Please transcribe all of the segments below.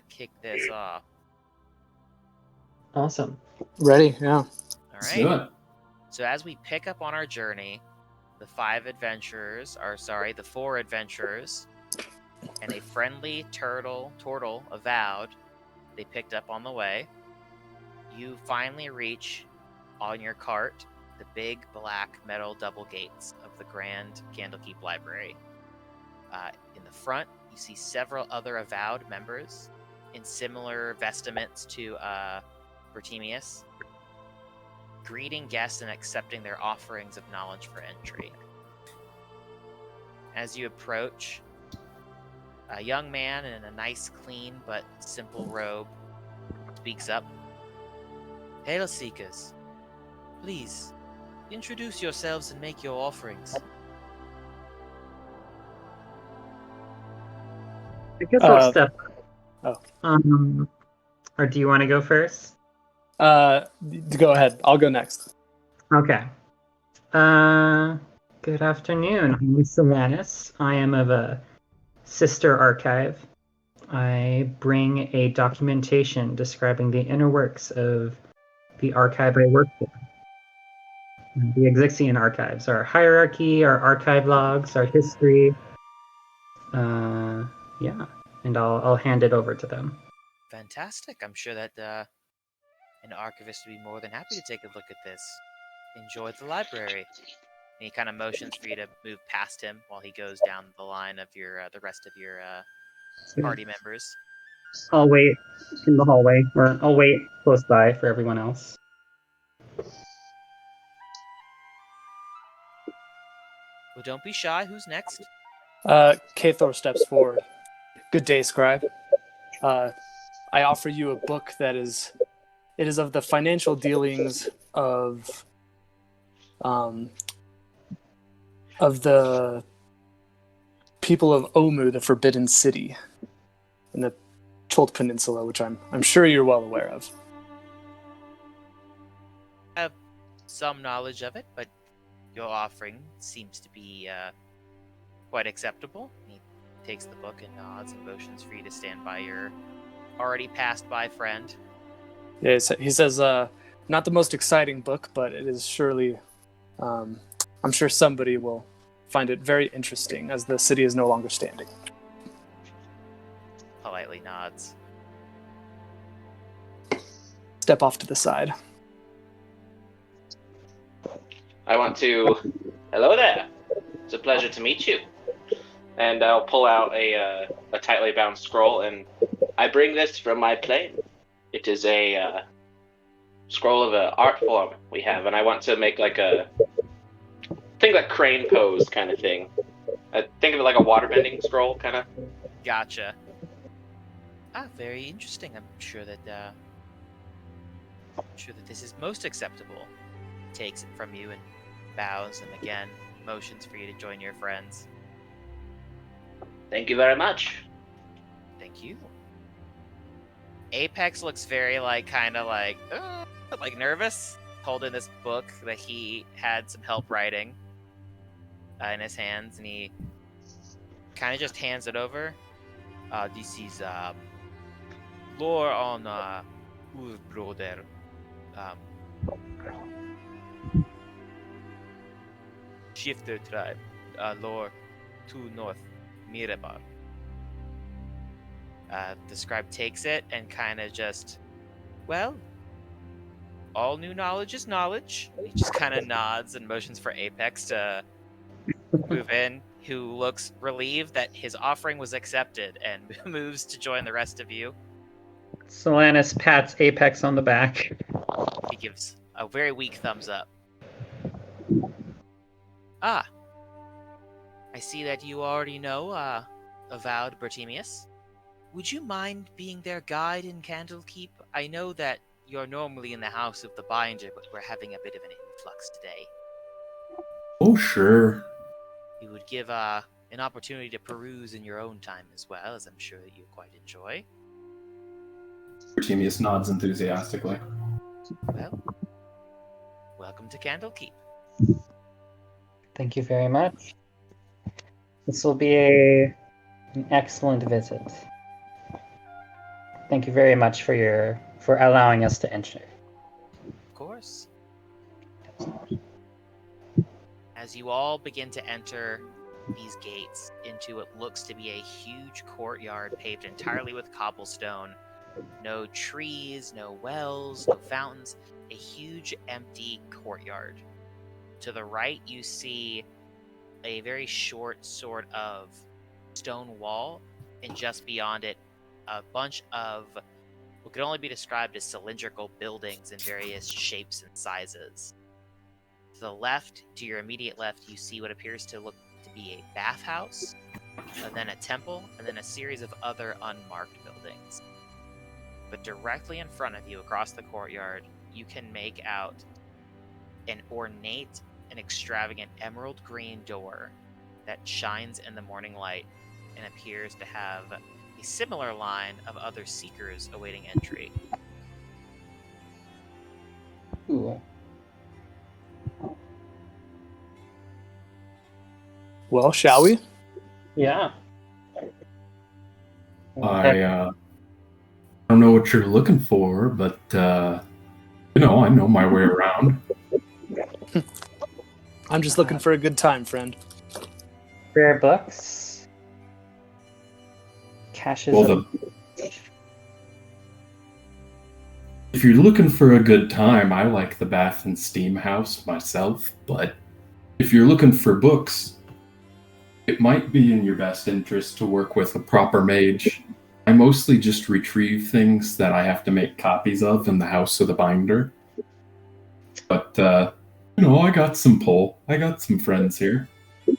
kick this off. Awesome. Ready? Yeah. All Let's right. do it. So as we pick up on our journey, the four adventurers, and a friendly turtle, Avowed, they picked up on the way. You finally reach, on your cart, the big black metal double gates of the Grand Candlekeep Library. In the front, you see several other Avowed members in similar vestments to Temius, greeting guests and accepting their offerings of knowledge for entry. As you approach, a young man in a nice, clean but simple robe speaks up. Hail, Seekers. Please, introduce yourselves and make your offerings. I guess I'll step. Oh. Or do you want to go first? Go ahead. I'll go next. Okay. Good afternoon. I'm Solanis. I am of a sister archive. I bring a documentation describing the inner works of the archive I work for. The Exixian archives, our hierarchy, our archive logs, our history. Yeah, and I'll hand it over to them. Fantastic. I'm sure that an archivist would be more than happy to take a look at this. Enjoy the library. And he kind of motions for you to move past him while he goes down the line of your the rest of your party members. I'll wait in the hallway, or I'll wait close by for everyone else. Well, don't be shy. Who's next? Kathor steps forward. Good day, scribe. I offer you a book that is of the financial dealings of the people of Omu, the Forbidden City, in the Cholt Peninsula, which I'm sure you're well aware of. I have some knowledge of it, but your offering seems to be quite acceptable. He takes the book and nods and motions for you to stand by your already passed by friend. Yeah, he says, not the most exciting book, but it is surely, I'm sure somebody will find it very interesting, as the city is no longer standing. Politely nods. Step off to the side. I want to... Hello there. It's a pleasure to meet you. And I'll pull out a tightly bound scroll, and I bring this from my plane. It is a scroll of an art form we have, and I want to make like a... think like crane pose kind of thing. Think of it like a waterbending scroll, kind of. Gotcha. Very interesting. I'm sure that this is most acceptable. Takes it from you and bows, and again motions for you to join your friends. Thank you very much. Thank you. Apex looks very kind of like nervous, holding this book that he had some help writing in his hands, and he kind of just hands it over. This is lore on Reupload. Shifter tribe, lore to north, Mirabar. The scribe takes it and kind of just, well, all new knowledge is knowledge. He just kind of nods and motions for Apex to move in, who looks relieved that his offering was accepted and moves to join the rest of you. Solanis pats Apex on the back. He gives a very weak thumbs up. I see that you already know Avowed Temius. Would you mind being their guide in Candlekeep? I know that you're normally in the house of the binder, but we're having a bit of an influx today. Oh, sure. You would give an opportunity to peruse in your own time as well, as I'm sure that you quite enjoy. Temius nods enthusiastically. Well, welcome to Candlekeep. Thank you very much. This will be an excellent visit. Thank you very much for allowing us to enter. Of course. As you all begin to enter these gates into what looks to be a huge courtyard paved entirely with cobblestone, no trees, no wells, no fountains, a huge empty courtyard. To the right, you see a very short sort of stone wall, and just beyond it, a bunch of what could only be described as cylindrical buildings in various shapes and sizes. To the left, to your immediate left, you see what appears to look to be a bathhouse, and then a temple, and then a series of other unmarked buildings. But directly in front of you, across the courtyard, you can make out an ornate and extravagant emerald green door that shines in the morning light and appears to have a similar line of other seekers awaiting entry. Ooh. Well, shall we? Yeah. I don't know what you're looking for, but I know my way around. I'm just looking for a good time, friend. Rare books. Caches Well, of... if you're looking for a good time, I like the Bath and Steam House myself, but if you're looking for books, it might be in your best interest to work with a proper mage. I mostly just retrieve things that I have to make copies of in the house of the binder. But, I got some pull. I got some friends here. Do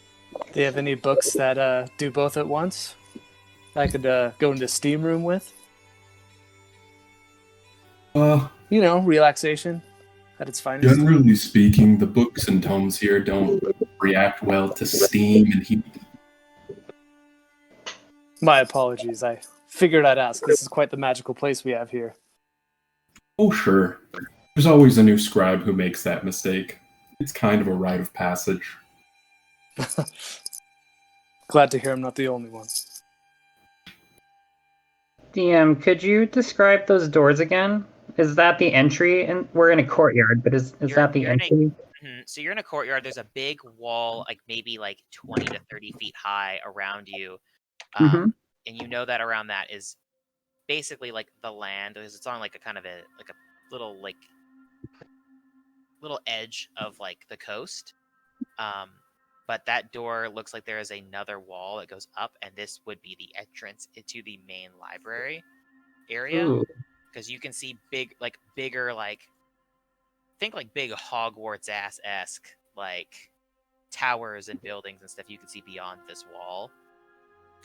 you have any books that do both at once? I could go into Steam Room with? Relaxation at its finest. Generally speaking, the books and tomes here don't react well to steam and heat. My apologies. I figured I'd ask. This is quite the magical place we have here. Oh, sure. There's always a new scribe who makes that mistake. It's kind of a rite of passage. Glad to hear I'm not the only one. DM, could you describe those doors again? Is that the entry? And we're in a courtyard, but is that the entry? So you're in a courtyard. There's a big wall, maybe 20 to 30 feet high around you. And you know that around that is basically the land. It's on a kind of a little little edge of the coast. But that door looks like there is another wall that goes up, and this would be the entrance into the main library area. Because you can see bigger think big Hogwarts-esque towers and buildings and stuff you can see beyond this wall.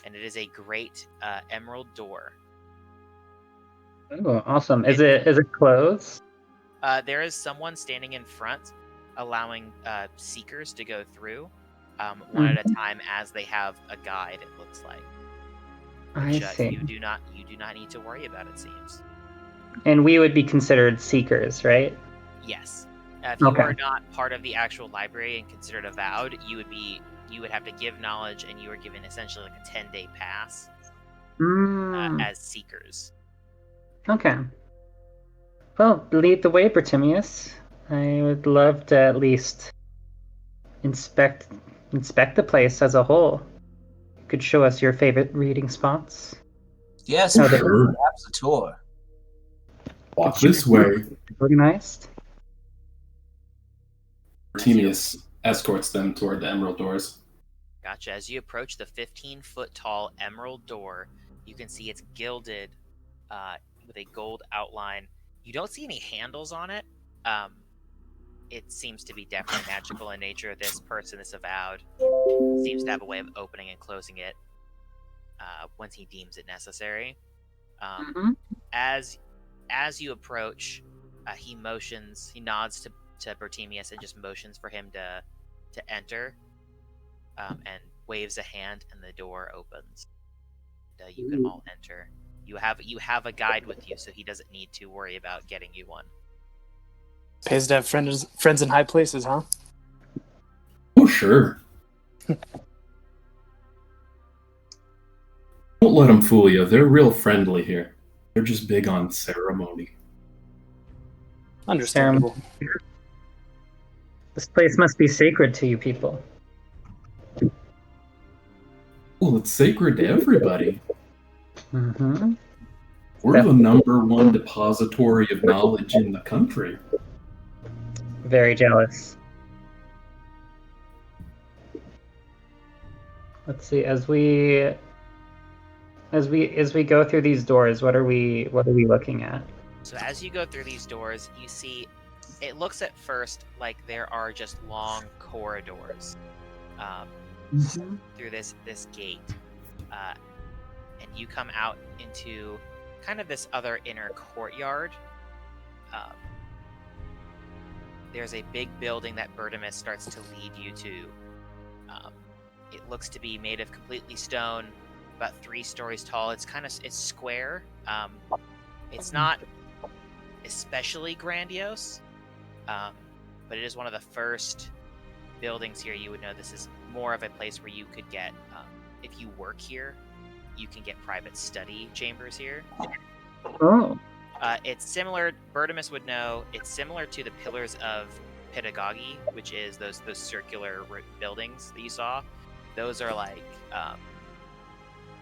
And it is a great emerald door. Oh, awesome. Is it closed? There is someone standing in front allowing seekers to go through one at a time as they have a guide, it looks like. Which, I see. You do not need to worry about, it seems. And we would be considered seekers, right? Yes. If you are not part of the actual library and considered avowed, you would have to give knowledge, and you are given essentially a 10-day pass as seekers. Okay. Well, lead the way, Temius. I would love to at least inspect the place as a whole. You could show us your favorite reading spots. Yes, Sure. perhaps a tour. Walk this way. Organized. Temius escorts them toward the emerald doors. Gotcha. As you approach the 15-foot tall emerald door, you can see it's gilded with a gold outline. You don't see any handles on it. It seems to be definitely magical in nature. This person, this avowed, seems to have a way of opening and closing it once he deems it necessary. As you approach, he nods to Bertemius and just motions for him to enter, and waves a hand, and the door opens. You can all enter. You have a guide with you, so he doesn't need to worry about getting you one. Pays to have friends in high places, huh? Oh, sure. Don't let them fool you. They're real friendly here. They're just big on ceremony. Understandable. This place must be sacred to you people. Well, it's sacred to everybody. Mm-hmm. We're the #1 depository of knowledge in the country. Very jealous. Let's see. As we go through these doors, what are we looking at? So as you go through these doors, you see it looks at first like there are just long corridors through this gate, and you come out into kind of this other inner courtyard. There's a big building that Bertimus starts to lead you to. It looks to be made of completely stone, about 3 stories tall. It's square. It's not especially grandiose, but it is one of the first buildings here. You would know this is more of a place where you could get, if you work here, you can get private study chambers here. Oh. It's similar, Bertimus would know, it's similar to the Pillars of Pedagogy, which is those circular buildings that you saw. Those are like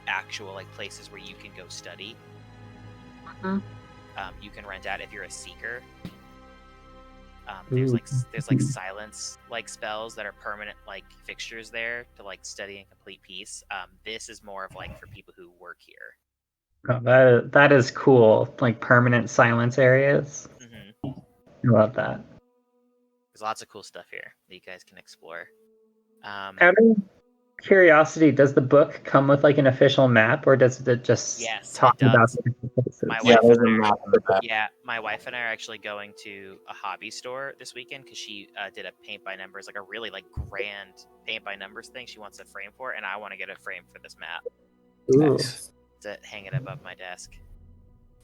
actual like places where you can go study. You can rent out if you're a seeker. There's like silence like spells that are permanent like fixtures there to like study in complete peace. This is more of like for people who work here. Oh, that is cool. Like permanent silence areas. Mm-hmm. I love that. There's lots of cool stuff here that you guys can explore. Out of curiosity, does the book come with like an official map, or does it just talk about the places? My wife and I are actually going to a hobby store this weekend because she did a paint by numbers, like a really like grand paint by numbers thing. She wants a frame for it, and I want to get a frame for this map. Nice. To hang it above my desk.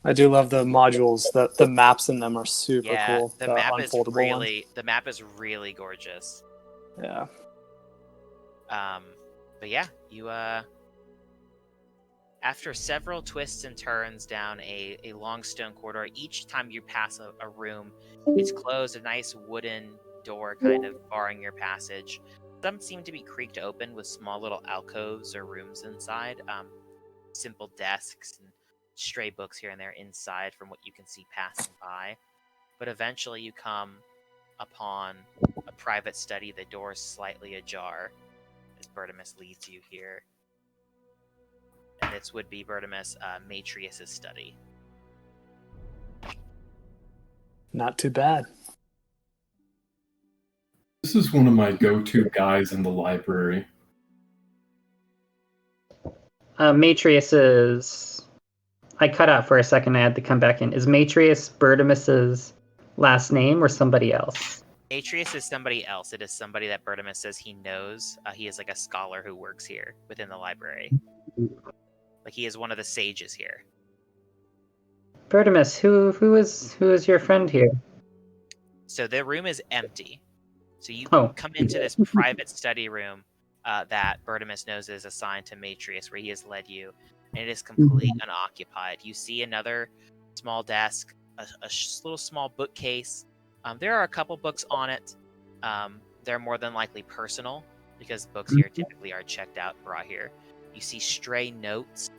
I do love the modules. The maps in them are super cool. The map is really gorgeous. Yeah. But yeah, you after several twists and turns down a long stone corridor, each time you pass a room, it's closed, a nice wooden door kind of barring your passage. Some seem to be creaked open with small little alcoves or rooms inside. Simple desks and stray books here and there inside from what you can see passing by. But eventually you come upon a private study, the door slightly ajar as Bertimus leads you here. And this would be Bertimus Matrius's study. Not too bad. This is one of my go-to guys in the library. Matrius is... I cut out for a second. I had to come back in. Is Matrius Bertimus's last name or somebody else? Matrius is somebody else. It is somebody that Bertimus says he knows. He is like a scholar who works here within the library. Like he is one of the sages here. Bertimus, who is your friend here? So the room is empty. So you come into this private study room that Bertimus knows is assigned to Matrius, where he has led you, and it is completely unoccupied. You see another small desk, a little small bookcase. There are a couple books on it. They're more than likely personal, because books here typically are checked out, brought here. You see stray notes,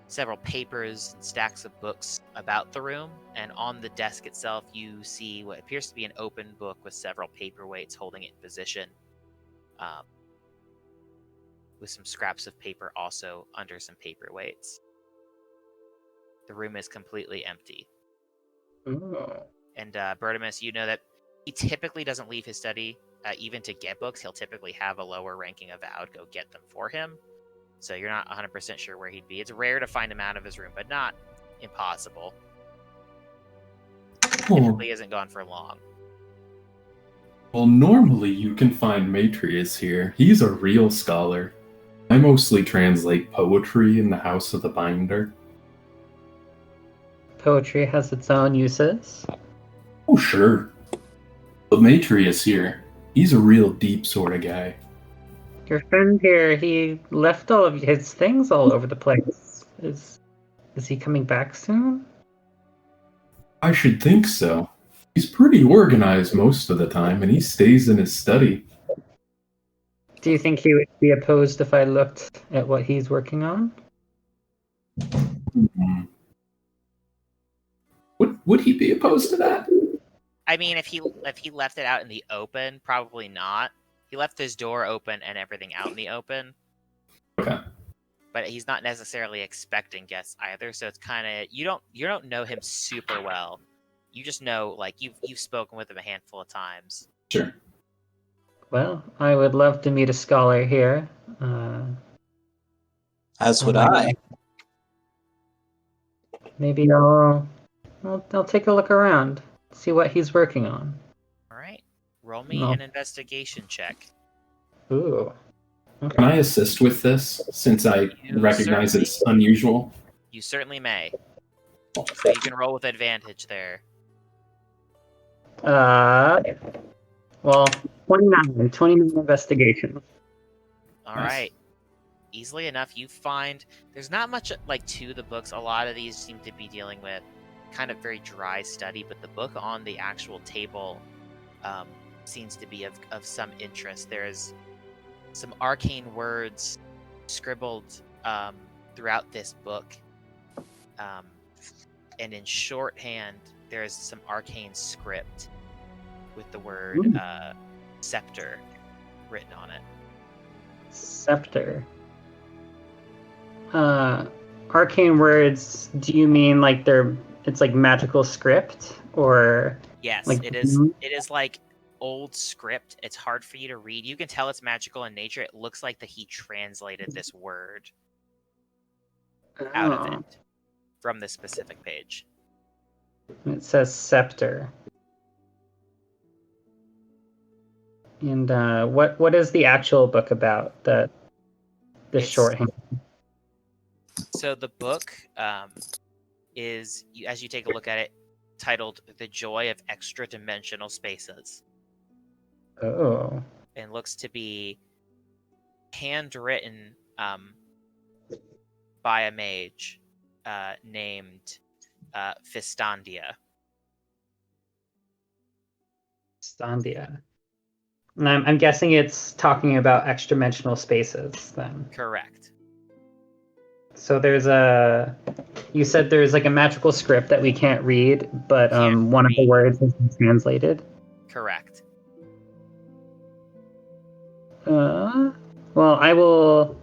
several papers and stacks of books about the room, and on the desk itself you see what appears to be an open book with several paperweights holding it in position, with some scraps of paper also under some paperweights. The room is completely empty. And Bertimus, you know that he typically doesn't leave his study even to get books. He'll typically have a lower ranking avowed go get them for him. So you're not 100% sure where he'd be. It's rare to find him out of his room, but not impossible. Typically isn't gone for long. Well, normally you can find Matrius here. He's a real scholar. I mostly translate poetry in the House of the Binder. Poetry has its own uses? Oh, sure. But Matrius here, he's a real deep sort of guy. Your friend here, he left all of his things all over the place. Is he coming back soon? I should think so. He's pretty organized most of the time, and he stays in his study. Do you think he would be opposed if I looked at what he's working on? Hmm. Would he be opposed to that? I mean, if he left it out in the open, probably not. He left his door open and everything out in the open. Okay. But he's not necessarily expecting guests either, so it's kind of you don't know him super well. You just know, like, you've spoken with him a handful of times. Sure. Well, I would love to meet a scholar here. As would I. Maybe I'll take a look around, see what he's working on. All right, roll me No. an investigation check. Ooh. Okay. Can I assist with this, since I You recognize certainly- it's unusual? You certainly may. So you can roll with advantage there. Well, 29 investigation. All Nice. right. Easily enough, you find there's not much like to the books. A lot of these seem to be dealing with kind of very dry study, but the book on the actual table seems to be of some interest. There's some arcane words scribbled throughout this book, and in shorthand, there's some arcane script with the word scepter written on it. Scepter. Arcane words, do you mean like it's like magical script, or Yes, like it is like old script. It's hard for you to read. You can tell it's magical in nature. It looks like that he translated this word out of Oh, it from this specific page. it says scepter. And what is the actual book about? This It's- shorthand. So the book is, as you take a look at it, titled "The Joy of Extradimensional Spaces," Oh. and looks to be handwritten by a mage named Fistandia. Standia. And I'm guessing it's talking about extradimensional spaces then. Correct. So you said there's like a magical script that we can't read, but Can't one of the read. words has been translated. Correct. Well, I will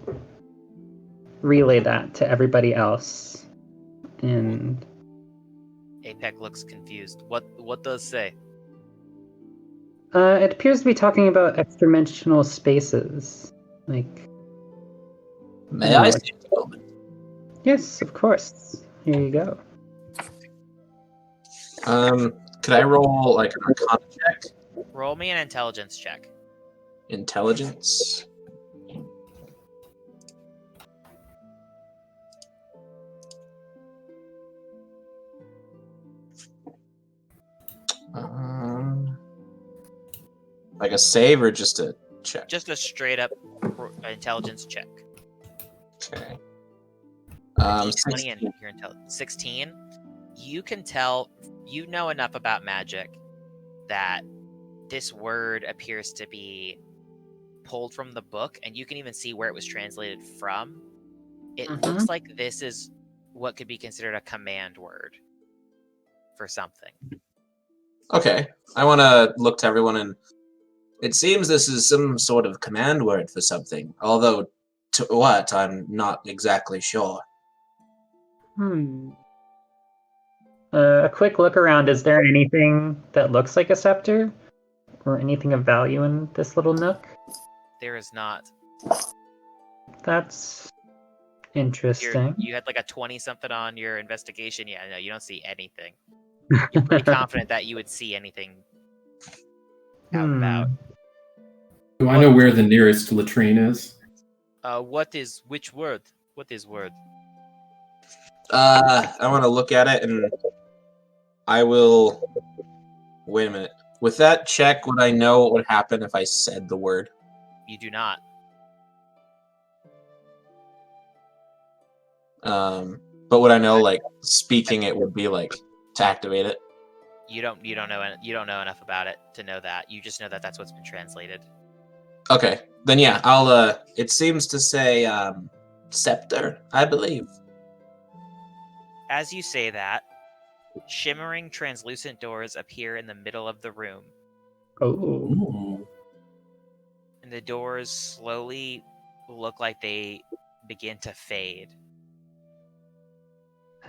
relay that to everybody else. And Apec looks confused. What does say? it appears to be talking about extradimensional spaces. Like, May No, I it's- see a moment? yes, of course. Here you go. Could I roll like an arcana check? Roll me an intelligence check. Intelligence. Like a save or just a check? Just a straight up intelligence check. Okay. D20 16. and your intelligence. 16. You can tell, you know enough about magic that this word appears to be pulled from the book, and you can even see where it was translated from. It looks like this is what could be considered a command word for something. Okay. I want to look to everyone, and it seems this is some sort of command word for something. Although, to what, I'm not exactly sure. A quick look around. Is there anything that looks like a scepter? Or anything of value in this little nook? There is not. That's interesting. You had like a 20 something on your investigation. Yeah, no, you don't see anything. You're pretty confident that you would see anything out and about. Do I know where the nearest latrine is? Which word? What is word? I want to look at it, and I will... Wait a minute. With that check, would I know what would happen if I said the word? You do not. But would I know like speaking it would be like to activate it? You don't know enough about it to know that. You just know that that's what's been translated. Okay, then yeah, I'll. It seems to say scepter, I believe. As you say that, shimmering translucent doors appear in the middle of the room, Oh. Ooh. and the doors slowly look like they begin to fade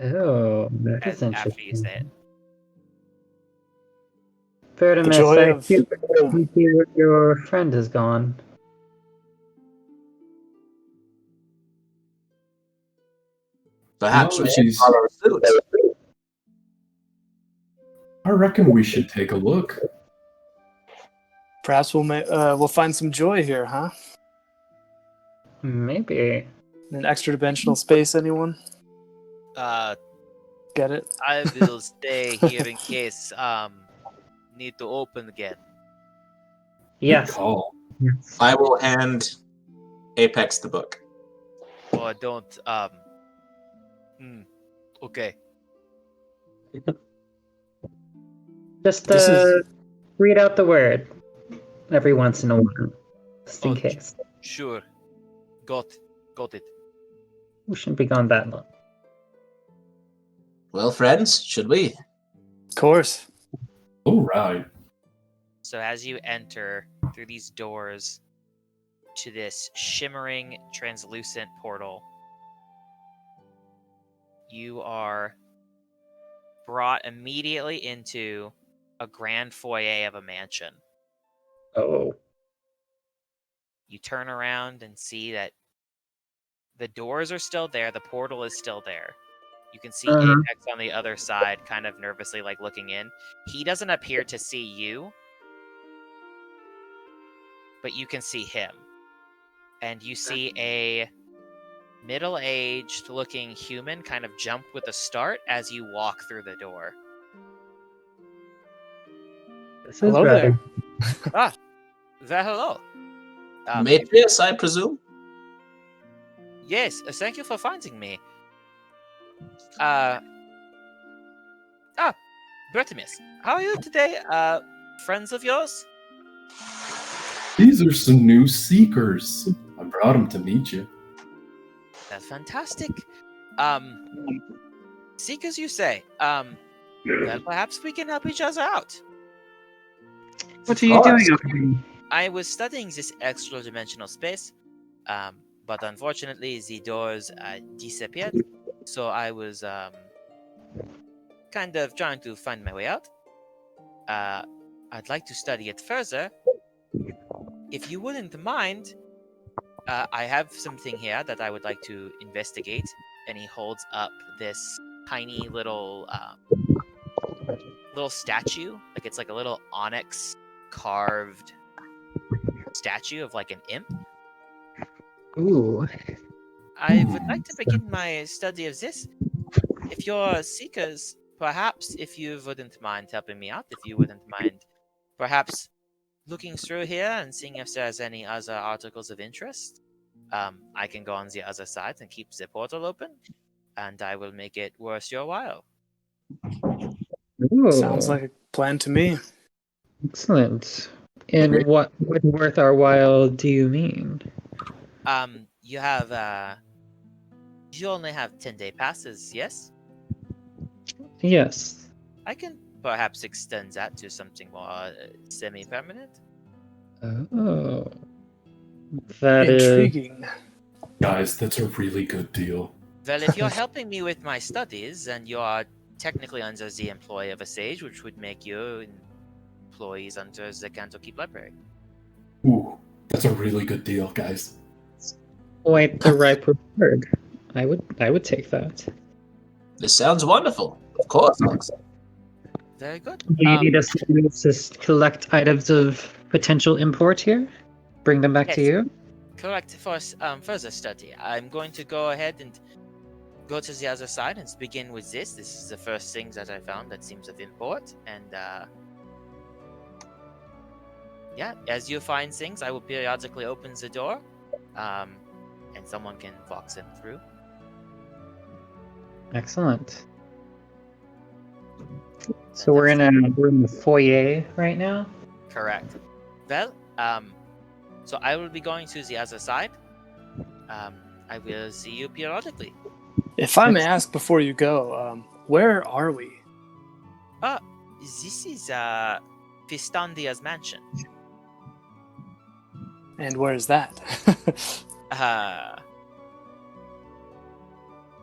Oh, that is after you say it. interesting. Vertimus, joy I of- hear your friend is gone. Perhaps Well, we should she's- follow suit. I reckon we should take a look. Perhaps we'll find some joy here, huh? Maybe. In an extra-dimensional space, anyone? Get it? I will stay here in case need to open again. Good Yes. call. Yes. I will hand Apex the book. Or don't okay. Just This is- read out the word every once in a while, just in Oh, case. Sure. Got it. We shouldn't be gone that long. Well, friends, should we? Of course. All right. So as you enter through these doors to this shimmering, translucent portal, you are brought immediately into a grand foyer of a mansion. Oh. You turn around and see that the doors are still there, the portal is still there. You can see Uh-huh. Apex on the other side, kind of nervously like looking in. He doesn't appear to see you, but you can see him. And you see a middle-aged looking human kind of jump with a start as you walk through the door. This is Hello rather. there. Hello. Matrius, I presume? Yes, thank you for finding me. Bertimus, how are you today? Friends of yours? These are some new seekers. I brought them to meet you. That's fantastic. Seekers, you say? Well, perhaps we can help each other out. What are you doing over here? I was studying this extra-dimensional space, but unfortunately the doors disappeared, so I was kind of trying to find my way out. I'd like to study it further. If you wouldn't mind, I have something here that I would like to investigate, and he holds up this tiny little statue, like it's like a little onyx carved statue of like an imp. Ooh. I would like to begin my study of this. If you're seekers, perhaps if you wouldn't mind helping me out, if you wouldn't mind perhaps looking through here and seeing if there's any other articles of interest, I can go on the other side and keep the portal open, and I will make it worth your while. Ooh. Sounds like a plan to me. Excellent. And what worth our while do you mean? You have you only have 10-day passes, yes? Yes. I can perhaps extend that to something more semi-permanent. Oh. That is. Intriguing. Guys, that's a really good deal. Well, if you're helping me with my studies, and you are technically under the employ of a sage, which would make you employees under the Candlekeep Library. Ooh, that's a really good deal, guys. Quite the right word. I would take that. This sounds wonderful. Of course, Alex. Very good. Do you need us to collect items of potential import here? Bring them back to Yes. you? Correct. For further study, I'm going to go ahead and go to the other side and begin with this. This is the first thing that I found that seems of import, and yeah, as you find things, I will periodically open the door, and someone can vox them through. Excellent. So we're in the foyer right now. Correct. Well, so I will be going to the other side. I will see you periodically. If I may ask before you go, where are we? This is Fistandia's mansion. And where is that?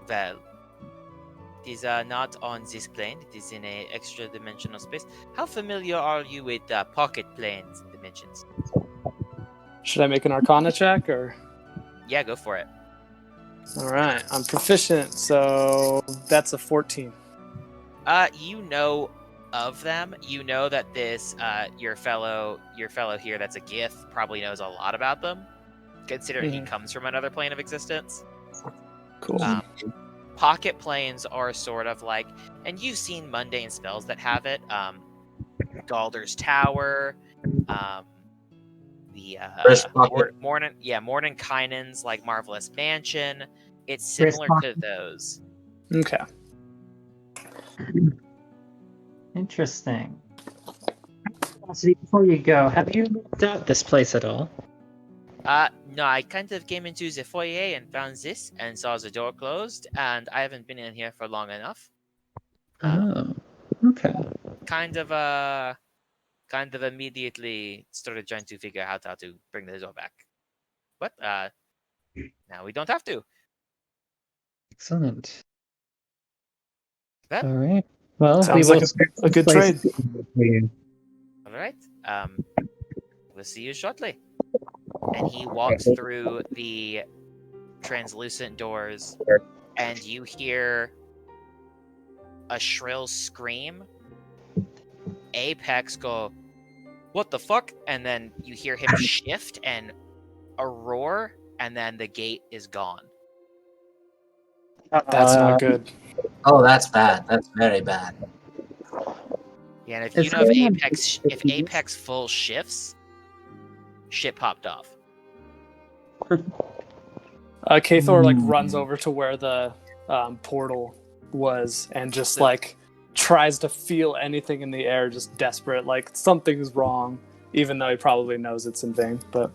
Well, it is not on this plane. It is in a extra-dimensional space. How familiar are you with pocket planes and dimensions? Should I make an Arcana check, or? Yeah, go for it. All right, I'm proficient, so that's a 14. You know of them. You know that this your fellow here that's a Gith probably knows a lot about them, considering he comes from another plane of existence. Cool. Pocket planes are sort of like, and you've seen mundane spells that have it. Galder's Tower, the Mordenkainen's like Marvelous Mansion. It's similar to those. Okay. Interesting. So before you go, have you looked at this place at all? No, I kind of came into the foyer and found this and saw the door closed, and I haven't been in here for long enough. Okay. Kind of immediately started trying to figure out how to bring the door back. But now we don't have to. Excellent. Well, all right. Well, sounds like a good trade. All right. We'll see you shortly. And he walks through the translucent doors, and you hear a shrill scream. Apex go, "What the fuck?" And then you hear him shift and a roar, and then the gate is gone. That's not good. Oh, that's bad. That's very bad. Yeah, and if you know if Apex full shifts, shit popped off. Kathor runs over to where the portal was and just tries to feel anything in the air, just desperate, like something's wrong, even though he probably knows it's in vain. But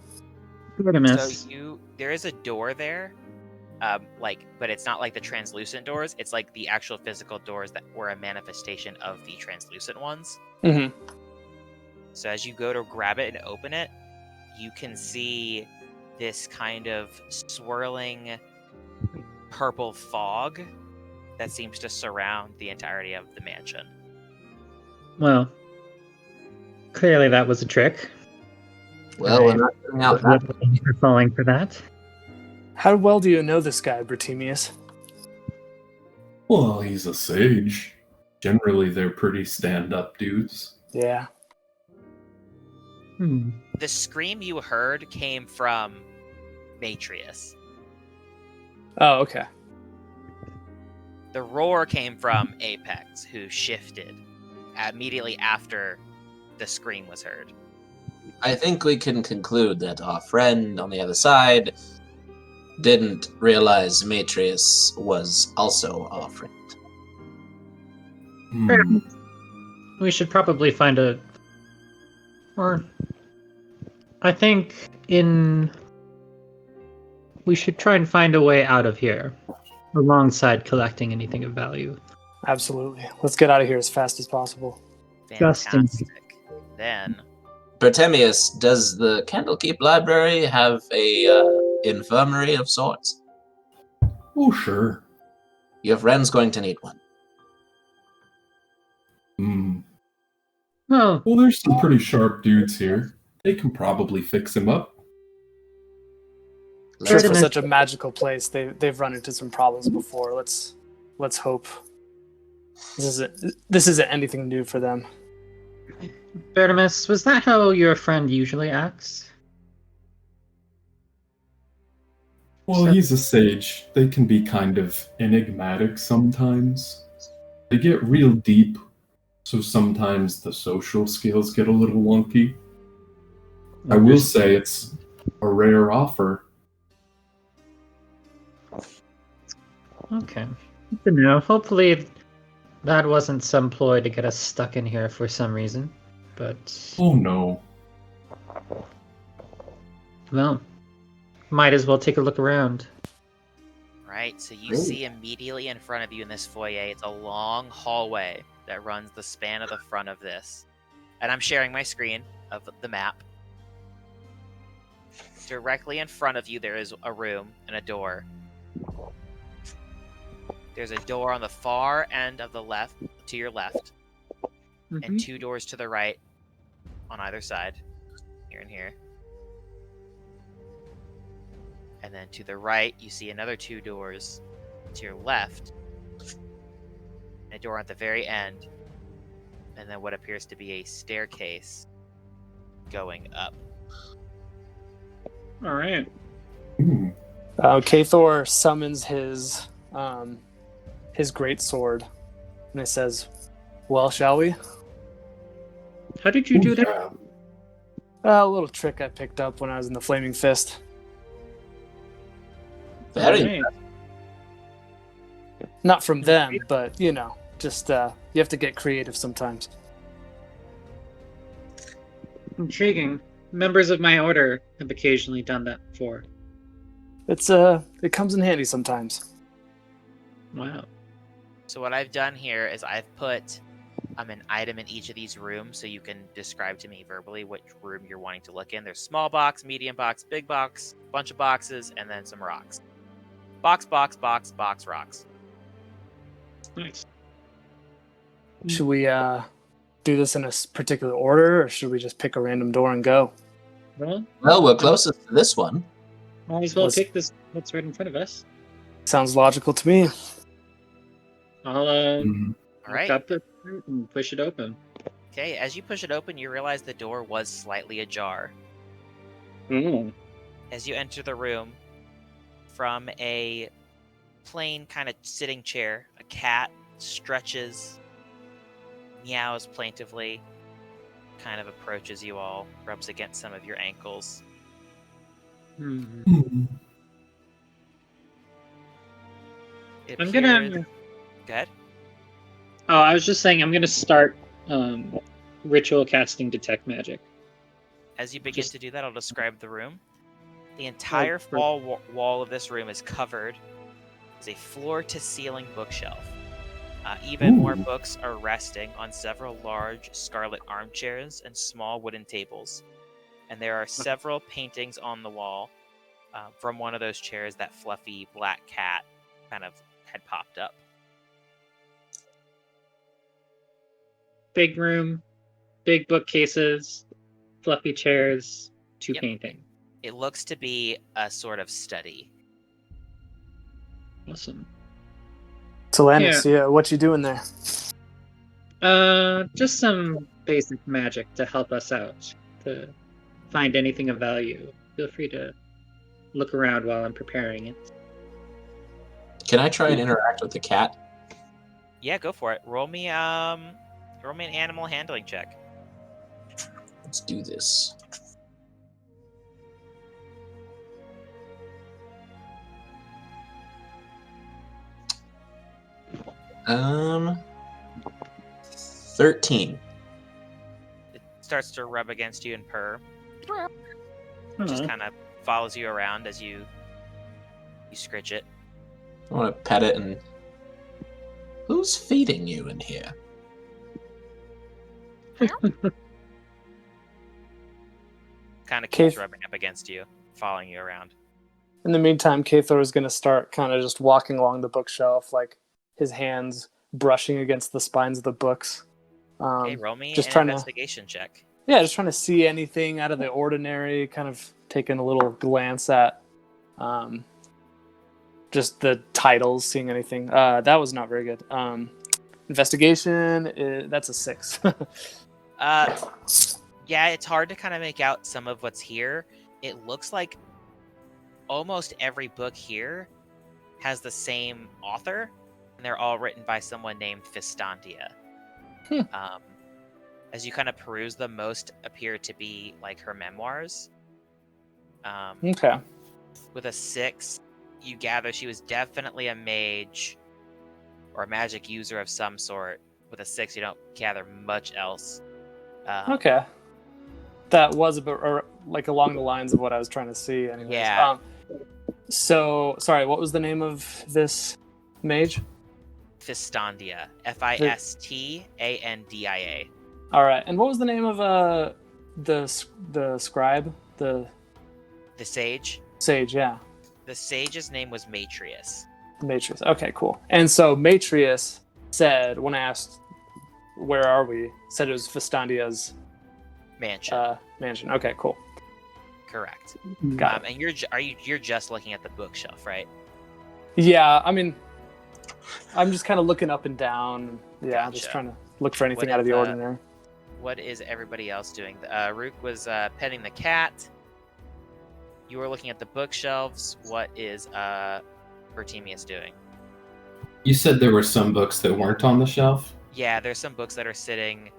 so there is a door there, but it's not like the translucent doors. It's like the actual physical doors that were a manifestation of the translucent ones. Mm-hmm. So as you go to grab it and open it, you can see this kind of swirling purple fog that seems to surround the entirety of the mansion. Well, clearly that was a trick. Well, we're not getting out that. For falling for that. How well do you know this guy, Temius? Well, he's a sage. Generally, they're pretty stand-up dudes. Yeah. The scream you heard came from Matrius. Oh, okay. The roar came from Apex, who shifted immediately after the scream was heard. I think we can conclude that our friend on the other side didn't realize Matrius was also our friend. We should probably find we should try and find a way out of here, alongside collecting anything of value. Absolutely. Let's get out of here as fast as possible. Fantastic. Then, Temius, does the Candlekeep Library have a infirmary of sorts? Oh, sure. Your friend's going to need one. Well, there's some pretty sharp dudes here. They can probably fix him up. Sure, for such a magical place, they've run into some problems before. Let's hope this isn't anything new for them. Bertimus, was that how your friend usually acts? Well, he's a sage. They can be kind of enigmatic sometimes. They get real deep, so sometimes the social skills get a little wonky. I will say it's a rare offer. Okay. Good to know. Hopefully, that wasn't some ploy to get us stuck in here for some reason. But, Oh no. well, might as well take a look around. Right, so you Ooh. see immediately in front of you in this foyer, it's a long hallway that runs the span of the front of this. And I'm sharing my screen of the map. Directly in front of you, there is a room and a door. There's a door on the far end of the left, to your left, and 2 doors to the right on either side, here and here. And then to the right, you see another 2 doors to your left, and a door at the very end, and then what appears to be a staircase going up. All right. Ooh. Kathor summons his great sword, and he says, "Well, shall we?" How did you do that? Yeah. A little trick I picked up when I was in the Flaming Fist. Very All right. Not from them, but just you have to get creative sometimes. Intriguing. Members of my order have occasionally done that before. It comes in handy sometimes. Wow. So what I've done here is I've put an item in each of these rooms so you can describe to me verbally which room you're wanting to look in. There's small box, medium box, big box, bunch of boxes, and then some rocks. Box, box, box, box, rocks. Nice. Should we do this in a particular order, or should we just pick a random door and go? Well, we're closest to this one. might as well Let's- pick this that's right in front of us. Sounds logical to me. I'll Mhm. All look right. up the fruit and push it open. Okay, as you push it open, you realize the door was slightly ajar. Mm. As you enter the room, from a plain kind of sitting chair, a cat stretches, meows plaintively, kind of approaches you all, rubs against some of your ankles. Hmm. It I'm appears... gonna. Go ahead. Oh, I was just saying I'm gonna start ritual casting detect magic. As you begin Just- to do that, I'll describe the room. The entire wall of this room is covered with a floor-to-ceiling bookshelf. Even more Ooh. books are resting on several large scarlet armchairs and small wooden tables. And there are several paintings on the wall. From one of those chairs, that fluffy black cat kind of had popped up. Big room, big bookcases, fluffy chairs, 2 Yep. paintings. It looks to be a sort of study. Awesome. Telanis, yeah, what you doing there? Just some basic magic to help us out. To find anything of value. Feel free to look around while I'm preparing it. Can I try and interact with the cat? Yeah, go for it. Roll me an animal handling check. Let's do this. Um, 13. It starts to rub against you and purr. Aw. Just kind of follows you around as you scritch it. I want to pet it and... Who's feeding you in here? Kind of keeps Keith- rubbing up against you, following you around. In the meantime, Kathor is going to start kind of just walking along the bookshelf, like his hands brushing against the spines of the books. Okay, roll me just an trying to- investigation check. Yeah, just trying to see anything out of the ordinary, kind of taking a little glance at just the titles, seeing anything. That was not very good. Investigation, that's a 6. Yeah, it's hard to kind of make out some of what's here. It looks like almost every book here has the same author, and they're all written by someone named Fistantia. As you kind of peruse them, most appear to be like her memoirs. Okay. With a 6, you gather she was definitely a mage or a magic user of some sort. With a 6, you don't gather much else. Okay. That was a bit like along the lines of what I was trying to see. Anyways. Yeah. So sorry, what was the name of this mage? Fistandia. Fistandia. All right. And what was the name of the scribe, the sage? Sage, yeah. The sage's name was Matrius. Matrius. Okay, cool. And so Matrius said, when I asked, "Where are we?" said it was Fistandia's mansion. Mansion. Okay, cool. Correct. Got it. And you're just looking at the bookshelf, right? Yeah, I mean, I'm just kind of looking up and down. Yeah, Gotcha. just trying to look for anything out of the ordinary. What is everybody else doing? Rook was petting the cat. You were looking at the bookshelves. What is Temius doing? You said there were some books that weren't on the shelf? Yeah, there's some books that are sitting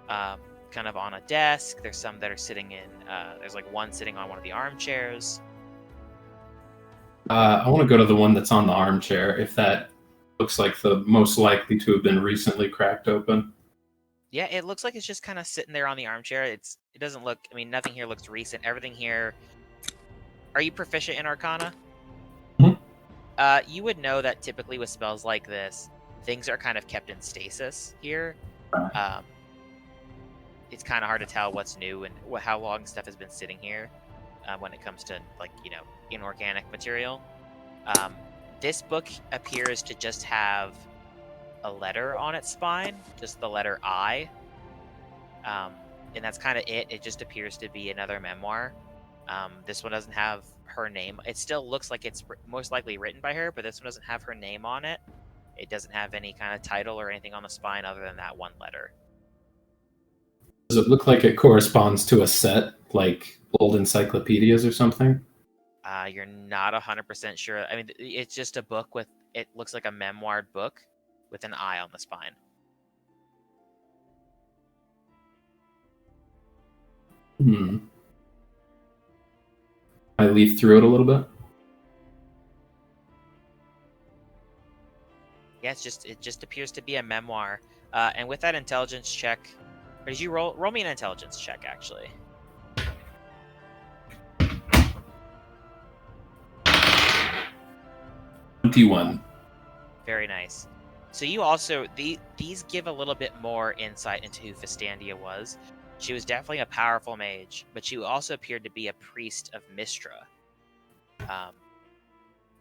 kind of on a desk. There's some that are sitting in... there's like one sitting on one of the armchairs. I want to go to the one that's on the armchair, if that looks like the most likely to have been recently cracked open. Yeah, it looks like it's just kind of sitting there on the armchair. It doesn't look... I mean, nothing here looks recent. Everything here... Are you proficient in Arcana? Mm-hmm. You would know that typically with spells like this, things are kind of kept in stasis here. It's kind of hard to tell what's new and how long stuff has been sitting here when it comes to, like, inorganic material. This book appears to just have a letter on its spine, just the letter I. And that's kind of it. It just appears to be another memoir. This one doesn't have her name. It still looks like it's most likely written by her, but this one doesn't have her name on it. It doesn't have any kind of title or anything on the spine other than that one letter. Does it look like it corresponds to a set, like old encyclopedias or something? You're not 100% sure. I mean, it's just a book with... It looks like a memoired book with an eye on the spine. I leaf through it a little bit. Yeah, it just appears to be a memoir. And with that intelligence check, or did you roll me an intelligence check actually? $21. Very nice. So you also these give a little bit more insight into who Fistandia was. She was definitely a powerful mage, but she also appeared to be a priest of Mystra.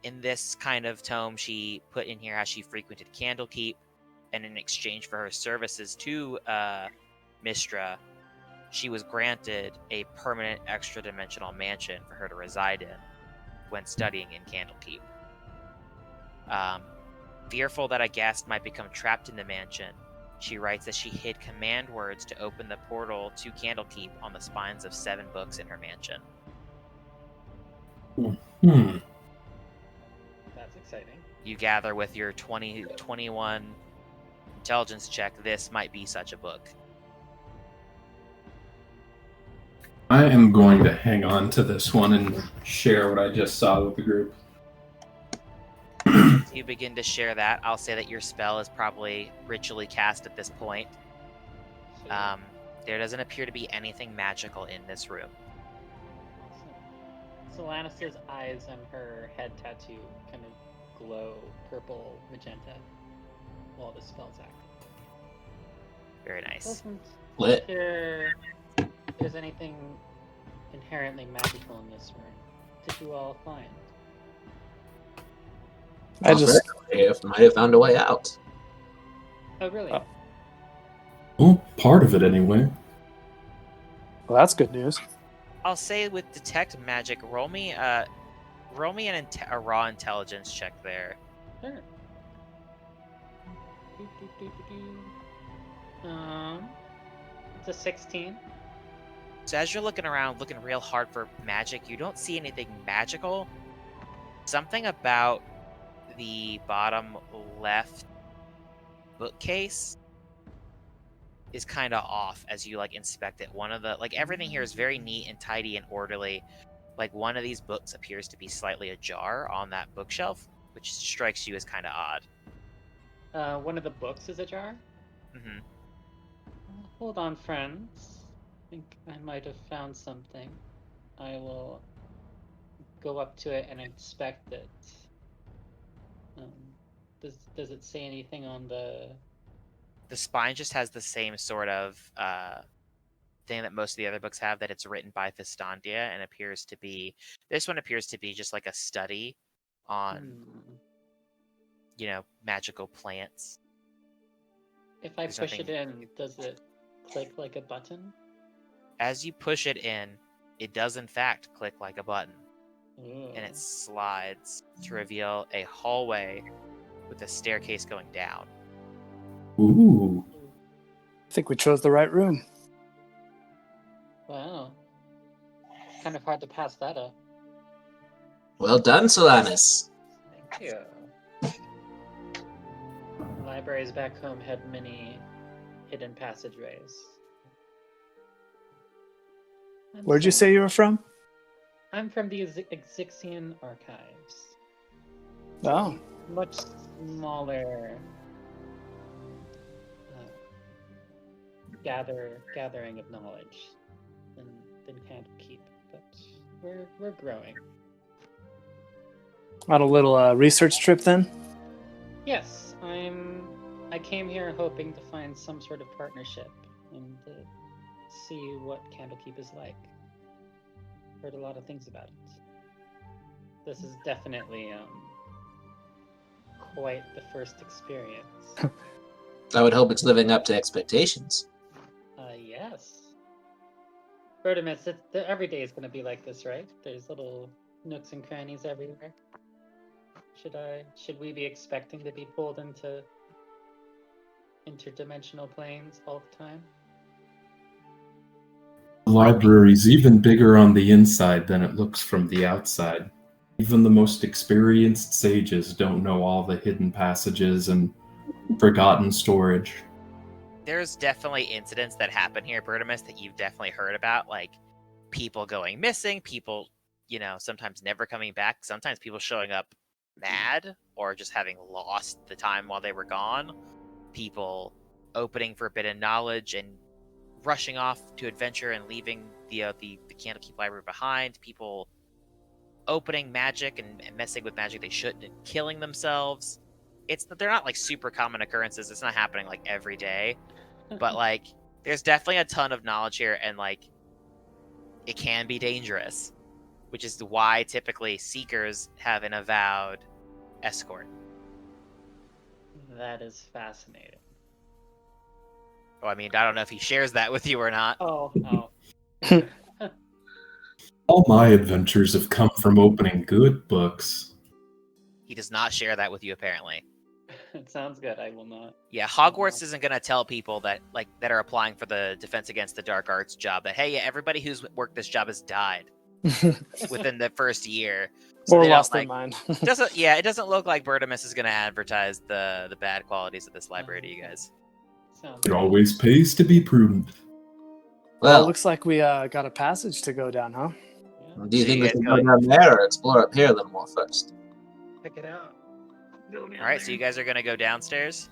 In this kind of tome, she put in here how she frequented Candlekeep, and in exchange for her services to Mystra, she was granted a permanent extra-dimensional mansion for her to reside in when studying in Candlekeep. Fearful that a guest might become trapped in the mansion, she writes that she hid command words to open the portal to Candlekeep on the spines of 7 books in her mansion. That's exciting. You gather with your 21 intelligence check, this might be such a book. I am going to hang on to this one and share what I just saw with the group. You begin to share that. I'll say that your spell is probably ritually cast at this point. There doesn't appear to be anything magical in this room. Awesome. Solana's eyes and her head tattoo kind of glow purple magenta while the spell's active. Very nice. Lit. If there's anything inherently magical in this room, did you all find? I just might have found a way out. Oh, really? Well, part of it anyway. Well, that's good news. I'll say with detect magic, roll me a raw intelligence check there. Sure. It's a 16. So as you're looking around, looking real hard for magic, you don't see anything magical. Something about the bottom left bookcase is kind of off as you inspect it. One of the everything here is very neat and tidy and orderly. One of these books appears to be slightly ajar on that bookshelf, which strikes you as kind of odd. One of the books is ajar? Mm-hmm. Hold on, friends. I think I might have found something. I will go up to it and inspect it. Does it say anything on the... The spine just has the same sort of thing that most of the other books have, that it's written by Fistandia, and appears to be... This one appears to be just like a study on, magical plants. If I There's push it nothing- in, does it click like a button? As you push it in, it does in fact click like a button, Ooh. and it slides to reveal a hallway with a staircase going down. Ooh. I think we chose the right room. Wow. Kind of hard to pass that up. Well done, Solanus. Thank you. Libraries back home had many hidden passageways. Where'd you say you were from? I'm from the Exixian Archives. Oh. Much smaller gathering of knowledge than Candlekeep, but we're growing. On a little research trip then? Yes, I came here hoping to find some sort of partnership and see what Candlekeep is like. Heard a lot of things about it. This is definitely quite the first experience. I would hope it's living up to expectations. Yes. Bertimus, every day is going to be like this, right? There's little nooks and crannies everywhere. Should we be expecting to be pulled into interdimensional planes all the time? The library's even bigger on the inside than it looks from the outside. Even the most experienced sages don't know all the hidden passages and forgotten storage. There's definitely incidents that happen here, Bertimus, that you've definitely heard about, like people going missing, people, sometimes never coming back, sometimes people showing up mad or just having lost the time while they were gone, people opening forbidden knowledge and rushing off to adventure and leaving the Candlekeep Library behind, people opening magic and messing with magic they shouldn't and killing themselves. They're not like super common occurrences. It's not happening like every day, but like there's definitely a ton of knowledge here, and like it can be dangerous, which is why typically seekers have an avowed escort. That is fascinating. Oh, I mean, I don't know if he shares that with you or not. Oh. All my adventures have come from opening good books. He does not share that with you, apparently. It sounds good. I will not. Yeah, Hogwarts isn't going to tell people that are applying for the Defense Against the Dark Arts job that, hey, yeah, everybody who's worked this job has died within the first year. So Or they lost don't, their mind. it doesn't look like Bertimus is going to advertise the bad qualities of this library to you guys. Sounds It good. always pays to be prudent. Well, it Well, looks like we got a passage to go down, huh? Yeah. do you So think you we guys should go- go down there or explore up here a little more first? Check it out. All right, so you guys are going to go downstairs?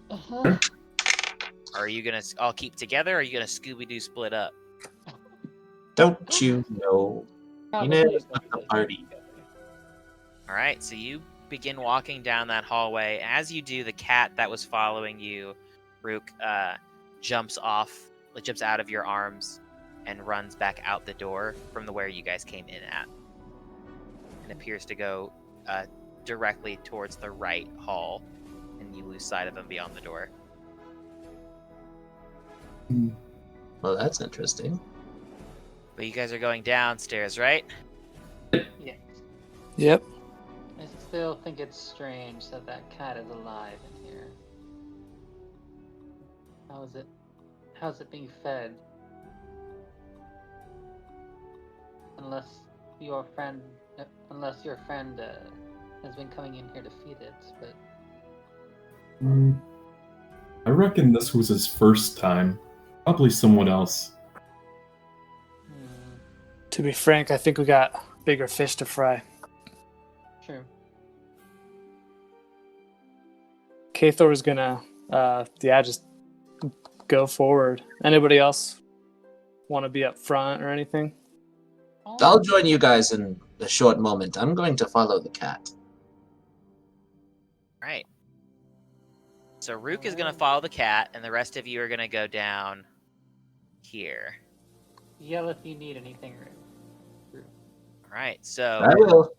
Uh-huh. Are you going to all keep together, or are you going to Scooby-Doo split up? Don't you know? You know, it's not a party. All right, so you begin walking down that hallway. As you do, the cat that was following you, Rook, jumps out of your arms and runs back out the door from where you guys came in at, and appears to go directly towards the right hall, and you lose sight of him beyond the door. Well, that's interesting. But you guys are going downstairs, right? Yeah. Yep. I still think it's strange that cat is alive in here. How's it being fed? Unless your friend has been coming in here to feed it, but I reckon this was his first time. Probably someone else. To be frank, I think we got bigger fish to fry. True. Kathor's gonna, just go forward. Anybody else want to be up front or anything? I'll join you guys in a short moment. I'm going to follow the cat. Right. So Rook is gonna follow the cat, and the rest of you are gonna go down here. Yell if you need anything, Rook. All right. So I will.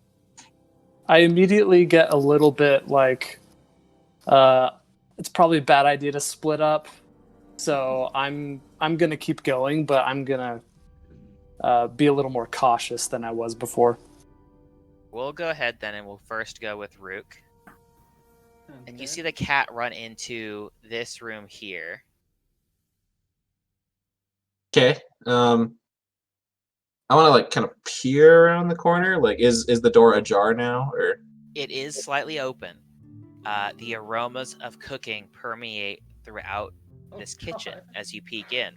I immediately get a little bit like, it's probably a bad idea to split up. So I'm gonna keep going, but I'm gonna be a little more cautious than I was before. we'll go ahead then, and we'll first go with Rook. And you see the cat run into this room here. Okay. I want to like kind of peer around the corner. Like, is the door ajar now, or? It is slightly open. The aromas of cooking permeate throughout this kitchen as you peek in.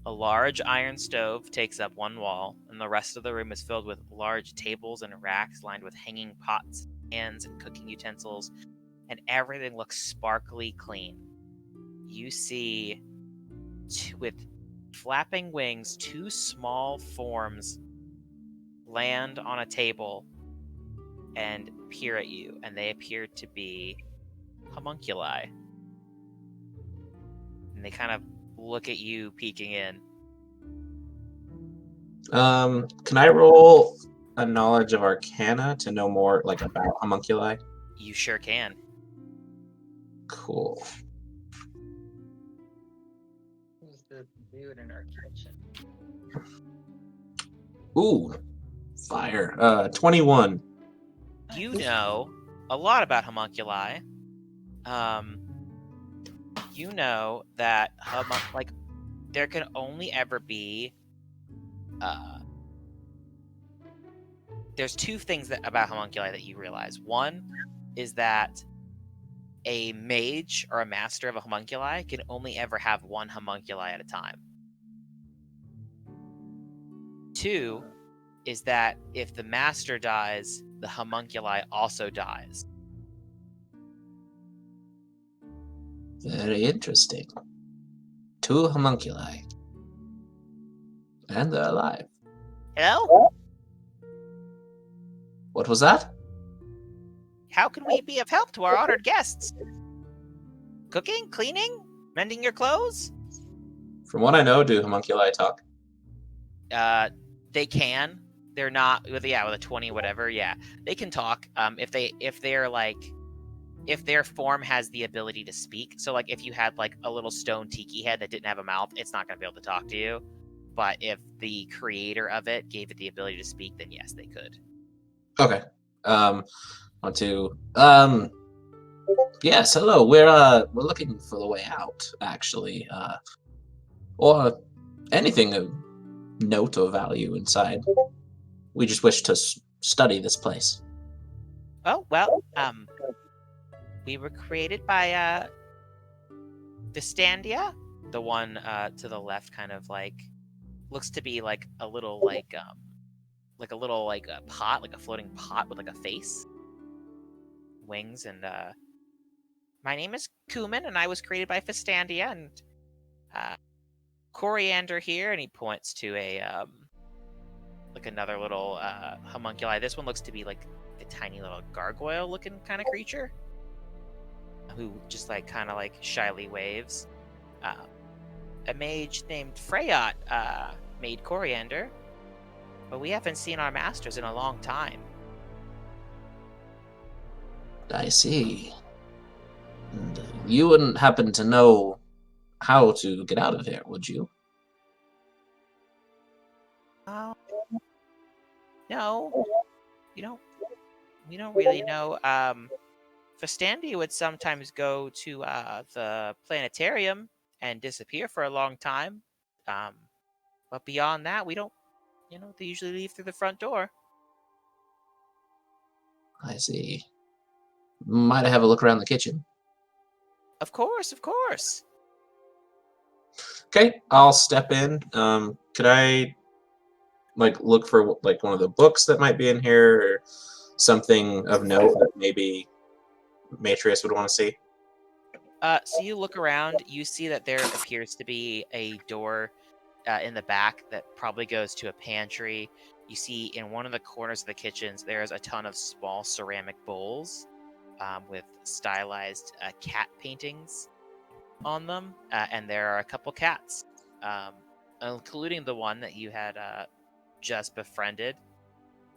A large iron stove takes up one wall, and the rest of the room is filled with large tables and racks lined with hanging pots, pans, and cooking utensils, and everything looks sparkly clean. You see, with flapping wings, two small forms land on a table and peer at you, and they appear to be homunculi. And they kind of look at you peeking in. Can I roll a knowledge of Arcana to know more, like, about homunculi? You sure can. Cool. Who's the dude in our kitchen? Ooh, fire. 21. You know a lot about homunculi. You know that there can only ever be there's two things about homunculi that you realize. One is that a mage or a master of a homunculi can only ever have one homunculi at a time. Two is that if the master dies, the homunculi also dies. Very interesting. Two homunculi. And they're alive. Hello? What was that? How can we be of help to our honored guests? Cooking? Cleaning? Mending your clothes? From what I know, do homunculi talk? They can. They're not with a 20 whatever. Yeah, they can talk. If their form has the ability to speak. So like if you had like a little stone tiki head that didn't have a mouth, it's not going to be able to talk to you. But if the creator of it gave it the ability to speak, then yes, they could. Okay. Want to yes, hello. We're looking for the way out, actually. Or anything of note or value inside. We just wish to study this place. Oh, well, we were created by Vistandia, the one to the left, kind of like looks to be like a little like a little like a pot, like a floating pot with like a face, wings, and my name is Kuman, and I was created by Vistandia, and Coriander here, and he points to a like another little homunculi. This one looks to be like a tiny little gargoyle-looking kind of creature, who just like kind of like shyly waves. A mage named Freyot made Coriander, but we haven't seen our masters in a long time. I see. And you wouldn't happen to know how to get out of here, would you? No, we don't really know. Vistandia would sometimes go to the planetarium and disappear for a long time. But beyond that, we don't. They usually leave through the front door. I see. Might I have a look around the kitchen? Of course, of course. Okay, I'll step in. Could I like look for like one of the books that might be in here, or something of note that maybe Matrius would want to see? So you look around, you see that there appears to be a door in the back that probably goes to a pantry. You see in one of the corners of the kitchens, there's a ton of small ceramic bowls with stylized cat paintings on them, and there are a couple cats, including the one that you had just befriended,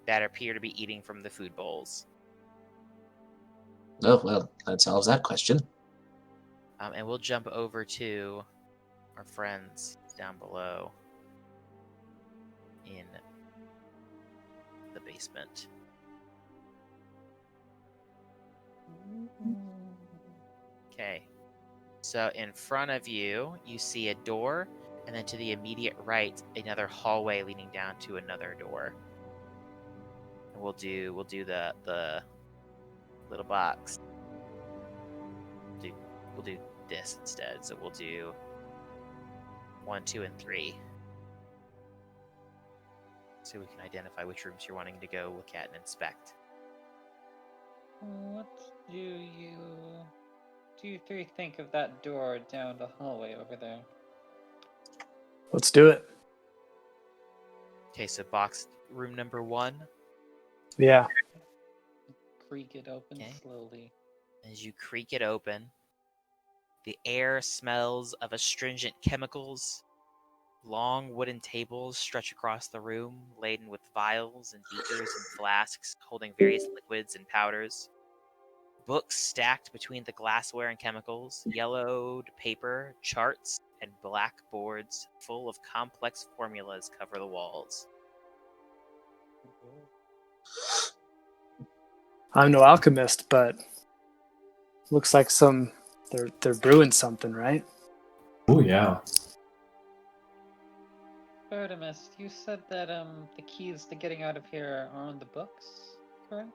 that appear to be eating from the food bowls. Oh, well, that solves that question. And we'll jump over to our friends down below in the basement. Okay. So in front of you, you see a door, and then to the immediate right, another hallway leading down to another door. And we'll do the little box. We'll do this instead. So we'll do 1, 2, and 3. So we can identify which rooms you're wanting to go look at and inspect. What do you 3 think of that door down the hallway over there? Let's do it. Okay, so box room number 1. Yeah. Creak it open Okay. slowly. As you creak it open, the air smells of astringent chemicals. Long wooden tables stretch across the room, laden with vials and beakers and flasks holding various liquids and powders. Books stacked between the glassware and chemicals, yellowed paper, charts, and blackboards full of complex formulas cover the walls. I'm no alchemist, but looks like they're brewing something, right? Oh yeah. Artemis, you said that the keys to getting out of here are on the books, correct?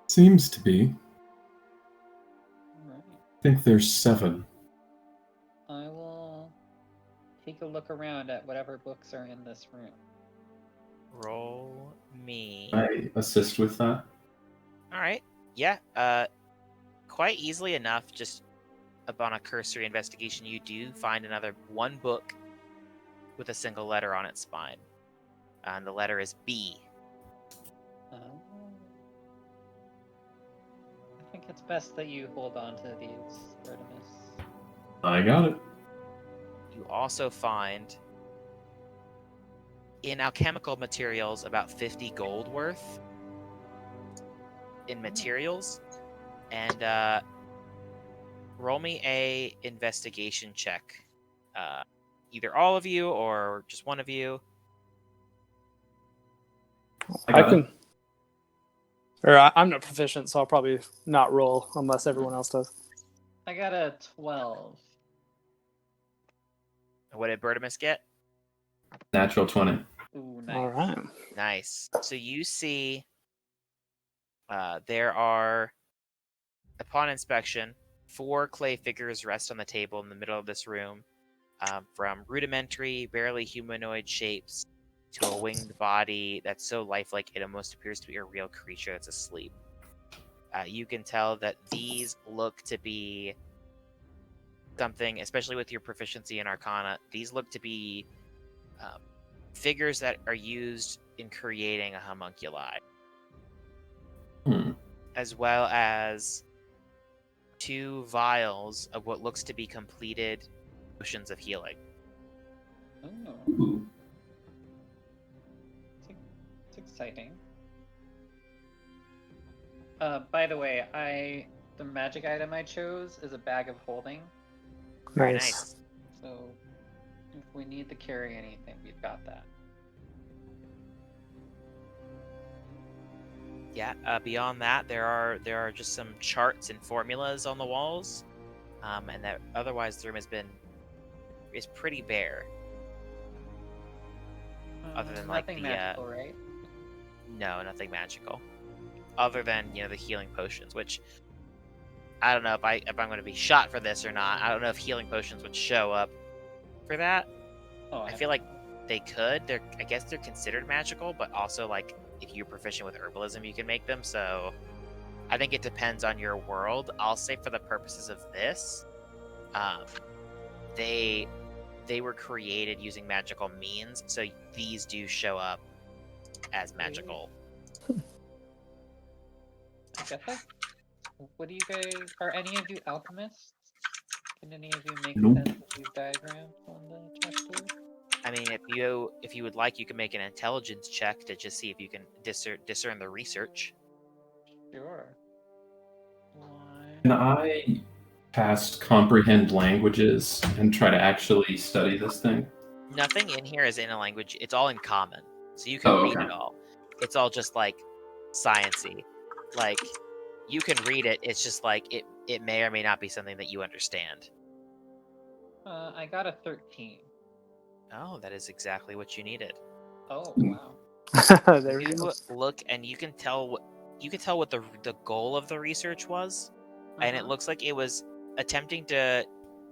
Seems to be. Right. I think there's 7. I will take a look around at whatever books are in this room. Roll me. I assist with that. Alright. Yeah. Quite easily enough, just upon a cursory investigation, you do find one book with a single letter on its spine. And the letter is B. I think it's best that you hold on to these, Artemis. I got it. You also find in alchemical materials about 50 gold worth in materials. And roll me a investigation check. Either all of you or just one of you. I got it. I'm not proficient, so I'll probably not roll unless everyone else does. I got a 12. What did Bertimus get? Natural 20. Ooh, nice. All right. Nice. So you see there are, upon inspection, 4 clay figures rest on the table in the middle of this room, from rudimentary, barely humanoid shapes to a winged body that's so lifelike it almost appears to be a real creature that's asleep. You can tell that these look to be something, especially with your proficiency in Arcana, these look to be figures that are used in creating a homunculi. As well as 2 vials of what looks to be completed potions of healing. Oh, Ooh. it's exciting. By the way, the magic item I chose is a bag of holding. Very Nice. nice. So if we need to carry anything, we've got that. Yeah. Beyond that, there are just some charts and formulas on the walls, and that otherwise the room is pretty bare. Other than like nothing the magical, right? no, nothing magical. Other than the healing potions, which I don't know if I'm going to be shot for this or not. I don't know if healing potions would show up for that. Oh, I feel like they could. I guess they're considered magical, but also like if you're proficient with herbalism, you can make them. So I think it depends on your world. I'll say for the purposes of this, they were created using magical means, so these do show up as magical. I guess what do you guys? Are any of you alchemists? Can any of you make Nope. sense of these diagrams on the chessboard? I mean, if you would like, you can make an intelligence check to just see if you can discern the research. Sure. Can I cast comprehend languages and try to actually study this thing? Nothing in here is in a language. It's all in common, so you can Oh, read okay. it all. It's all just like science-y. Like you can read it. It's just like it may or may not be something that you understand. I got a 13. Oh, that is exactly what you needed. Oh wow. There we You go. look and you can tell what the goal of the research was, and it Uh-huh. looks like it was attempting to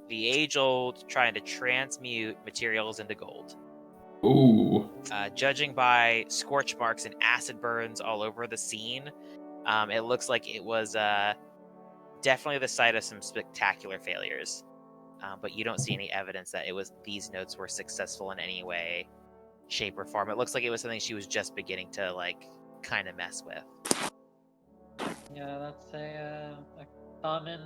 the age-old trying to transmute materials into gold. Ooh. Judging by scorch marks and acid burns all over the scene, it looks like it was definitely the site of some spectacular failures. But you don't see any evidence that these notes were successful in any way, shape, or form. It looks like it was something she was just beginning to kind of mess with. Yeah, that's a common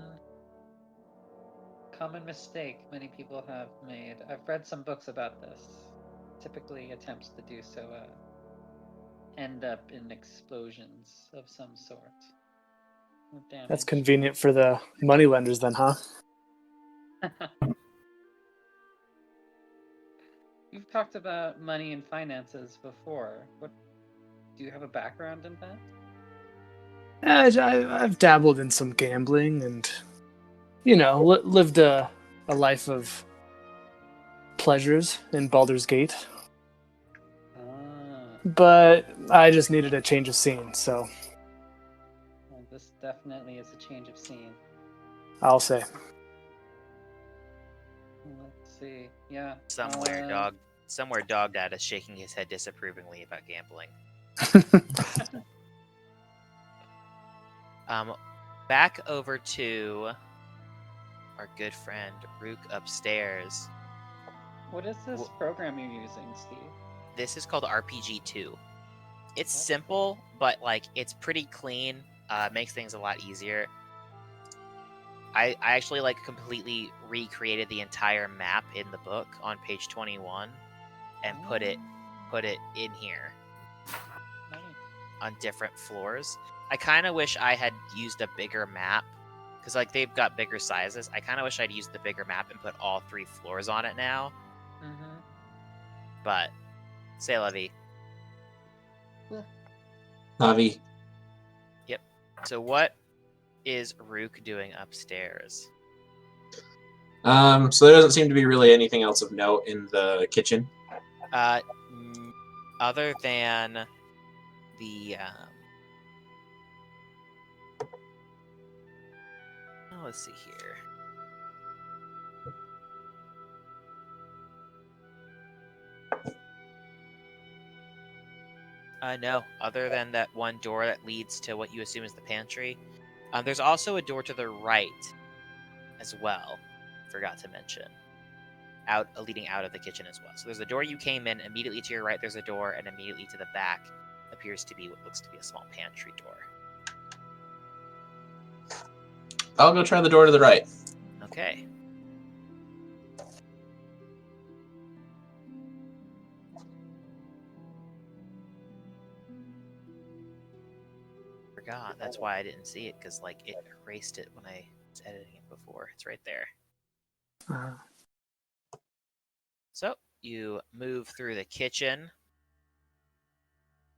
mistake many people have made. I've read some books about this. Typically, attempts to do so end up in explosions of some sort. With damage. That's convenient for the moneylenders then, huh? You've talked about money and finances before. What do you have a background in that? I've dabbled in some gambling and, lived a life of pleasures in Baldur's Gate. But I just needed a change of scene, so Well, this definitely is a change of scene. I'll say. Let's see. Yeah. Somewhere Dog Dad is shaking his head disapprovingly about gambling. Back over to our good friend Rook upstairs. What is this program you're using, Steve? This is called RPG2. It's simple, but it's pretty clean. Makes things a lot easier. I actually completely recreated the entire map in the book on page 21 and put it in here on different floors. I kind of wish I had used a bigger map because they've got bigger sizes. I kind of wish I'd used the bigger map and put all 3 floors on it now. Mm-hmm. But say la vie. Navi. Yep. So what is Rook doing upstairs? So there doesn't seem to be really anything else of note in the kitchen. Other than the let's see here. No, other than that one door that leads to what you assume is the pantry. There's also a door to the right as well. Forgot to mention. Leading out of the kitchen as well. So there's a door you came in. Immediately to your right, there's a door, and immediately to the back appears to be what looks to be a small pantry door. I'll go try the door to the right. Okay. Forgot. That's why I didn't see it, because it erased it when I was editing it before. It's right there. So you move through the kitchen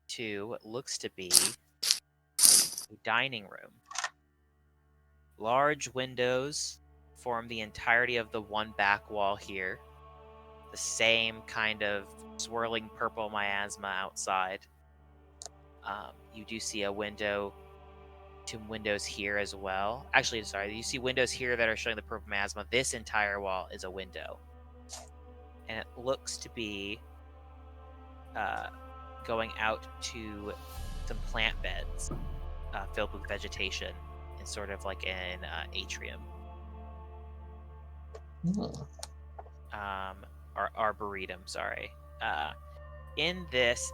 to what looks to be a dining room. Large windows form the entirety of the one back wall here. The same kind of swirling purple miasma outside. You do see a window, 2 windows here as well. Actually, sorry, you see windows here that are showing the purple miasma. This entire wall is a window. And it looks to be going out to some plant beds. filled with vegetation in sort of like an atrium. Or arboretum, sorry. In this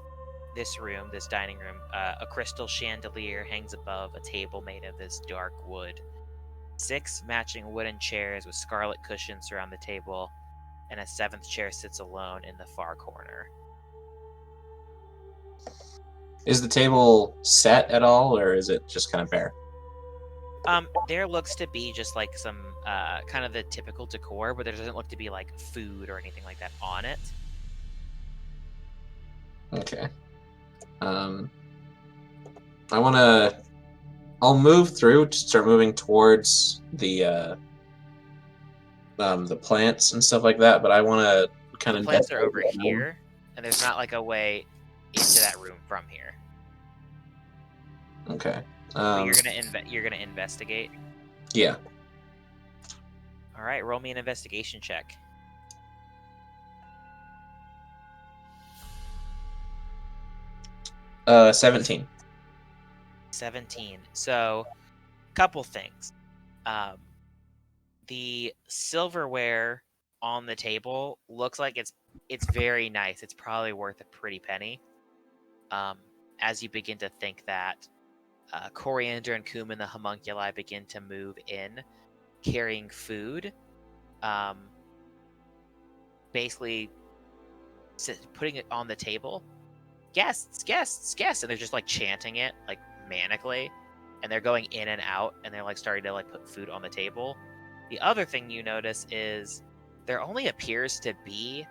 room, this dining room, a crystal chandelier hangs above a table made of this dark wood. 6 matching wooden chairs with scarlet cushions surround the table, and a 7th chair sits alone in the far corner. Is the table set at all, or is it just kind of bare? There looks to be just like some kind of the typical decor, but there doesn't look to be like food or anything like that on it. Okay. I'll move through to start moving towards the plants and stuff like that, but I want to kind The of... plants are over here, and there's not like a way into that room from here. Okay. But you're gonna investigate. Yeah. All right, roll me an investigation check. Uh, 17. 17. So, couple things. The silverware on the table looks like it's very nice. It's probably worth a pretty penny. As you begin to think that, coriander and cumin, the homunculi, begin to move in, carrying food. Basically, putting it on the table. Guests, guests, guests, and they're just like chanting it like manically, and they're going in and out, and they're like starting to like put food on the table. The other thing you notice is there only appears to be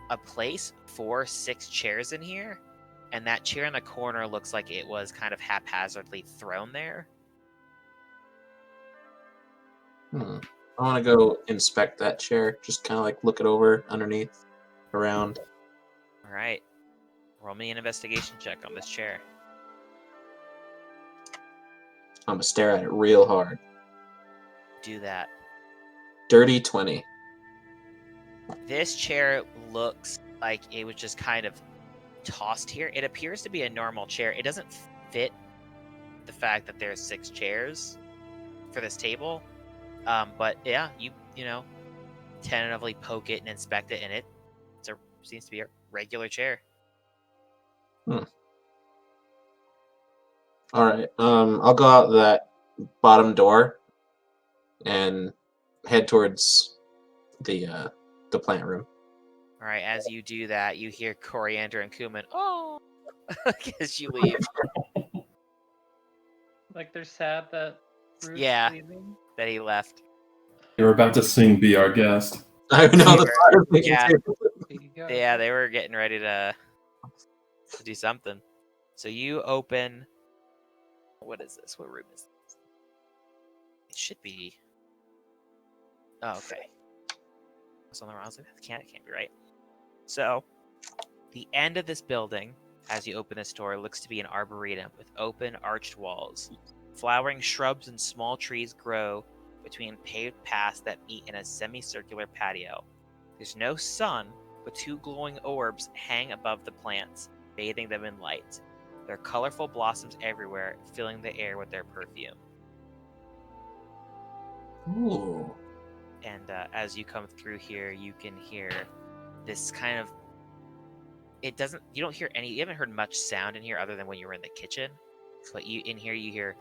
a place for 6 chairs in here, and that chair in the corner looks like it was kind of haphazardly thrown there. I want to go inspect that chair, just kind of like look it over underneath, around. All right, roll me an investigation check on this chair. I'm gonna stare at it real hard. Do that. Dirty 20. This chair looks like it was just kind of tossed here. It appears to be a normal chair. It doesn't fit the fact that there's 6 chairs for this table. But yeah, you know, tentatively poke it and inspect it, and it seems to be a regular chair. All right. I'll go out that bottom door and head towards the plant room. All right, as you do that, you hear coriander and cumin. Oh, as you leave. Like they're sad that Bruce Yeah. leaving. That he left. You're about to sing "Be Our Guest." I know the part. Yeah. There you go. Yeah, they were getting ready to do something. So you open. What is this? What room is this? It should be. Oh, okay. It's on the wrong side. It can't be right. So, the end of this building, as you open this door, looks to be an arboretum with open, arched walls. Flowering shrubs and small trees grow between paved paths that meet in a semicircular patio. There's no sun, but 2 glowing orbs hang above the plants, bathing them in light. There are colorful blossoms everywhere, filling the air with their perfume. Ooh. And as you come through here, you can hear this kind of... You don't hear any... You haven't heard much sound in here other than when you were in the kitchen. But in here you hear...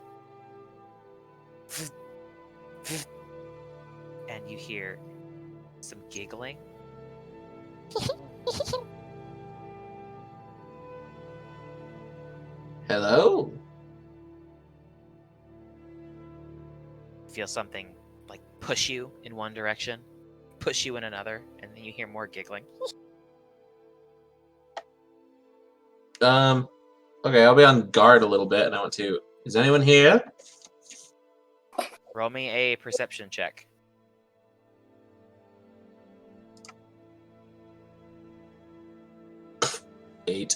And you hear some giggling. Hello? Feel something like push you in one direction, push you in another, and then you hear more giggling. Okay, I'll be on guard a little bit, and I want to... Is anyone here? Roll me a perception check. 8.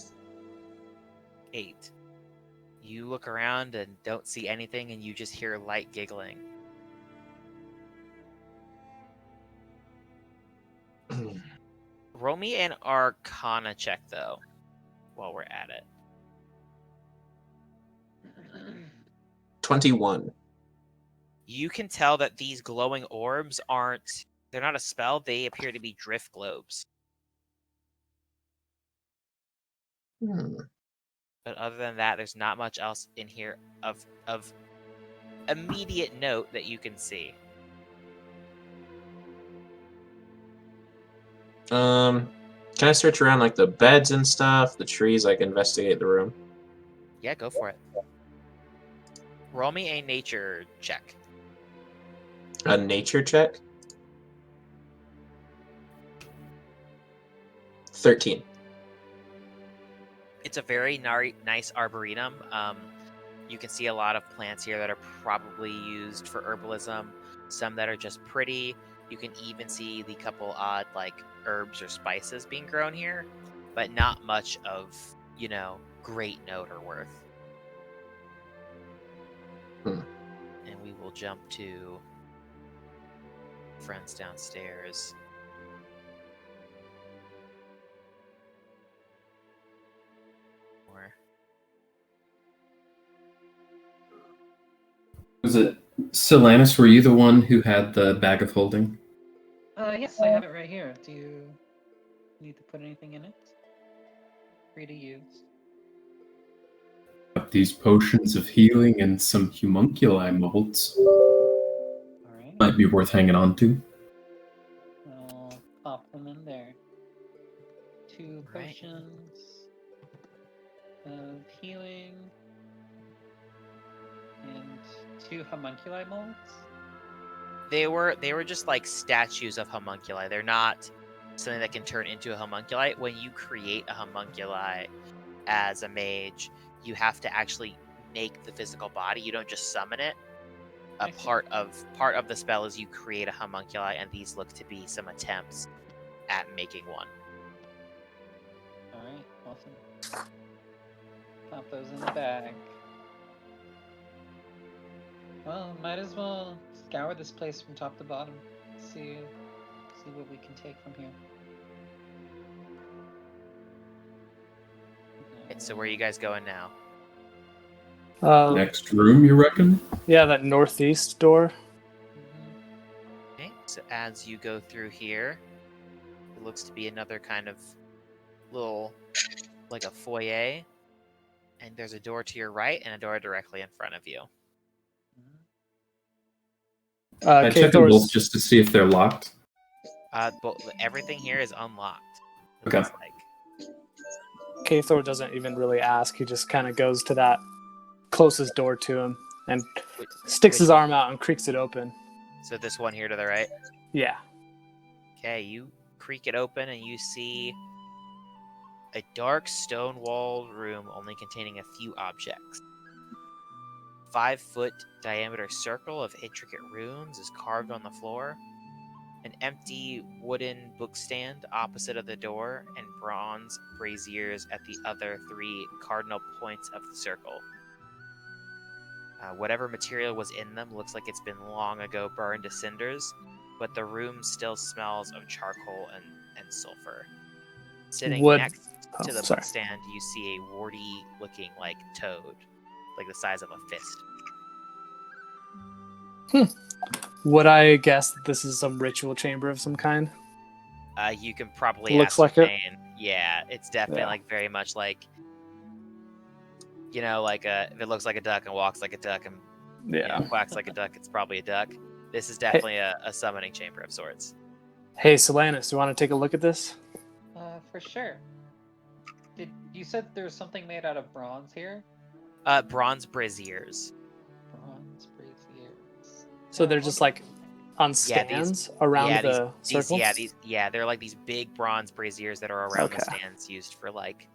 8. You look around and don't see anything, and you just hear light giggling. Roll me an Arcana check, though, while we're at it. 21. You can tell that these glowing orbs they're not a spell, they appear to be drift globes. But other than that, there's not much else in here of immediate note that you can see. Can I search around like the beds and stuff, the trees, like investigate the room? Yeah, go for it. Roll me a nature check. A nature check? 13. It's a very nice arboretum. You can see a lot of plants here that are probably used for herbalism. Some that are just pretty. You can even see the couple odd like herbs or spices being grown here, but not much of, great note or worth. And we will jump to friends downstairs. Was it Silanus? Were you the one who had the bag of holding? Yes, I have it right here. Do you need to put anything in it? Free to use. Got these potions of healing and some homunculi molds. Alright. Might be worth hanging on to. I'll pop them in there. 2 potions of healing and 2 homunculi molds. They were just like statues of homunculi. They're not something that can turn into a homunculi. When you create a homunculi as a mage, you have to actually make the physical body. You don't just summon it. A part of the spell is you create a homunculi, and these look to be some attempts at making one. Alright, awesome. Pop those in the bag. Well, might as well scour this place from top to bottom. See what we can take from here. So where are you guys going now? Next room, you reckon? Yeah, that northeast door. Okay, so as you go through here, it looks to be another kind of little, like a foyer. And there's a door to your right and a door directly in front of you. I check them both just to see if they're locked. But everything here is unlocked. Okay. Kathor doesn't even really ask. He just kind of goes to that closest door to him and sticks his arm out and creaks it open. So this one here to the right? Yeah. Okay, you creak it open and you see a dark stone-walled room only containing a few objects. 5-foot diameter circle of intricate runes is carved on the floor. An empty wooden bookstand opposite of the door, and bronze braziers at the other 3 cardinal points of the circle. Whatever material was in them looks like it's been long ago burned to cinders, but the room still smells of charcoal and sulfur. Sitting next to the bookstand, you see a warty-looking like toad, like the size of a fist. Would I guess that this is some ritual chamber of some kind? You can probably looks like it. Yeah, it's definitely like very much like, like if it looks like a duck and walks like a duck and quacks like a duck, it's probably a duck. This is definitely a summoning chamber of sorts. Hey, Silanus, you want to take a look at this? For sure. You said there's something made out of bronze here? Bronze braziers. Bronze braziers. So they're just like on stands around the circle? They're like these big bronze braziers that are around the stands used for like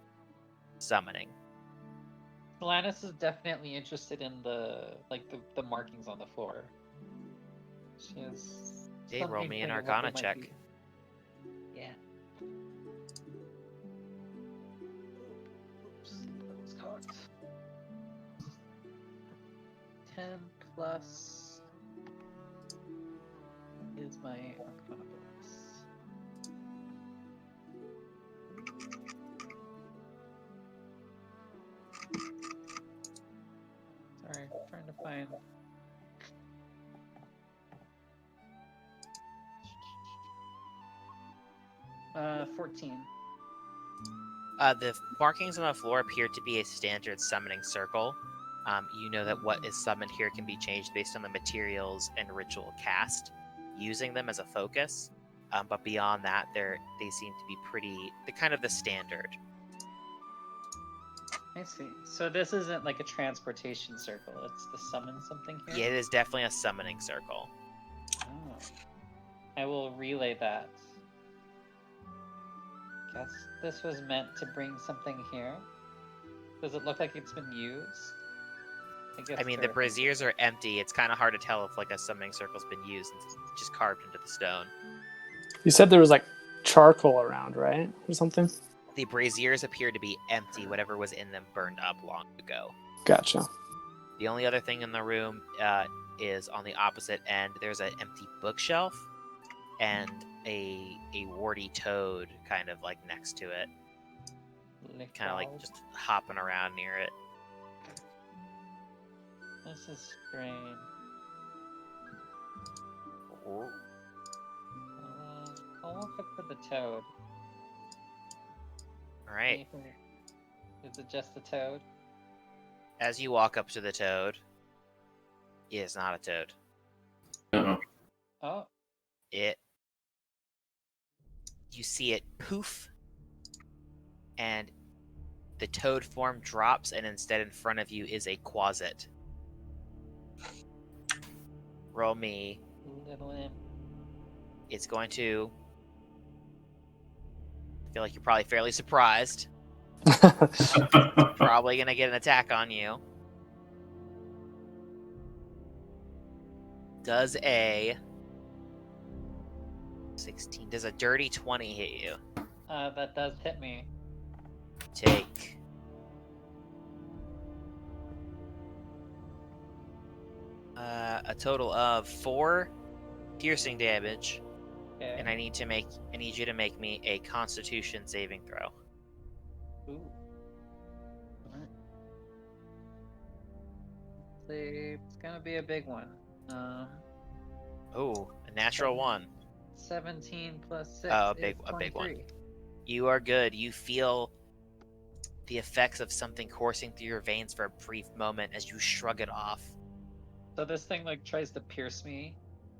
summoning. Silanus is definitely interested in the markings on the floor. She has. Hey, roll me an Arcana check. Yeah. 10 plus is my Arcana bonus. Sorry, I'm trying to fine. Uh, 14. The markings on the floor appear to be a standard summoning circle. You know that what is summoned here can be changed based on the materials and ritual cast, using them as a focus. But beyond that, they seem to be they're kind of the standard. I see. So this isn't like a transportation circle. It's to summon something here? Yeah, it is definitely a summoning circle. Oh. I will relay that. Guess this was meant to bring something here. Does it look like it's been used? I mean, the braziers are empty. It's kind of hard to tell if like a summoning circle's been used and it's just carved into the stone. You said there was like charcoal around, right? Or something? The braziers appear to be empty. Whatever was in them burned up long ago. Gotcha. The only other thing in the room is on the opposite end. There's an empty bookshelf and a warty toad kind of like next to it. Kind of like just hopping around near it. This is strange. I'll walk up to the toad. Alright. Is it just a toad? As you walk up to the toad, it is not a toad. Uh-oh. Oh. You see it poof, and the toad form drops, and instead in front of you is a quasit. Roll me. Little imp. It's going to... I feel like you're probably fairly surprised. Probably going to get an attack on you. Does a 16, does a dirty 20 hit you? That does hit me. Take a total of 4 piercing damage, Okay. and I need you to make me a Constitution saving throw. Ooh. Alright. It's gonna be a big one. Oh, a natural 1. 17 plus 6 Oh, is a big one. 23. You are good. You feel the effects of something coursing through your veins for a brief moment as you shrug it off. So this thing like tries to pierce me.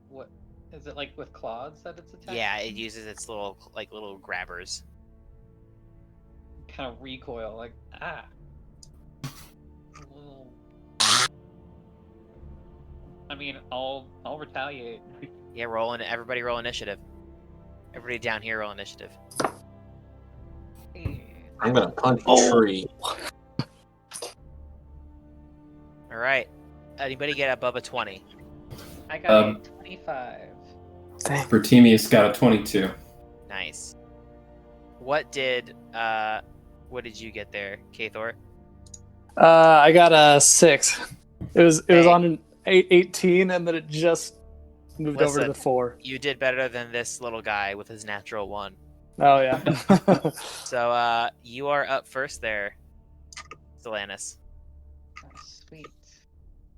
What is it like with claws that it's attacking? Yeah, it uses its little grabbers. Kind of recoil, like ah. Little... I mean, I'll retaliate. Yeah, everybody roll initiative. Everybody down here roll initiative. I'm gonna punch a tree. All right. Anybody get above a 20? I got a 25. For Temius got a 22. Nice. What did you get there, Kathor? I got a 6. It was on an 18, and then it just moved over to the 4. You did better than this little guy with his natural 1. Oh yeah. So you are up first there, Stellanis. Oh, sweet.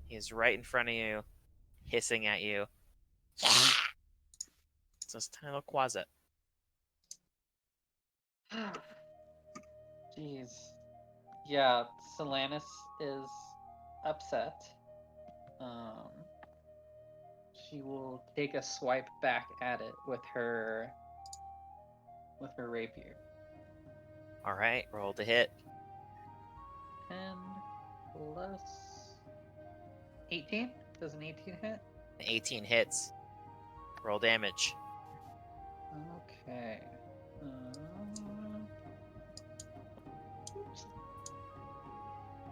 He's right in front of you, hissing at you. It's this tiny little quasit. Jeez. Yeah, Solanus is upset. She will take a swipe back at it with her rapier. All right, roll to hit. 10 plus 18? Does an 18 hit? 18 hits. Roll damage. Okay.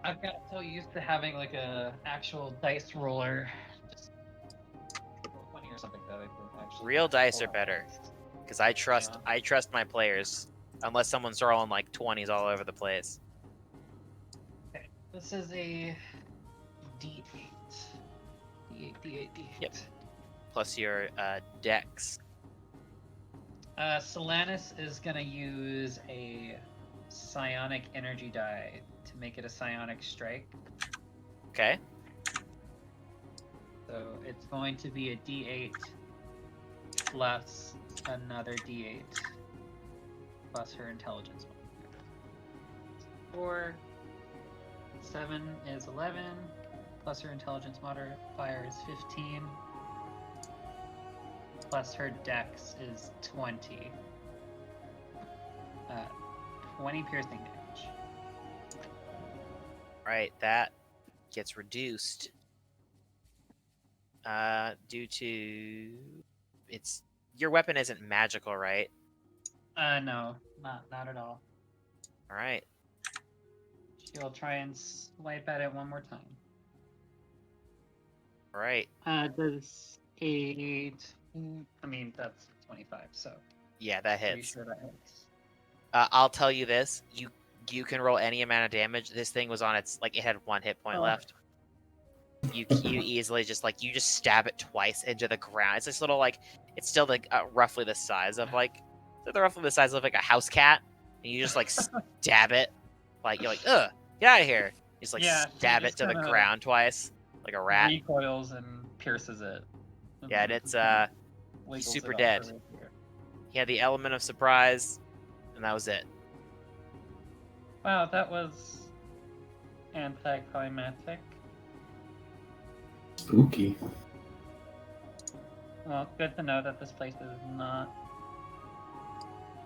I've got so used to having like a actual dice roller. Just roll 20 or something that I can actually. Real dice are better, because I trust my players. Unless someone's rolling like 20s all over the place. Okay. This is a D8. D8. Yep. Plus your dex. Solanus is gonna use a psionic energy die to make it a psionic strike. Okay. So it's going to be a D8 plus another D8 plus her intelligence. 4, 7 is 11, plus her intelligence modifier is 15, plus her dex is 20. 20 piercing damage. Right, that gets reduced due to it's your weapon isn't magical, right? No, not at all. All right. She'll try and swipe at it one more time. All right. Does 8? I mean, that's 25. So Yeah, that pretty hits. sure that hits. I'll tell you this: you can roll any amount of damage. This thing was on its it had 1 hit point left. You easily just you just stab it twice into the ground. It's this little it's still roughly the size of roughly the size of a house cat, and you just stab it you're ugh, get out of here. You just Yeah, she stab it just to the kinda ground twice like a rat. Recoils and pierces it. Yeah, and it's Wiggles super it off dead. her rapier. He had the element of surprise, and that was it. Wow, that was anticlimactic. Spooky. Well, good to know that this place is not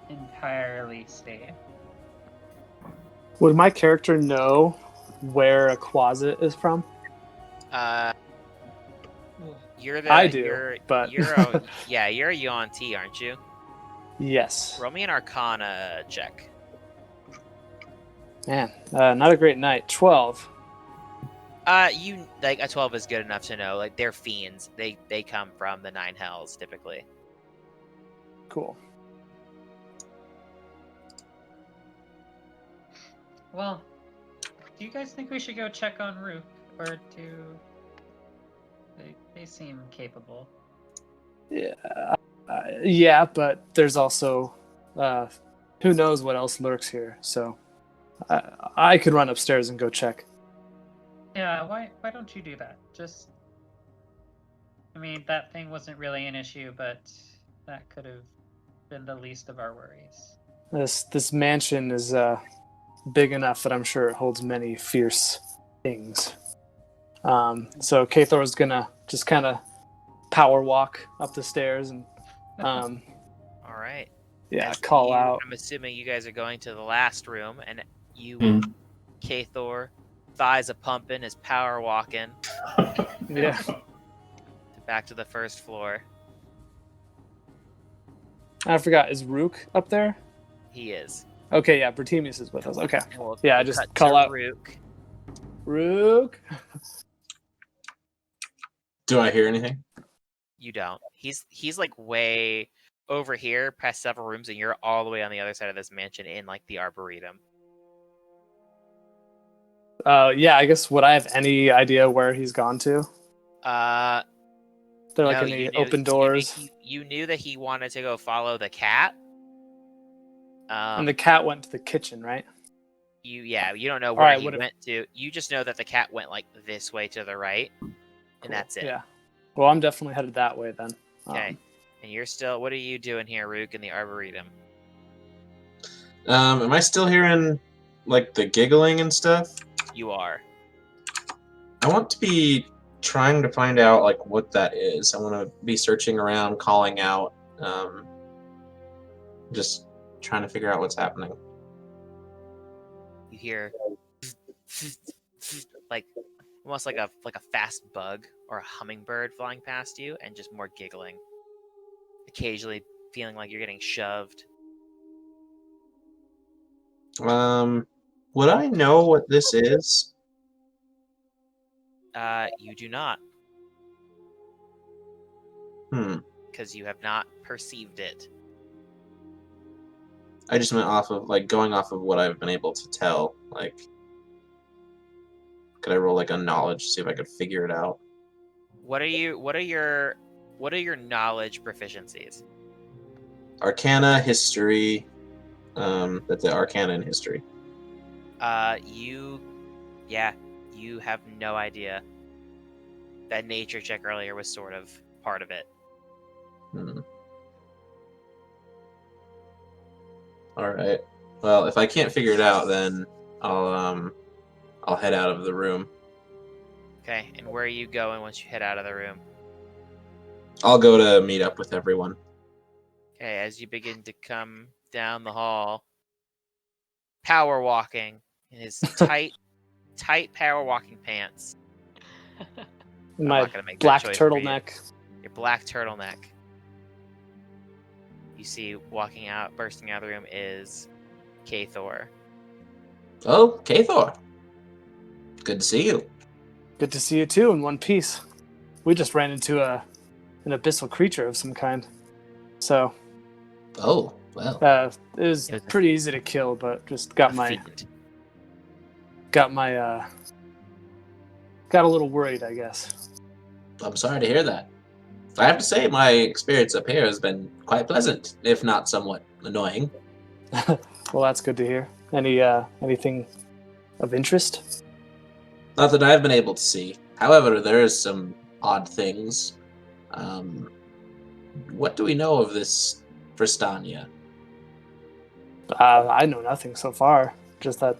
entirely safe. Would my character know where a closet is from? You're the I do, you're but you're you're a Yuan-Ti, aren't you? yes. Roll me an Arcana check. Man, not a great night. 12. You a 12 is good enough to know. They're fiends. They come from the 9 hells typically. Cool. Well, do you guys think we should go check on Rook, or do they seem capable? Yeah, but there's also who knows what else lurks here. So I could run upstairs and go check. Yeah, why don't you do that? I mean, that thing wasn't really an issue, but that could have been the least of our worries. This mansion is big enough that I'm sure it holds many fierce things. So Kathor is gonna just kind of power walk up the stairs and All right. yeah, And call out. I'm assuming you guys are going to the last room, and you, Kathor, thighs a pumping, is power walking Yeah. back to the first floor. I forgot. Is Rook up there? He is. Okay, yeah. Temius is with us. Okay. Well, Yeah, I we'll just cut call to out Rook. Rook. Do I hear anything? You don't. He's way over here, past several rooms, and you're all the way on the other side of this mansion in the arboretum. Yeah, I guess would I have any idea where he's gone to? There No, any open doors? You knew that he wanted to go follow the cat. And the cat went to the kitchen, right? You don't know where Alright, he went to. You just know that the cat went this way to the right, and that's it. Yeah. Well, I'm definitely headed that way then. Okay. And you're still. What are you doing here, Rook, in the arboretum? Am I still hearing the giggling and stuff? You are. I want to be trying to find out what that is. I want to be searching around, calling out, just trying to figure out what's happening. You hear almost like a fast bug or a hummingbird flying past you, and just more giggling. Occasionally feeling like you're getting shoved. Would I know what this is? You do not. Because you have not perceived it. I just went off of going off of what I've been able to tell. Could I roll a knowledge to see if I could figure it out? What are your knowledge proficiencies? Arcana, history. That's the Arcana and history. You have no idea. that nature check earlier was sort of part of it. Hmm. All right. Well, if I can't figure it out, then I'll head out of the room. Okay, and where are you going once you head out of the room? I'll go to meet up with everyone. Okay, as you begin to come down the hall, power walking in his tight power walking pants. I'm My not gonna make black that choice for you. turtleneck. Your black turtleneck. You see, bursting out of the room is Kathor. Oh, Kathor. Good to see you. Good to see you too in one piece. We just ran into an abyssal creature of some kind. So Oh, well. it was It was pretty easy to kill, but just got a my fiend. got a little worried, I guess. I'm sorry to hear that. I have to say, my experience up here has been quite pleasant, if not somewhat annoying. Well, that's good to hear. Anything of interest? Not that I've been able to see. However, there is some odd things. What do we know of this Fristania? I know nothing so far. Just that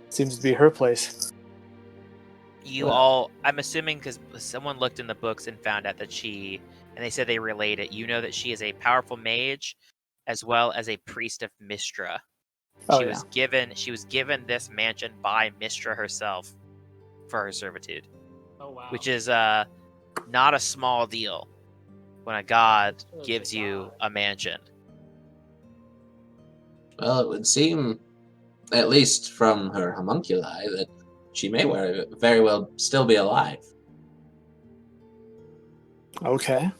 seems to be her place. I'm assuming because someone looked in the books and found out that and they said they relate it. You know that she is a powerful mage, as well as a priest of Mistra. Oh, She was given this mansion by Mistra herself for her servitude, Oh wow. which is not a small deal when a god Oh, it's a gives you god. a mansion. Well, it would seem, at least from her homunculi, that she may very well still be alive. Okay.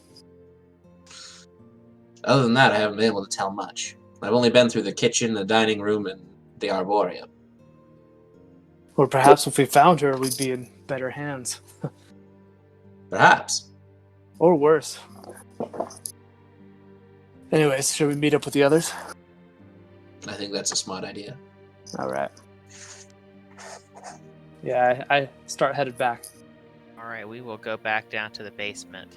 Other than that, I haven't been able to tell much. I've only been through the kitchen, the dining room, and the arboretum. Or perhaps if we found her, we'd be in better hands. Perhaps. Or worse. Anyways, should we meet up with the others? I think that's a smart idea. All right. Yeah, I start headed back. All right, we will go back down to the basement.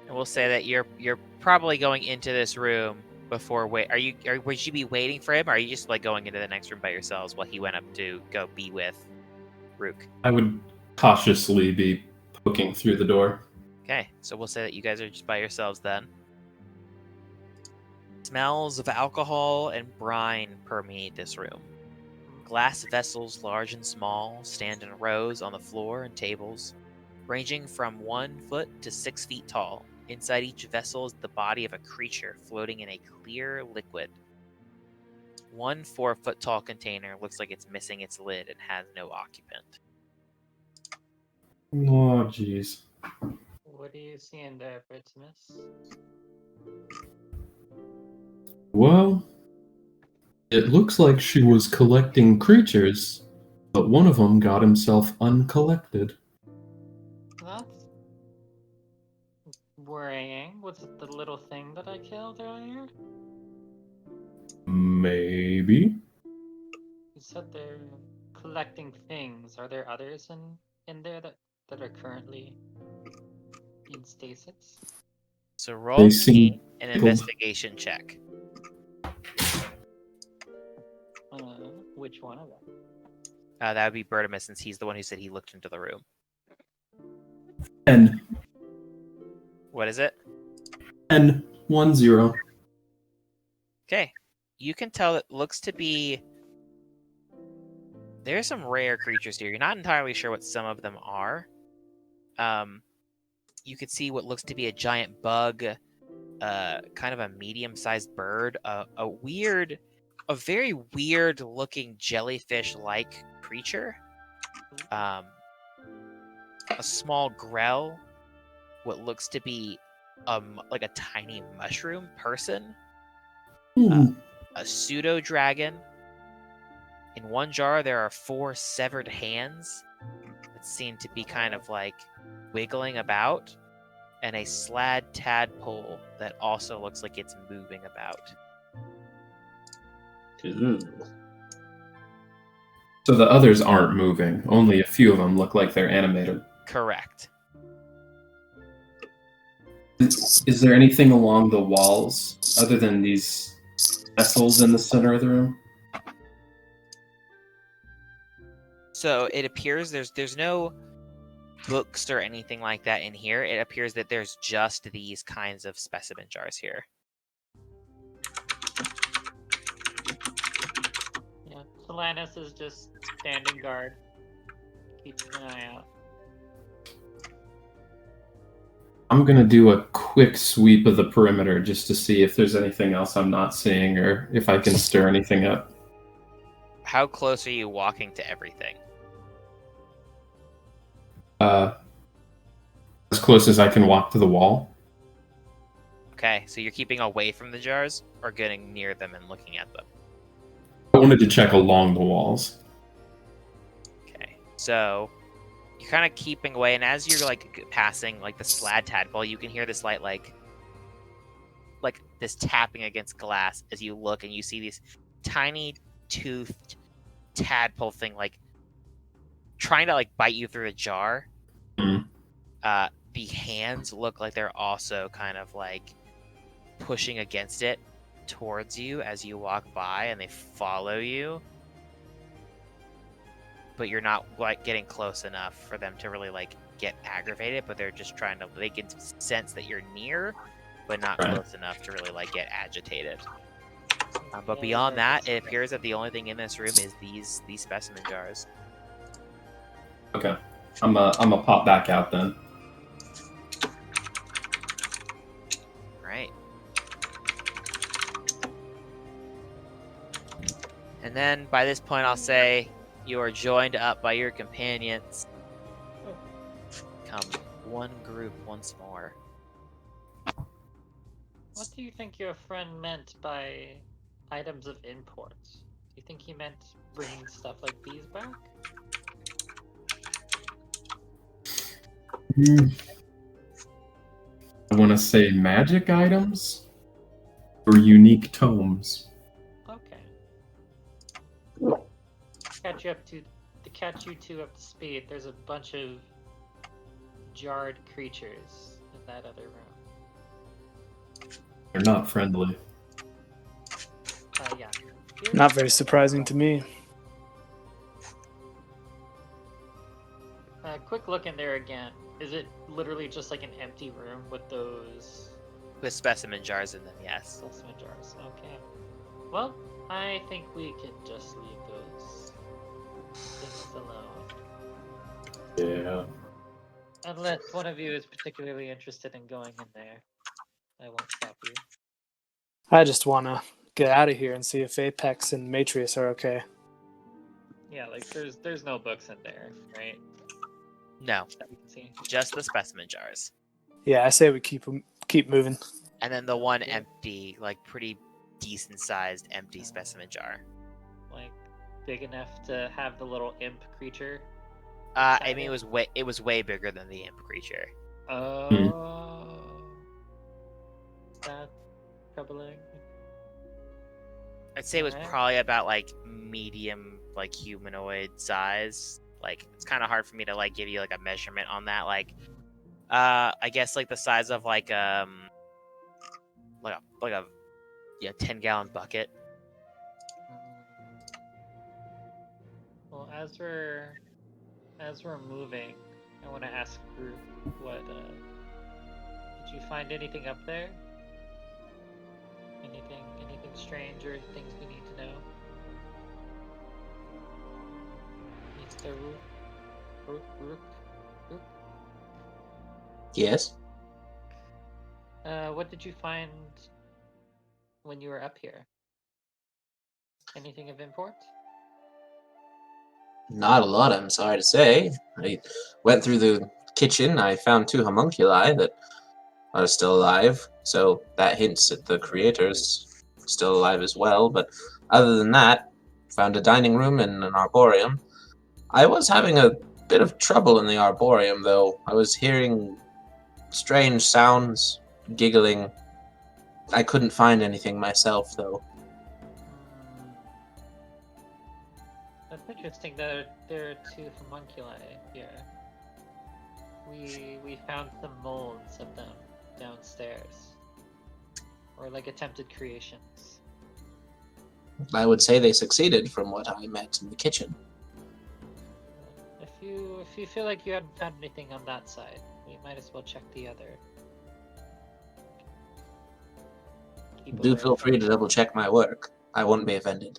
And we'll say that you're probably going into this room before would you be waiting for him, or are you just like going into the next room by yourselves while he went up to go be with Rook? I would cautiously be poking through the door. Okay, so we'll say that you guys are just by yourselves then. Smells of alcohol and brine permeate this room. Glass vessels, large and small, stand in rows on the floor and tables, ranging from 1 foot to 6 feet tall. Inside each vessel is the body of a creature floating in a clear liquid. One 4-foot tall container looks like it's missing its lid and has no occupant. Oh, jeez. What do you see in there, Britmus? Well, it looks like she was collecting creatures, but one of them got himself uncollected. That's worrying. Was it the little thing that I killed earlier? Maybe? You said they're collecting things. Are there others in there that are currently in stasis? So roll They me seem an tickled. investigation check. Which one of them? That would be Bertimus, since he's the one who said he looked into the room. And What is it? 10, 1, 0. Okay. You can tell it looks to be... There's some rare creatures here. You're not entirely sure what some of them are. You could see what looks to be a giant bug, kind of a medium-sized bird, a very weird-looking jellyfish-like creature, a small grell, what looks to be like a tiny mushroom person, a pseudo dragon. In one jar, there are 4 severed hands that seem to be kind of like wiggling about, and a slad tadpole that also looks like it's moving about. Ooh. So the others aren't moving. Only a few of them look like they're animated. Correct. Is there anything along the walls other than these vessels in the center of the room? So it appears there's no books or anything like that in here. It appears that there's just these kinds of specimen jars here. Yeah, Solanus is just standing guard, keeping an eye out. I'm going to do a quick sweep of the perimeter just to see if there's anything else I'm not seeing or if I can stir anything up. How close are you walking to everything? As close as I can walk to the wall. Okay, so you're keeping away from the jars or getting near them and looking at them? I wanted to check along the walls. Okay, so you're kind of keeping away, and as you're like passing like the slad tadpole, you can hear this light like this tapping against glass as you look, and you see these tiny toothed tadpole thing like trying to like bite you through a jar. Mhm. The hands look like they're also kind of like pushing against it towards you as you walk by, and they follow you. But you're not like getting close enough for them to really like get aggravated, but they're just trying to, they can sense that you're near, but not Right. close enough to really like get agitated. But beyond that, it appears that the only thing in this room is these specimen jars. Okay. I'm gonna pop back out then. Right. And then by this point, I'll say you are joined up by your companions. Come one group once more. What do you think your friend meant by items of import? Do you think he meant bringing stuff like these back? I want to say magic items or unique tomes. Okay. To catch you two up to speed, there's a bunch of jarred creatures in that other room. They're not friendly. Yeah. Not very surprising to me. Quick look in there again. Is it literally just like an empty room with those With specimen jars in them, yes. specimen jars? Okay. Well, I think we can just leave those things alone. Yeah. Unless one of you is particularly interested in going in there. I won't stop you. I just want to get out of here and see if Apex and Matrius are okay. Yeah, like there's no books in there, right? No, That we can see. just the specimen jars. Yeah, I say we keep moving. And then the one empty, like pretty decent sized empty specimen jar. Like big enough to have the little imp creature. I mean, it was way bigger than the imp creature. Oh, that's troubling. I'd say it was Alright. probably about like medium, like humanoid size. Like it's kind of hard for me to like give you like a measurement on that. Like, I guess like the size of like a 10-gallon bucket. Well, as we're moving, I want to ask Group what did you find anything up there? Anything strange or things we need to know? Mr. Rook? Yes. What did you find when you were up here? Anything of import? Not a lot, I'm sorry to say. I went through the kitchen, I found 2 homunculi that are still alive, so that hints at the creators still alive as well, but other than that, found a dining room and an arboreum. I was having a bit of trouble in the arboreum, though. I was hearing strange sounds, giggling. I couldn't find anything myself, though. interesting that there are two homunculi here. We found some molds of them downstairs, or like attempted creations. I would say they succeeded from what I met in the kitchen. If you feel like you haven't found anything on that side, we might as well check the other. Do feel free to double check my work. I won't be offended.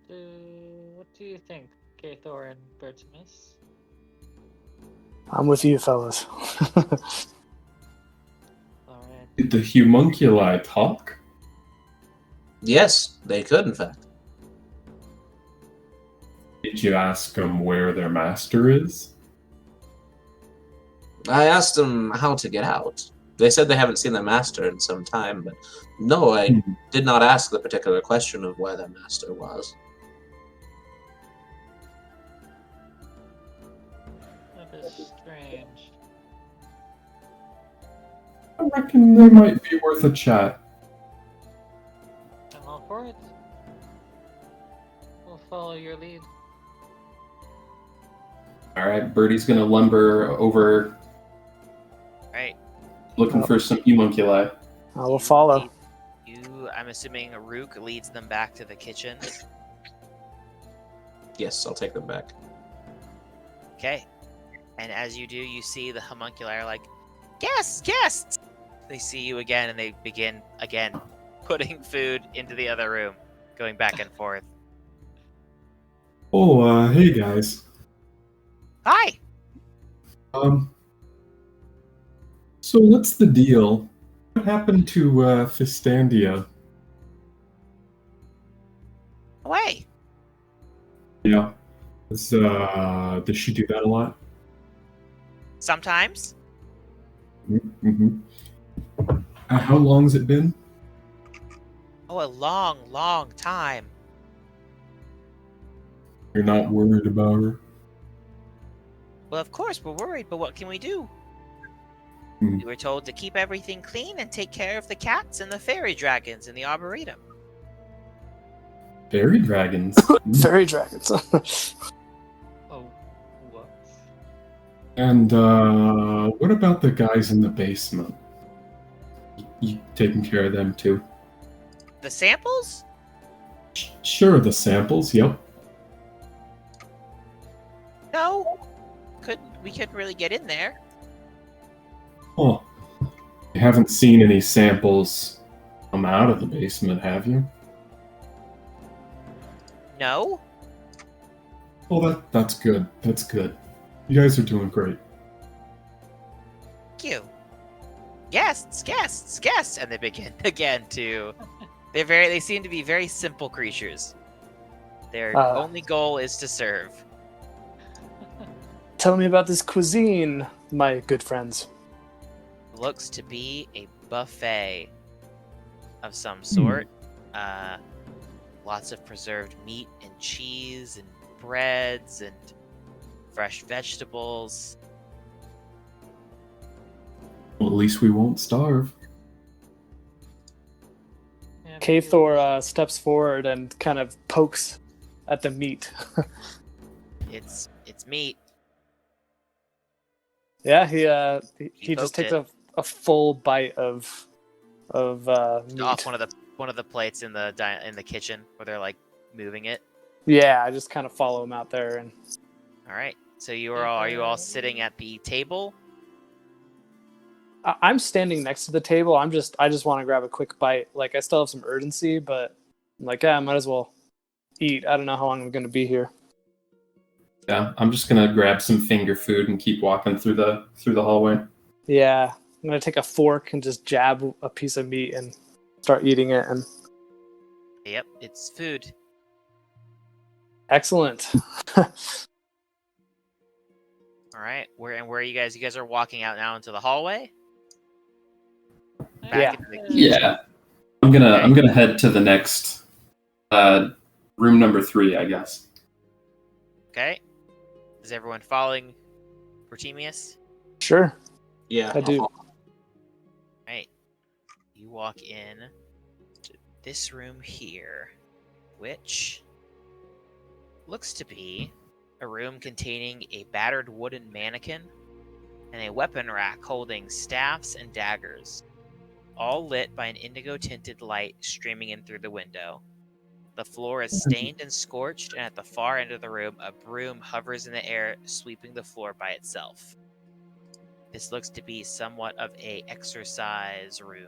What do you think, Gaethor and Bertimus? I'm with you, fellas. Alright. Did the homunculi talk? Yes, they could, in fact. Did you ask them where their master is? I asked them how to get out. They said they haven't seen their master in some time, but no, I did not ask the particular question of where their master was. That is strange. I reckon they might be worth a chat. I'm all for it. We'll follow your lead. Alright, Birdie's gonna lumber over Right. looking for some homunculi. I will follow. I'm assuming Rook leads them back to the kitchen. Yes, I'll take them back. Okay. And as you do, you see the homunculi are like, guests! They see you again, and they begin, again, putting food into the other room, going back and forth. Oh, hey guys. Hi! So what's the deal? What happened to Fistandia? Away! Yeah. Does she do that a lot? Sometimes. Mm-hmm. How long's it been? Oh, a long, long time. You're not worried about her? Well, of course, we're worried, but what can we do? Hmm. We were told to keep everything clean and take care of the cats and the fairy dragons in the Arboretum. Fairy dragons? Fairy dragons. Oh, what? And what about the guys in the basement? You taking care of them too? The samples? Sure, the samples, yep. No. We couldn't really get in there. Oh. You haven't seen any samples come out of the basement, have you? No? Oh, that's good. That's good. You guys are doing great. Thank you. Guests! And they begin again to... They seem to be very simple creatures. Their only goal is to serve. Tell me about this cuisine, my good friends. Looks to be a buffet of some sort. Lots of preserved meat and cheese and breads and fresh vegetables. Well, at least we won't starve. Yeah, Kathor steps forward and kind of pokes at the meat. It's meat. Yeah, he just poked takes it. a full bite of meat. Off one of the plates in the kitchen where they're like moving it. Yeah, I just kind of follow him out there, and All right. So are you all sitting at the table? I'm standing next to the table. I just want to grab a quick bite. Like, I still have some urgency, but I'm like, I might as well eat. I don't know how long I'm going to be here. Yeah, I'm just gonna grab some finger food and keep walking through the hallway. Yeah, I'm going to take a fork and just jab a piece of meat and start eating it. And Yep, it's food. excellent. All right. Where are you guys? You guys are walking out now into the hallway? Yeah. Into the kitchen? Yeah, I'm gonna head to the next room number 3, I guess. Okay. Is everyone following Temius? Sure, Yeah, I do. Right. You walk in to this room here, which looks to be a room containing a battered wooden mannequin and a weapon rack holding staffs and daggers, all lit by an indigo-tinted light streaming in through the window. The floor is stained and scorched, and at the far end of the room, a broom hovers in the air, sweeping the floor by itself. This looks to be somewhat of a exercise room.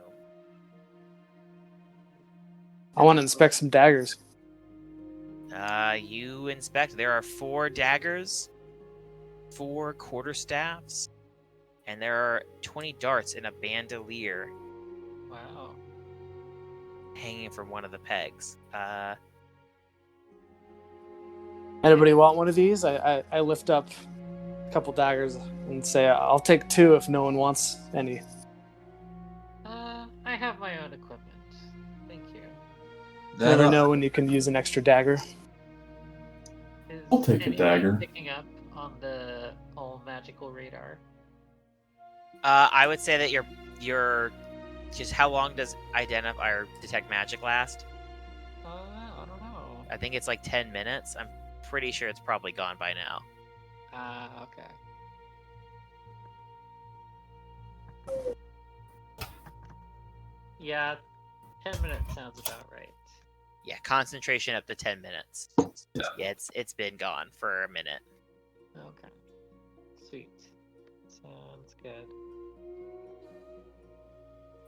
I want to inspect some daggers. You inspect. There are 4 daggers, 4 quarterstaffs, and there are 20 darts in a bandolier Wow. hanging from one of the pegs. Anybody want one of these? I lift up a couple daggers and say, I'll take 2 if no one wants any. I have my own equipment. Thank you. Never know when you can use an extra dagger. Is I'll take a anyone dagger. picking up on the all magical radar? I would say that you're just how long does identify or detect magic last? I don't know. I think it's like 10 minutes. I'm pretty sure it's probably gone by now. Okay. Yeah, 10 minutes sounds about right. Yeah, concentration up to 10 minutes. Yeah, it's been gone for a minute. Okay. Sweet. Sounds good.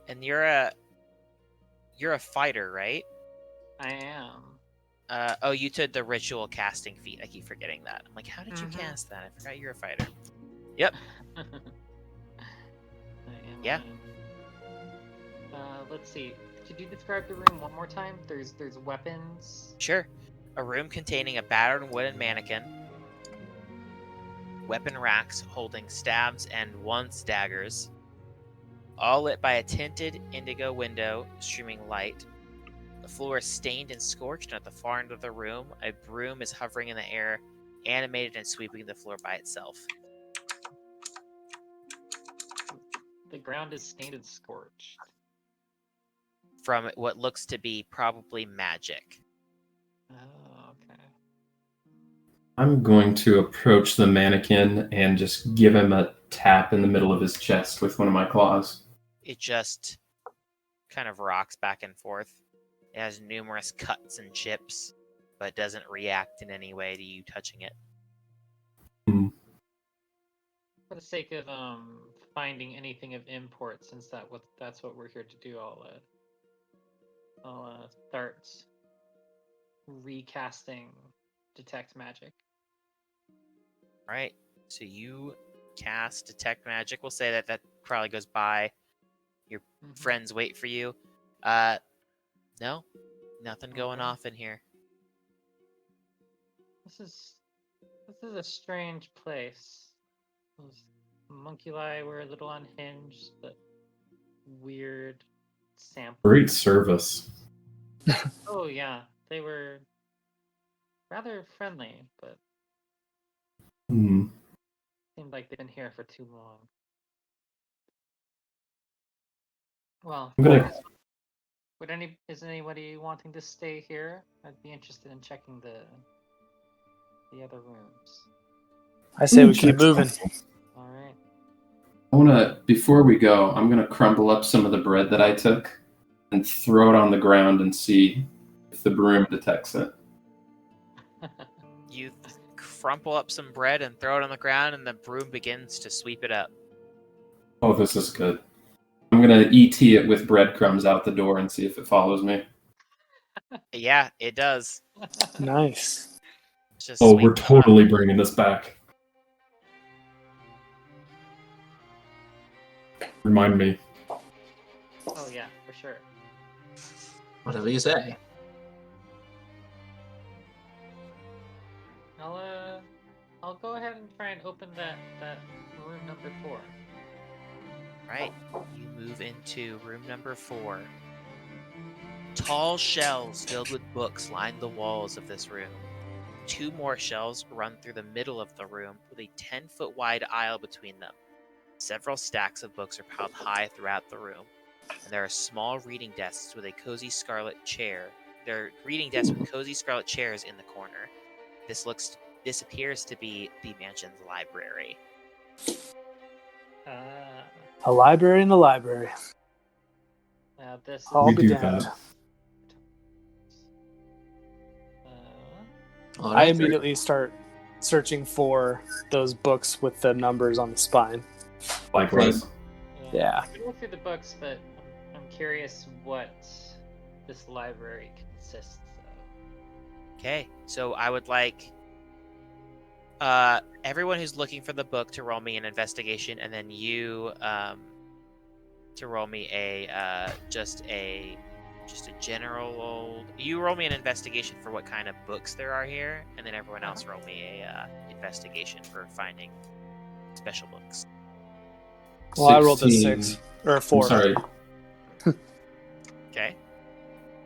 And you're a fighter, right? I am. Oh, you took the ritual casting feat. I keep forgetting that. I'm like, how did you Mhm. cast that? I forgot you're a fighter. Yep. I am. Yeah. Let's see. Could you describe the room one more time? There's weapons. Sure. A room containing a battered wooden mannequin, weapon racks holding stabs and once daggers, all lit by a tinted indigo window streaming light. The floor is stained and scorched, and at the far end of the room, a broom is hovering in the air, animated and sweeping the floor by itself. The ground is stained and scorched. From what looks to be probably magic. Oh, okay. I'm going to approach the mannequin and just give him a tap in the middle of his chest with one of my claws. It just kind of rocks back and forth. It has numerous cuts and chips, but doesn't react in any way to you touching it. For the sake of finding anything of import, since that's what we're here to do, I'll start recasting detect magic. Alright, so you cast Detect Magic. We'll say that probably goes by. Your friends wait for you. No, nothing going off in here. This is a strange place. Those homunculi were a little unhinged, but weird sample. Great service. Oh yeah, they were rather friendly, but seemed like they've been here for too long. Well, I'm gonna- is anybody wanting to stay here? I'd be interested in checking the other rooms. I say we keep moving. All right. Before we go, I'm gonna crumble up some of the bread that I took and throw it on the ground and see if the broom detects it. You crumple up some bread and throw it on the ground, and the broom begins to sweep it up. Oh, this is good. I'm gonna ET it with breadcrumbs out the door and see if it follows me. Yeah, it does. Nice. Just Oh, we're sweep them up. totally bringing this back. Remind me. Oh yeah, for sure. Whatever you say. I'll go ahead and try and open that room number 4. Right, you move into room number 4. Tall shelves filled with books line the walls of this room. 2 more shelves run through the middle of the room with a 10-foot wide aisle between them. Several stacks of books are piled high throughout the room, and there are small reading desks with a cozy scarlet chair. There are reading desks with cozy scarlet chairs in the corner. This appears to be the mansion's library. A library in the library. Now this is. I'll We be do damned. that. All I right. immediately start searching for those books with the numbers on the spine. Likewise. Yeah. I can look through the books, but I'm curious what this library consists of. Okay, so I would like everyone who's looking for the book to roll me an investigation, and then you to roll me a just a general. You roll me an investigation for what kind of books there are here, and then everyone else roll me a investigation for finding special books. Well, I rolled a 16 6 or a 4. I'm sorry, Okay.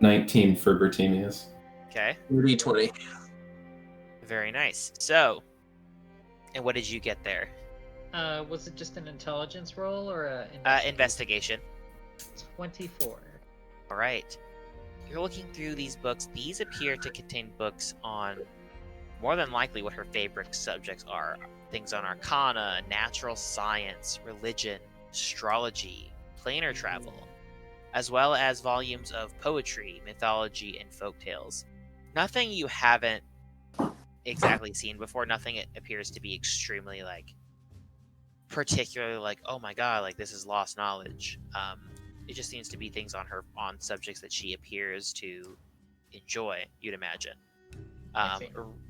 19 for Temius. Okay. 30-20. Very nice. So, and what did you get there? Was it just an intelligence roll or a Investigation. 24. All right. You're looking through these books. These appear to contain books on more than likely what her favorite subjects are. Things on arcana, natural science, religion, astrology, planar travel, as well as volumes of poetry, mythology, and folktales. Nothing you haven't exactly seen before. Nothing it appears to be extremely particularly oh my god, this is lost knowledge. It just seems to be things on subjects that she appears to enjoy, you'd imagine.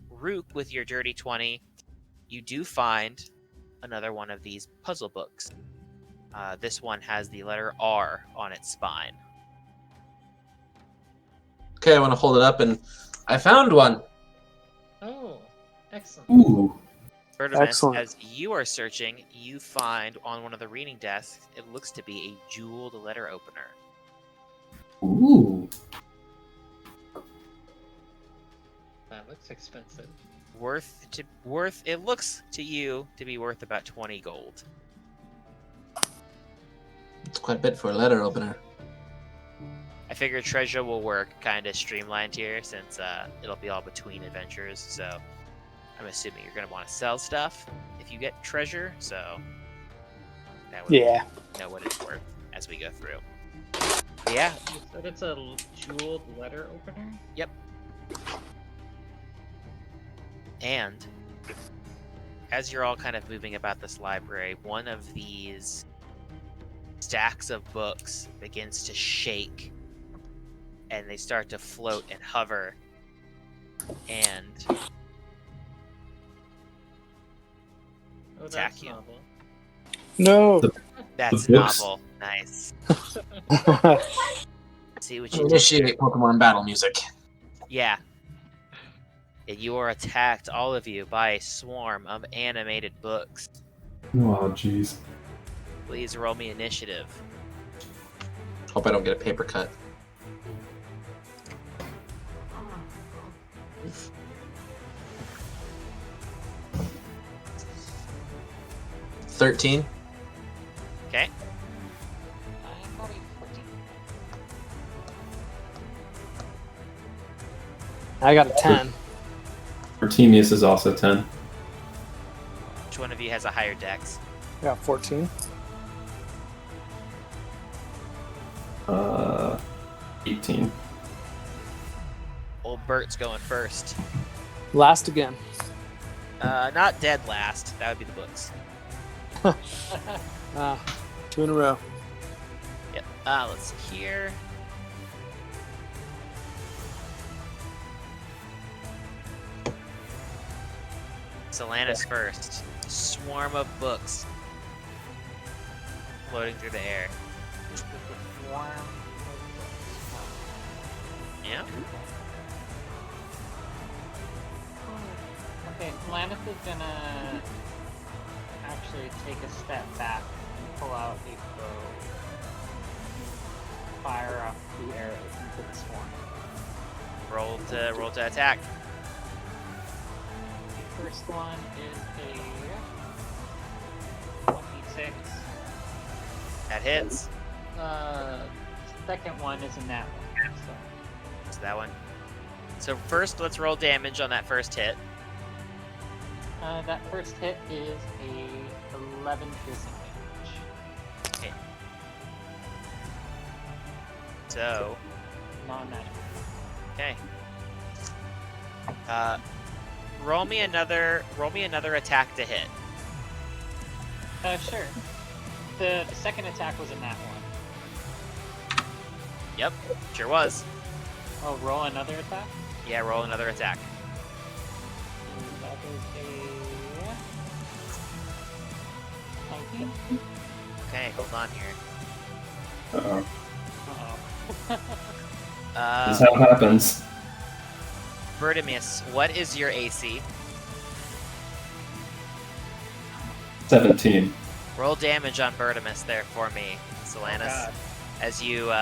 Rook, with your dirty 20, you do find another one of these puzzle books. This one has the letter R on its spine. Okay, I want to hold it up, and I found one. Oh, excellent. Ooh. Artemis, Excellent. as you are searching, you find on one of the reading desks, it looks to be a jeweled letter opener. Ooh. That looks expensive. It looks to you to be worth about 20 gold. It's quite a bit for a letter opener. I figure treasure will work kind of streamlined here since it'll be all between adventures, so I'm assuming you're going to want to sell stuff if you get treasure, so that would know what it's worth as we go through. But yeah. You said it's a jeweled letter opener? Yep. And as you're all kind of moving about this library, one of these stacks of books begins to shake, and they start to float and hover, and attack That's you. novel. No. That's The books? novel. Nice. See what you did. Initiate Pokemon battle music. Yeah. And you are attacked, all of you, by a swarm of animated books. Oh, jeez. Please roll me initiative. Hope I don't get a paper cut. $13. Okay. I'm got a 14. I got a 10. Temius is also 10. Which one of you has a higher dex? I got 14. 18. Old Bert's going first. Last again. Not dead last. That would be the books. 2 in a row. Yep. Let's see here. Solana's first. Swarm of books floating through the air. This is a swarm of Yeah. Okay, Lannis is gonna actually take a step back and pull out a bow. Fire off 2 arrows into the swarm. Roll to attack. The first one is a 26. That hits. Second one is a nat one. So that one. So first, let's roll damage on that first hit. That first hit is a 11 piercing damage. Okay. So, Non-magical. okay. Roll me another attack to hit. Sure. The second attack was a nat 1. Yep, sure was. Oh, roll another attack? Yeah, roll another attack. That is a 19. Okay, hold on here. Uh-oh. Uh-oh. This is how it happens. Vertimus, what is your AC? 17. Roll damage on Vertimus there for me, Solanus. God. As you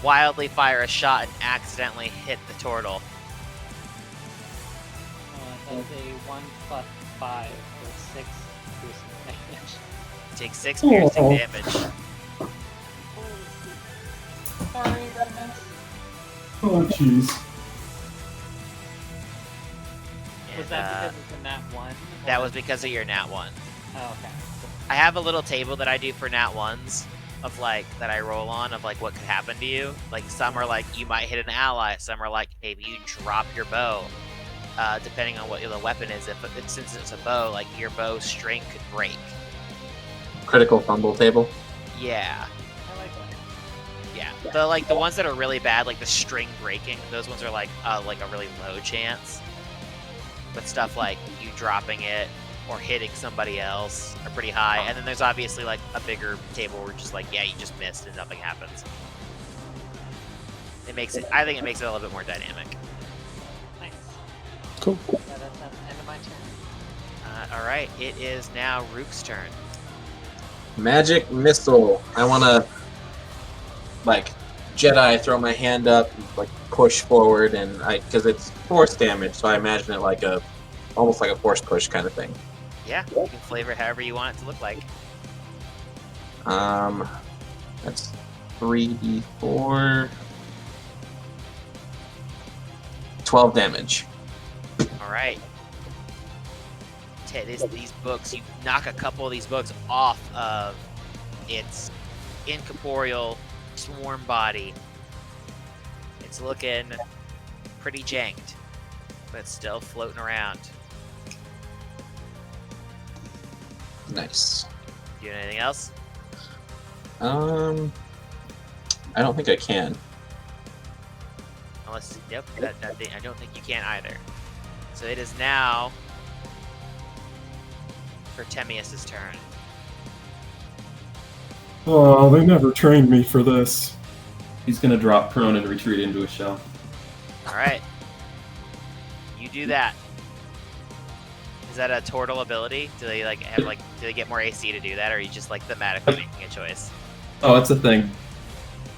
wildly fire a shot and accidentally hit the turtle. That is a 1 plus 5 for 6 piercing damage. Take 6 piercing Oh. damage. Sorry, Vertimus. Oh, jeez. And, Was that because of the nat 1? that was because of your nat 1. Oh, okay. I have a little table that I do for nat 1s of like that I roll on of like what could happen to you. Like some are like you might hit an ally, some are like maybe you drop your bow. Depending on what the weapon is, since it's a bow, like your bow string could break. Critical fumble table. Yeah, I like that. yeah. The ones that are really bad, like the string breaking, those ones are like a really low chance. But stuff like you dropping it or hitting somebody else are pretty high. And then there's obviously like a bigger table where just like yeah, you just missed and nothing happens. I think it makes it a little bit more dynamic. Nice. Cool. Yeah, that's the end of my turn. All right, it is now Rook's turn. Magic missile. I want to, like, Jedi throw my hand up, like push forward, and because it's force damage, so I imagine it like almost like a force push kind of thing. Yeah, you can flavor it however you want it to look like. That's 3d4, 12 damage. All right. These books, you knock a couple of these books off of its incorporeal swarm body. It's looking pretty janked, but it's still floating around. Nice. Doing anything else? I don't think I can. Unless, yep, I don't think you can either. So it is now for Temius' turn. Oh, they never trained me for this. He's gonna drop prone and retreat into a shell. All right, you do that. Is that a turtle ability? Do they do they get more AC to do that, or are you just like thematically making a choice? Oh, it's a thing.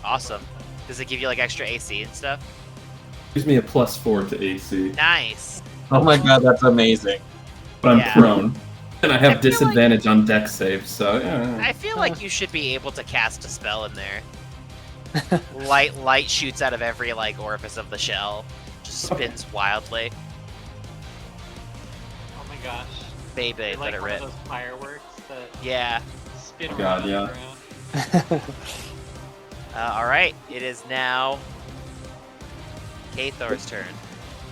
Awesome. Does it give you like extra AC and stuff? Gives me a +4 to AC, Nice. Oh my god, that's amazing. but I'm Yeah. prone. And I have I feel disadvantage on dex saves, so yeah. I feel like you should be able to cast a spell in there. Light shoots out of every like orifice of the shell, just spins wildly. Oh my gosh. Beyblade, They're let like it one rip. of those fireworks that Yeah. spin God, around yeah. and around. All right. It is now Kathor's turn.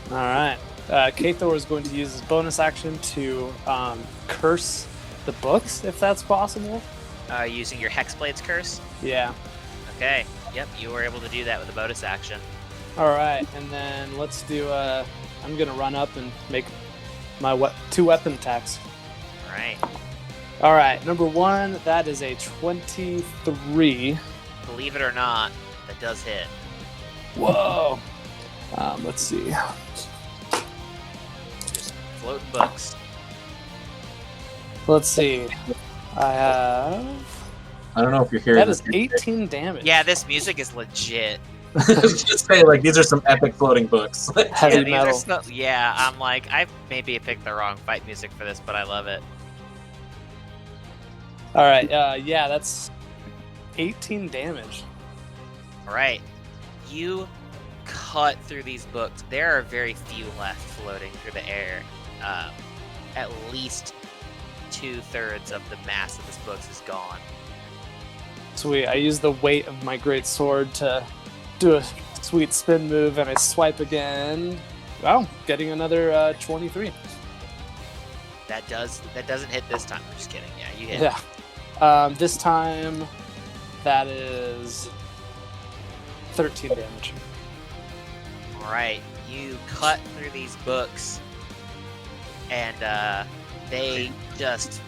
All right. Kathor is going to use his bonus action to curse the books, if that's possible. Using your Hexblade's curse. Yeah. Okay. Yep. You were able to do that with a bonus action. All right, and then let's do. I'm gonna run up and make my 2 weapon attacks. All right. All right, number 1, that is a 23. Believe it or not, that does hit. Whoa. Let's see. Just floating books. Let's see. I have. I don't know if you're hearing That is this. 18 damage. Yeah, this music is legit. Just say, like, these are some epic floating books. Heavy Yeah, these metal. are yeah, I'm like, I maybe picked the wrong fight music for this, but I love it. All right. Yeah, that's 18 damage. All right. You cut through these books. There are very few left floating through the air. at least 2/3 of the mass of this book is gone. Sweet. I use the weight of my great sword to do a sweet spin move, and I swipe again. Wow, getting another 23. That doesn't hit this time. I'm just kidding. Yeah, you hit. Yeah. This time, that is 13 damage. All right, you cut through these books, and they just,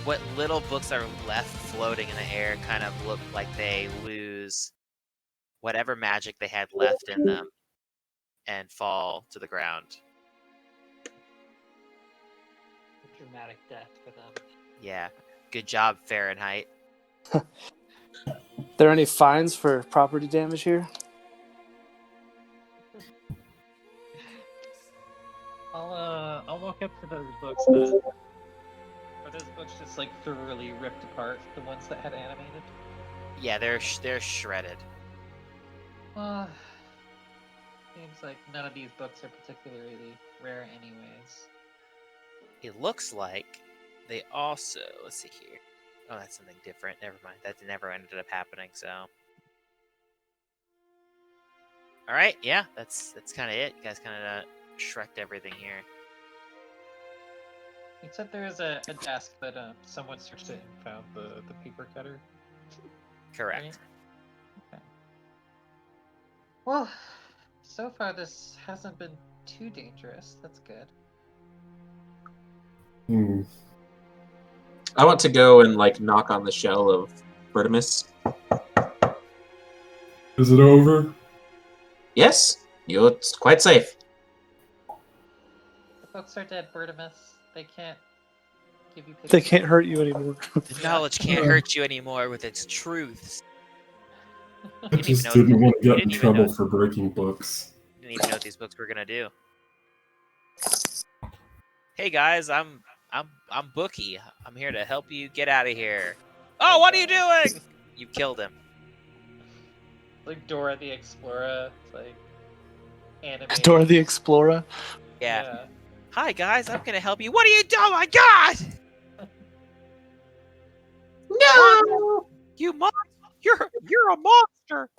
what little books are left floating in the air kind of look like they lose whatever magic they had left in them and fall to the ground. A dramatic death for them. Yeah, good job, Fahrenheit. There any fines for property damage here? I'll walk up to those books then. Are those books just like thoroughly ripped apart? The ones that had animated? Yeah, they're shredded. Seems like none of these books are particularly rare anyways. It looks like they also, let's see here. Oh, that's something different. Never mind. That never ended up happening. So, all right, yeah, that's kind of it. You guys kind of shreked everything here. Except there is a desk that someone searched it and found the paper cutter. Correct. Right? Okay. Well, so far this hasn't been too dangerous. That's good. I want to go and like knock on the shell of Bertimus. Is it over? Yes, it's quite safe. The books are dead, Bertimus. They can't give you. They can't hurt you anymore. The knowledge can't hurt you anymore with its truths. I didn't even just know- didn't want to you get in didn't even trouble know- for breaking books. Didn't even know what these books were gonna do. Hey guys, I'm Bookie. I'm here to help you get out of here. Oh, what are you doing? You killed him. Like Dora the Explorer, like animated. Dora the Explorer. Yeah. Hi guys, I'm gonna help you. What are you doing? Oh my God! No! You you're a monster.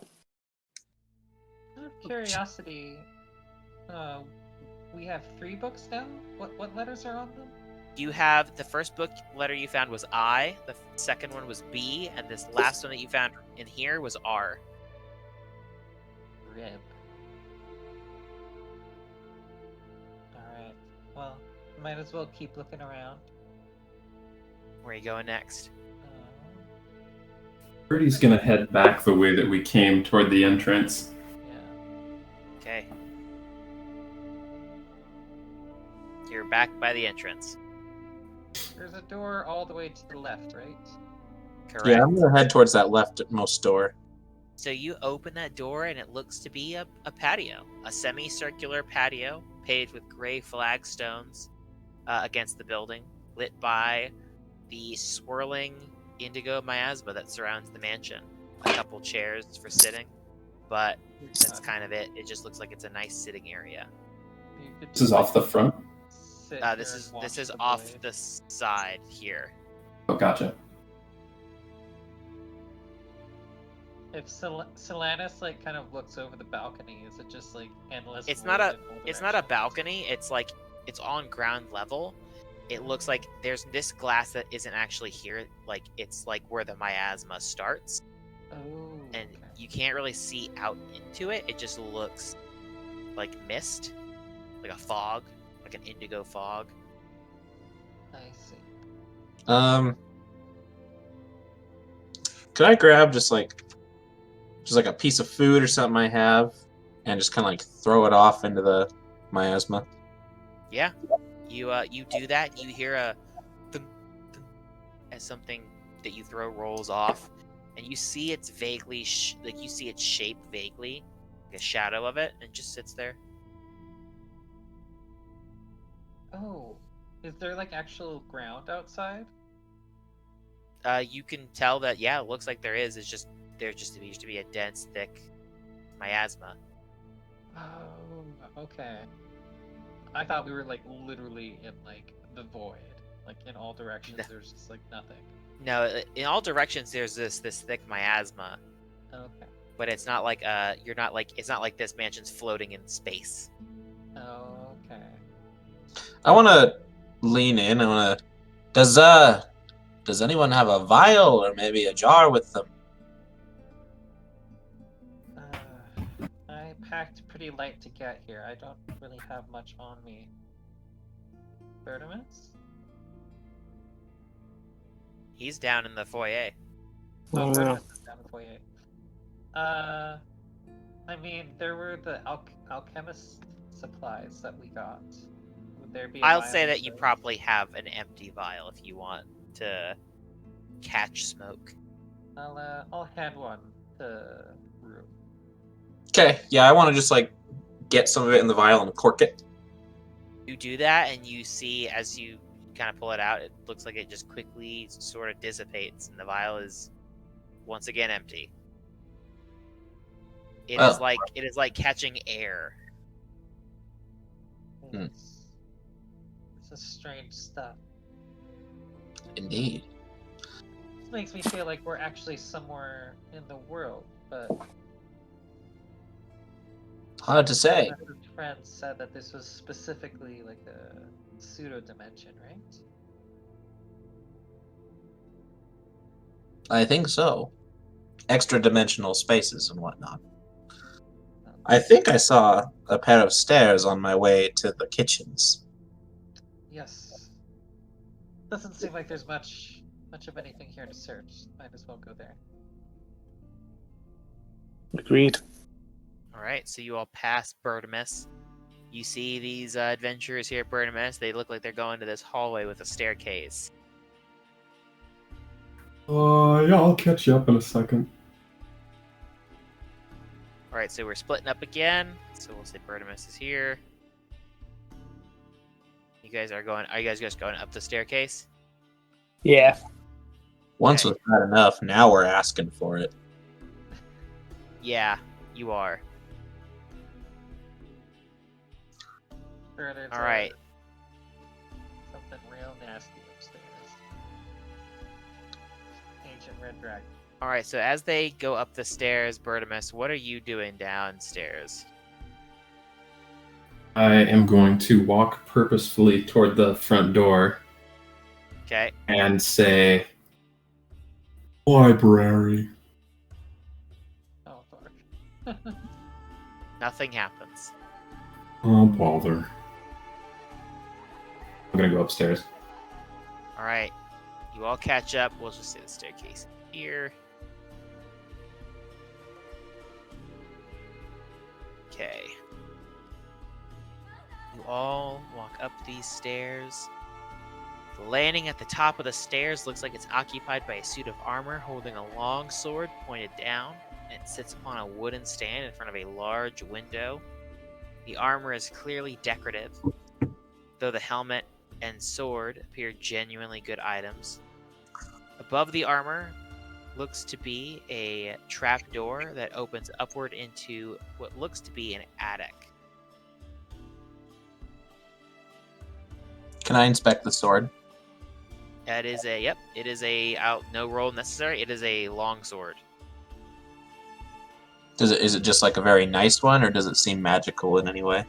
Out of curiosity, we have 3 books now. What letters are on them? You have the first book letter you found was I, the second one was B, and this last one that you found in here was R. Rib. Alright. Well, might as well keep looking around. Where are you going next? Birdie's gonna head back the way that we came toward the entrance. Yeah. Okay. You're back by the entrance. There's a door all the way to the left, right? Correct. Yeah, I'm gonna head towards that leftmost door. So you open that door and it looks to be a patio, a semicircular patio paved with gray flagstones against the building, lit by the swirling indigo miasma that surrounds the mansion. A couple chairs for sitting, but that's kind of it. It just looks like it's a nice sitting area. You could This is off the front? sit This here is and watch this is the off boy. the side here. Oh, gotcha. If Solanus like kind of looks over the balcony, is it just like endless? It's wood not a in all it's not a directions? balcony. It's like it's on ground level. It looks like there's this glass that isn't actually here. Like it's like where the miasma starts, Oh. and okay. you can't really see out into it. It just looks like mist, like a fog, like an indigo fog. I see. Could I grab just like a piece of food or something I have, and just kind of like throw it off into the miasma? Yeah, you do that. You hear a thunk, thunk, as something that you throw rolls off, and you see it's vaguely like you see its shape vaguely, like a shadow of it, and just sits there. Oh, is there like actual ground outside? You can tell that it looks like there is. It's just there used to be a dense, thick miasma. Oh, okay. I thought we were like literally in like the void, like in all directions. No. There's just like nothing. No, in all directions there's this thick miasma, Okay. but it's not like it's not like this mansion's floating in space. Okay. I want to lean in. I want to. Does anyone have a vial or maybe a jar with them? I packed pretty light to get here. I don't really have much on me. Bertimus? He's down in the foyer. Oh, Oh, Bertimus is down the foyer. I mean, there were the alchemist supplies that we got. Would there be a I'll vial say of that you those? probably have an empty vial if you want to catch smoke. I'll hand one to Rue. Okay, yeah, I want to just like get some of it in the vial and cork it. You do that, and you see as you kind of pull it out, it looks like it just quickly sort of dissipates, and the vial is once again empty. It is like catching air. Hmm. This is strange stuff. Indeed. This makes me feel like we're actually somewhere in the world, but Hard to say. Professor's friend said that this was specifically like a pseudo dimension, right? I think so. Extra-dimensional spaces and whatnot. I think I saw a pair of stairs on my way to the kitchens. Yes. Doesn't seem like there's much of anything here to search. Might as well go there. Agreed. All right, so you all pass Bertimus. You see these adventurers here at Bertimus. They look like they're going to this hallway with a staircase. Yeah, I'll catch you up in a second. All right, so we're splitting up again. So we'll say Bertimus is here. You guys are going. Are you guys just going up the staircase? Yeah. Once Okay. was bad enough, now we're asking for it. Yeah, you are. Sure, there's All right. something real nasty upstairs. Ancient red dragon. All right, so as they go up the stairs, Bertimus, what are you doing downstairs? I am going to walk purposefully toward the front door Okay. and say, library. Oh, fuck. Nothing happens. Oh, bother. I'm gonna go upstairs. All right. You all catch up. We'll just say the staircase here. Okay. You all walk up these stairs. The landing at the top of the stairs looks like it's occupied by a suit of armor holding a long sword pointed down. It sits upon a wooden stand in front of a large window. The armor is clearly decorative, though the helmet and sword appear genuinely good items. Above the armor looks to be a trapdoor that opens upward into what looks to be an attic. Can I inspect the sword? It is no roll necessary. It is a long sword. Is it just like a very nice one, or does it seem magical in any way?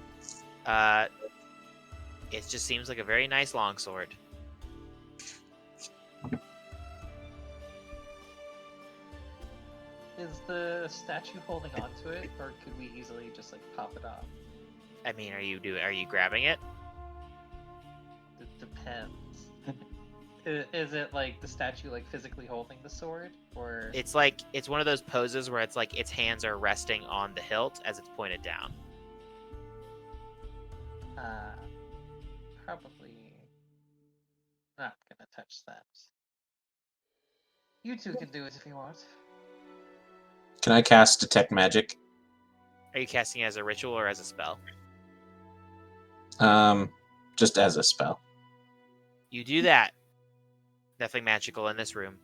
It just seems like a very nice longsword. Is the statue holding onto it, or could we easily just like pop it off? I mean, are you grabbing it? It depends. Is it like the statue like physically holding the sword, or It's one of those poses where it's like its hands are resting on the hilt as it's pointed down. probably not gonna touch that. You two can do it if you want. Can I cast Detect Magic? Are you casting it as a ritual or as a spell? Just as a spell. You do that. Nothing magical in this room.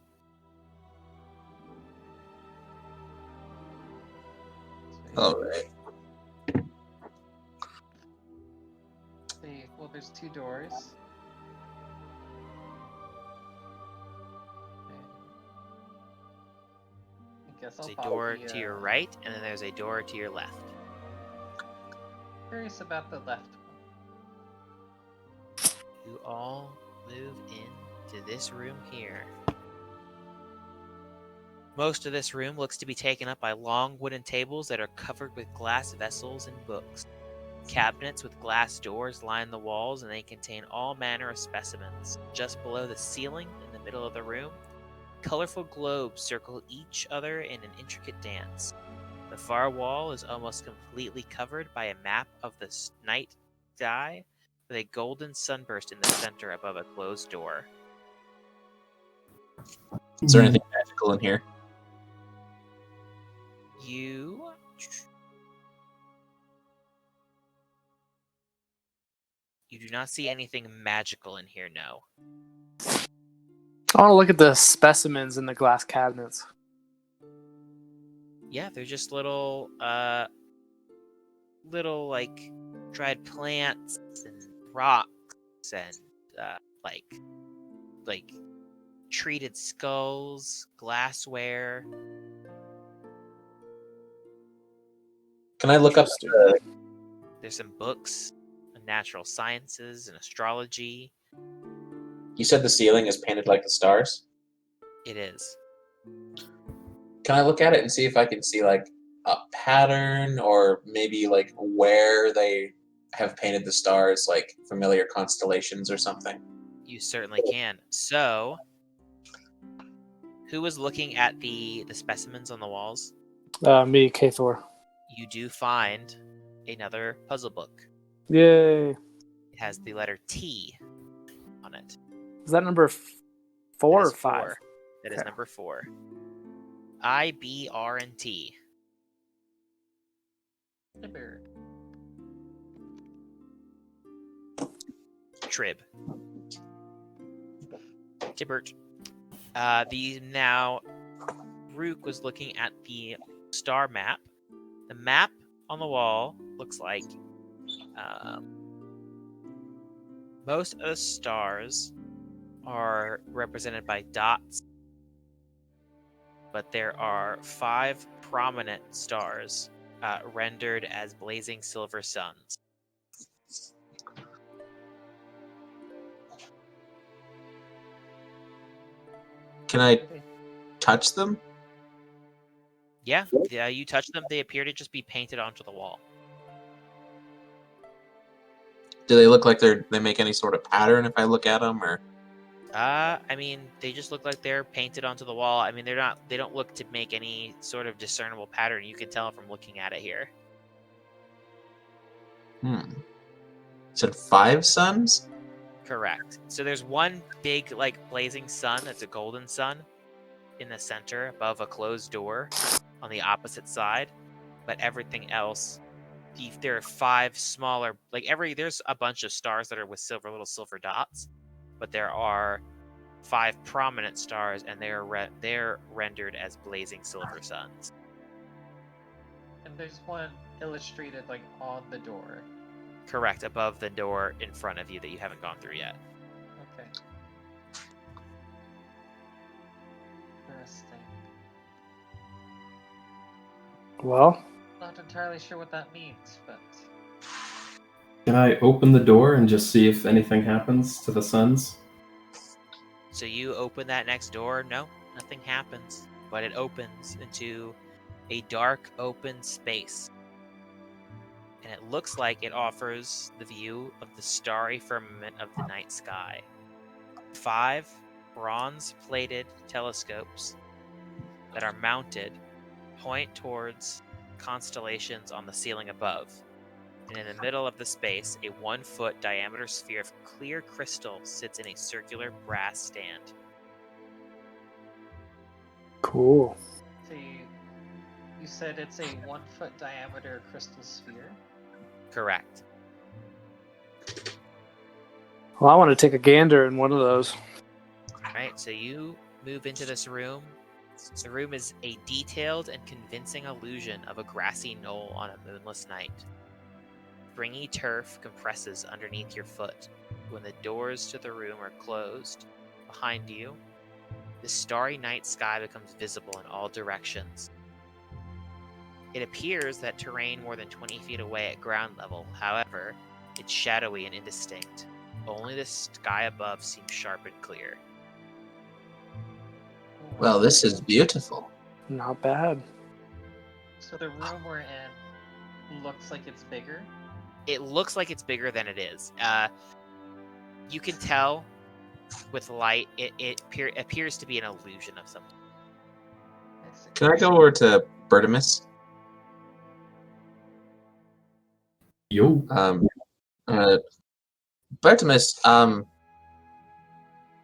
All right. The there's 2 doors. I guess I'll There's a follow door the, to your right, and then there's a door to your left. Curious about the left one. You all move into this room here. Most of this room looks to be taken up by long wooden tables that are covered with glass vessels and books. Cabinets with glass doors line the walls, and they contain all manner of specimens. Just below the ceiling, in the middle of the room, colorful globes circle each other in an intricate dance. The far wall is almost completely covered by a map of the night sky, with a golden sunburst in the center above a closed door. Is there anything magical in here? You do not see anything magical in here, no. I want to look at the specimens in the glass cabinets. Yeah, they're just little like dried plants and rocks and like treated skulls, glassware. Can I look up the... There's some books on natural sciences and astrology. You said the ceiling is painted like the stars? It is. Can I look at it and see if I can see like a pattern, or maybe like where they have painted the stars, like familiar constellations or something? You certainly can. So, who was looking at the specimens on the walls? Me, Kathor. You do find another puzzle book. Yay. It has the letter T on it. Is that number 4 That or is 5? 4. That is Okay. number 4. I, B, R, and T. Tibber. Trib. Tibbert. Rook was looking at the star map. The map on the wall looks like most of the stars are represented by dots, but there are 5 prominent stars rendered as blazing silver suns. Can I touch them? Yeah, you touch them, they appear to just be painted onto the wall. Do they look like they make any sort of pattern if I look at them, or? I mean, they just look like they're painted onto the wall. I mean, they don't look to make any sort of discernible pattern. You can tell from looking at it here. Said 5 suns? Correct. So there's one big, like, blazing sun that's a golden sun in the center above a closed door on the opposite side. But everything else, there are 5 smaller, there's a bunch of stars that are with little silver dots, but there are 5 prominent stars, and they're rendered as blazing silver suns. And there's one illustrated like on the door. Correct, above the door in front of you that you haven't gone through yet. Okay. Interesting. Well, Not entirely sure what that means, but Can I open the door and just see if anything happens to the suns? So you open that next door, no, nothing happens, but it opens into a dark open space. And it looks like it offers the view of the starry firmament of the night sky. 5 bronze-plated telescopes that are mounted point towards constellations on the ceiling above. And in the middle of the space, a 1-foot diameter sphere of clear crystal sits in a circular brass stand. cool. so you said it's a 1-foot diameter crystal sphere. Correct. Well, I want to take a gander in one of those. Alright, so you move into this room. The room is a detailed and convincing illusion of a grassy knoll on a moonless night. springy turf compresses underneath your foot. When the doors to the room are closed behind you, the starry night sky becomes visible in all directions. It appears that terrain more than 20 feet away at ground level, however, it's shadowy and indistinct. Only the sky above seems sharp and clear. Well, this is beautiful. Not bad. So the room we're in looks like it's bigger. It looks like it's bigger than it is. You can tell with light, it appears to be an illusion of something. Can I go over to Bertimus? Yo. Bertimus,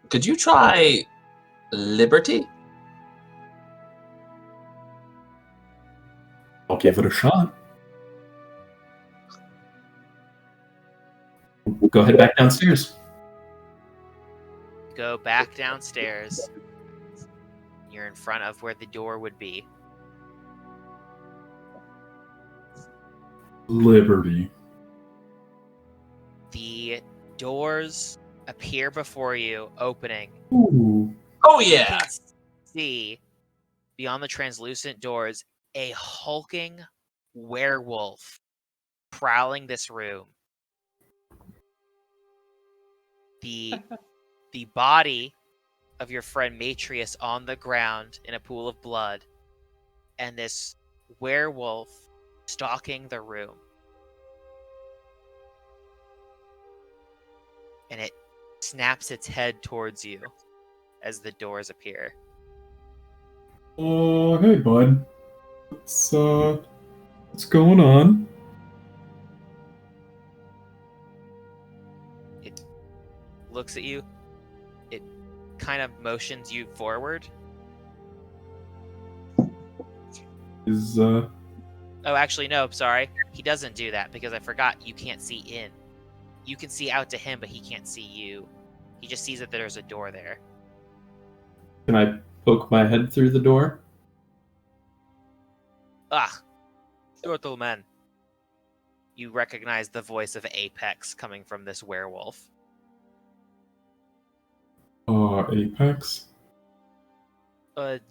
could you try Liberty? I'll give it a shot. Go ahead back downstairs. Go back downstairs. You're in front of where the door would be. Liberty. The doors appear before you, opening. Ooh. Oh You yeah! can see, beyond the translucent doors, a hulking werewolf prowling this room. The body of your friend Matrius on the ground in a pool of blood, and this werewolf stalking the room. And it snaps its head towards you as the doors appear. Hey, bud. What's going on? It looks at you. It kind of motions you forward. Oh, actually, no, sorry. He doesn't do that because I forgot you can't see in. You can see out to him, but he can't see you. He just sees that there's a door there. Can I poke my head through the door? Ah, turtle man. You recognize the voice of Apex coming from this werewolf. Apex?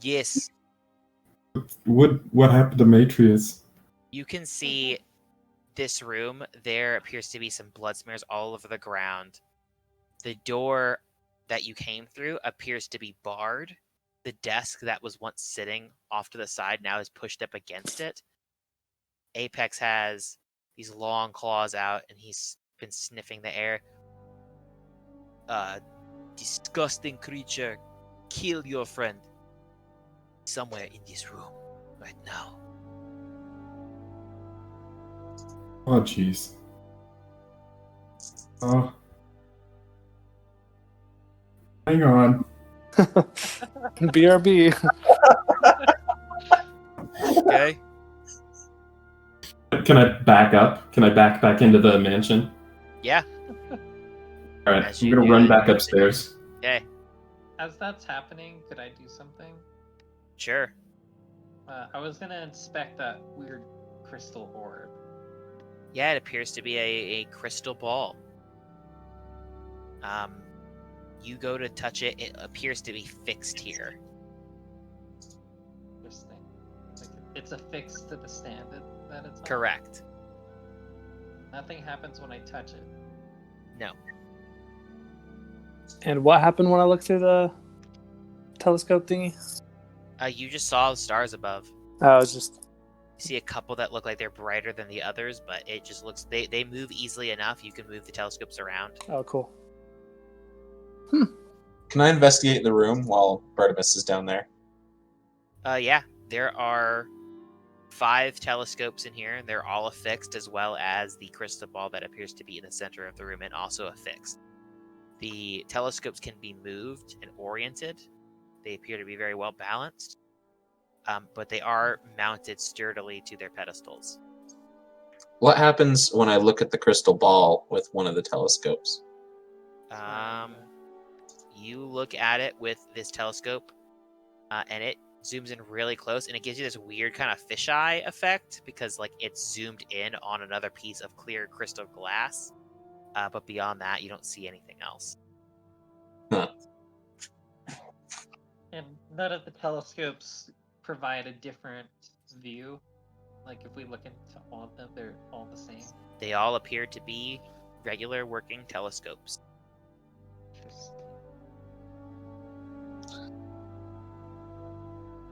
Yes. What happened to Matrius? You can see this room. There appears to be some blood smears all over the ground. The door that you came through appears to be barred. The desk that was once sitting off to the side now is pushed up against it. Apex has these long claws out, and he's been sniffing the air. Disgusting creature, kill your friend. Somewhere in this room, right now. Oh, jeez. Hang on. BRB. Okay. Can I back up? Can I back into the mansion? Yeah. All right, As I'm you gonna do run that, back upstairs. Okay. As that's happening, could I do something? Sure. I was gonna inspect that weird crystal orb. Yeah, it appears to be a crystal ball. You go to touch it. It appears to be fixed here. Interesting. Like it's affixed to the stand that it's on. Correct. Nothing happens when I touch it. No. And what happened when I looked through the telescope thingy? You just saw the stars above. I was just... You see a couple that look like they're brighter than the others, but it just looks... They move easily enough. You can move the telescopes around. Oh, cool. Can I investigate the room while Bertimus is down there? Yeah. There are 5 telescopes in here. They're all affixed, as well as the crystal ball that appears to be in the center of the room and also affixed. The telescopes can be moved and oriented. They appear to be very well balanced, but they are mounted sturdily to their pedestals. What happens when I look at the crystal ball with one of the telescopes? You look at it with this telescope, and zooms in really close, and it gives you this weird kind of fisheye effect because like it's zoomed in on another piece of clear crystal glass. But beyond that, you don't see anything else. And none of the telescopes provide a different view. Like if we look into all of them, they're all the same. They all appear to be regular working telescopes. Interesting. I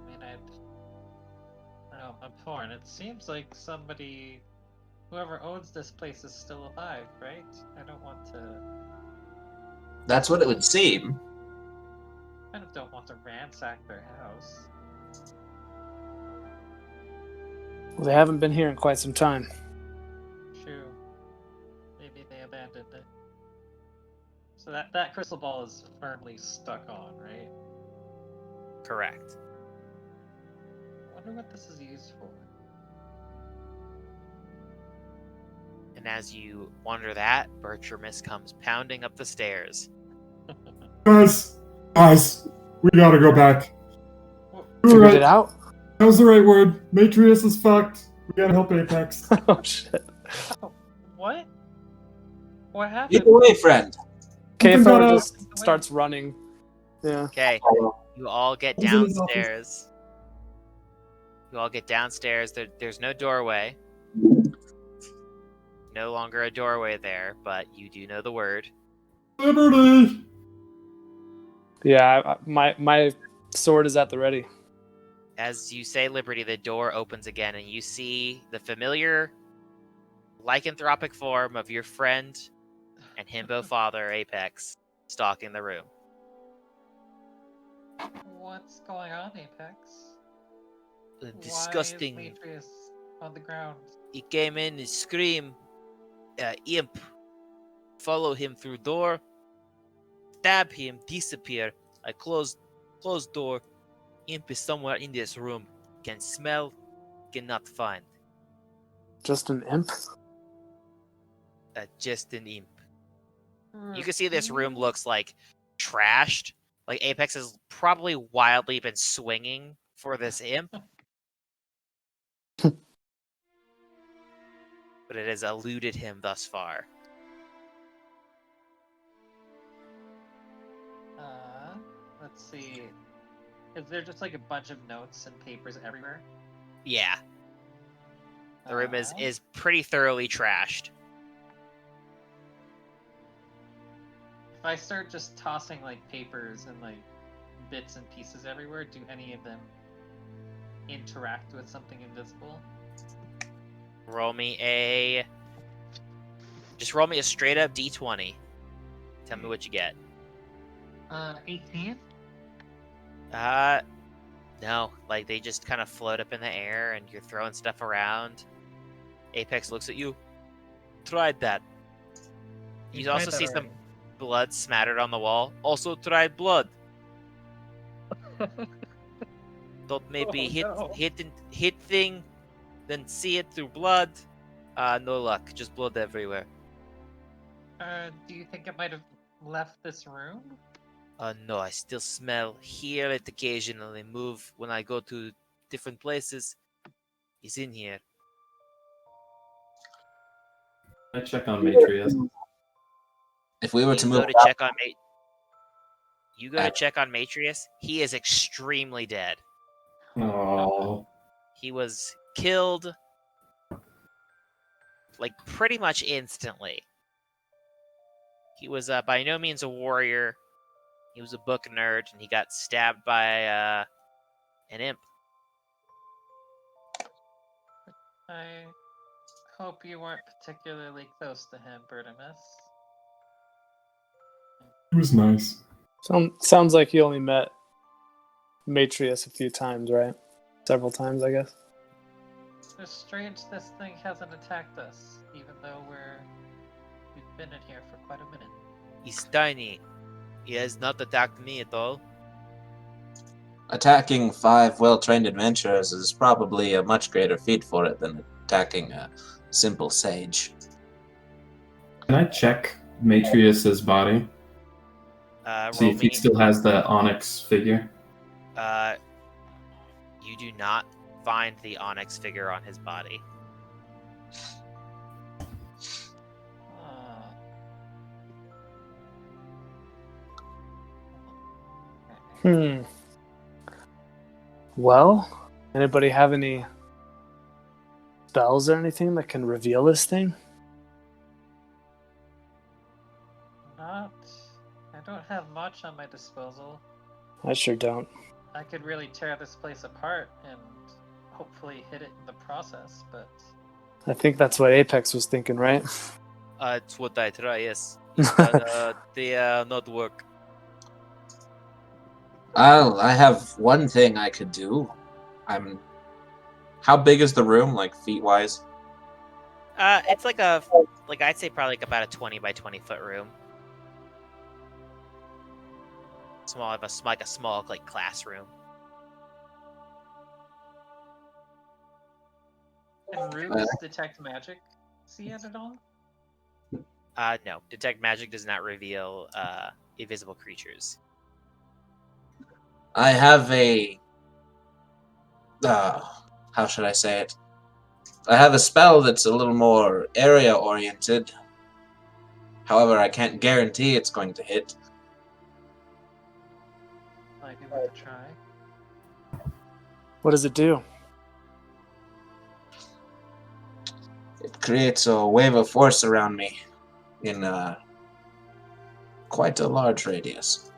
mean, I don't know, I'm torn. It seems like whoever owns this place is still alive, right? I don't want to. That's what it would seem. I kind of don't want to ransack their house. Well, they haven't been here in quite some time. True. Maybe they abandoned it. So that crystal ball is firmly stuck on, right? Correct. I wonder what this is used for. And as you wonder that, Bertramus comes pounding up the stairs. Guys, we gotta go back. You were Figured right. it out? That was the right word. Matrius is fucked. We gotta help Apex. Oh, shit. What? What happened? Either way, friend. Kathor gotta- just starts running. Yeah. Okay, you all get Who's in his office? downstairs. You all get downstairs. There's no doorway. No longer a doorway there, but you do know the word. Liberty! Yeah, my sword is at the ready. As you say liberty, the door opens again, and you see the familiar lycanthropic form of your friend and himbo father, Apex, stalking the room. What's going on, Apex? Disgusting. Why is Demetrius on the ground? He came in and screamed, imp. Follow him through door. Stab him, disappear. I close door. Imp is somewhere in this room. Can smell, cannot find. Just an imp? Just an imp. You can see this room looks like trashed. Like Apex has probably wildly been swinging for this imp. But it has eluded him thus far. Let's see. Is there just like a bunch of notes and papers everywhere? Yeah. The room is pretty thoroughly trashed. If I start just tossing like papers and like bits and pieces everywhere, do any of them interact with something invisible? Roll me a straight up D20. Tell me what you get. 18? No. Like they just kind of float up in the air and you're throwing stuff around. Apex looks at you. Tried that. You also see some blood smattered on the wall. Also tried blood. Thought maybe hit thing, then see it through blood. No luck. Just blood everywhere. Do you think it might have left this room? No, I still hear it occasionally move when I go to different places. He's in here. I check on Matrius. If we were to You move go to check on You go to check on Matrius. He is extremely dead. Oh, He was killed like pretty much instantly. He was by no means a warrior. He was a book nerd, and he got stabbed by an imp. I hope you weren't particularly close to him, Bertimus. it was nice. Sounds like you only met Matrius a few times, right? Several times, I guess. It's strange this thing hasn't attacked us, even though we've been in here for quite a minute. He's tiny. He has not attacked me at all. Attacking 5 well-trained adventurers is probably a much greater feat for it than attacking a simple sage. Can I check Matrius's body? See Roll if he me. still has the onyx figure. You do not find the onyx figure on his body. Well, anybody have any spells or anything that can reveal this thing? I don't have much on my disposal. I sure don't. I could really tear this place apart and hopefully hit it in the process, but I think that's what Apex was thinking, right? It's what I try, yes. They not work. I have one thing I could do. How big is the room, like feet wise? It's like I'd say probably like about a 20 by 20 foot room. Like a small like classroom. can roots detect magic see it at all? No. Detect magic does not reveal invisible creatures. I have a. How should I say it? I have a spell that's a little more area oriented. However, I can't guarantee it's going to hit. Might be worth a try. What does it do? It creates a wave of force around me in quite a large radius.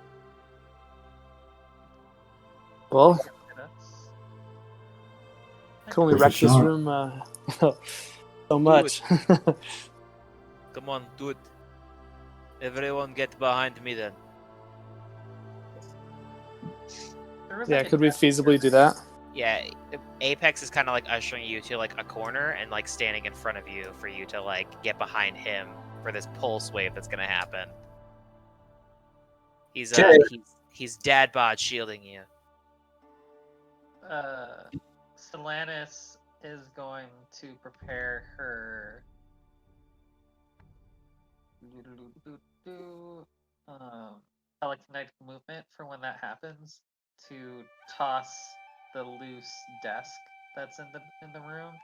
Well, That's... can only Worth a wreck this shot. room so much. Come on, do it. Everyone get behind me then. There was Yeah, like a could we desk feasibly do that? Yeah, Apex is kind of like ushering you to like a corner and like standing in front of you for you to like get behind him for this pulse wave that's gonna happen. He's he's dad bod shielding you. Stellantis is going to prepare her telekinetic movement for when that happens to toss the loose desk that's in the room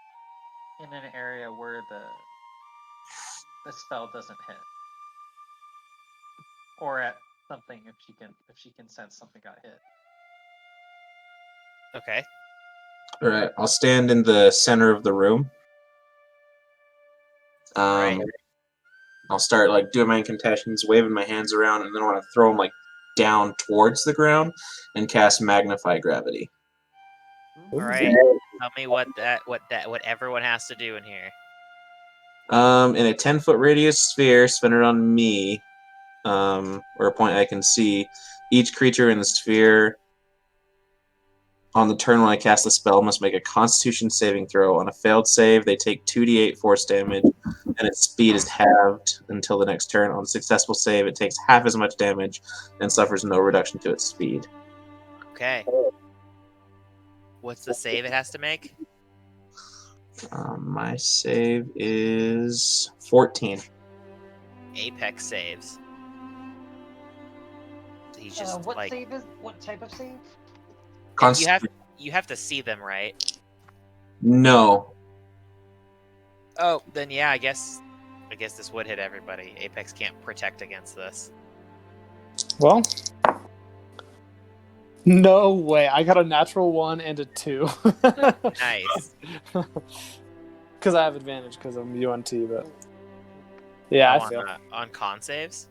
in an area where the spell doesn't hit, or at something if she can sense something got hit. Okay. Alright, I'll stand in the center of the room. Right. I'll start like doing my incantations, waving my hands around, and then I want to throw them like down towards the ground and cast Magnify Gravity. All right. Tell me what everyone has to do in here. In a 10-foot radius sphere centered on me, or a point I can see, each creature in the sphere on the turn when I cast the spell must make a Constitution saving throw. On a failed save, they take 2d8 force damage, and its speed is halved until the next turn. On a successful save, it takes half as much damage and suffers no reduction to its speed. Okay. What's the save it has to make? My save is 14. Apex saves. He's just What like save is what type of save? you have to see them, right? No. Oh, then yeah, I guess this would hit everybody. Apex can't protect against this. Well, no way. I got a natural 1 and a 2. Nice. Because I have advantage because I'm UNT, but yeah, I feel. On con saves.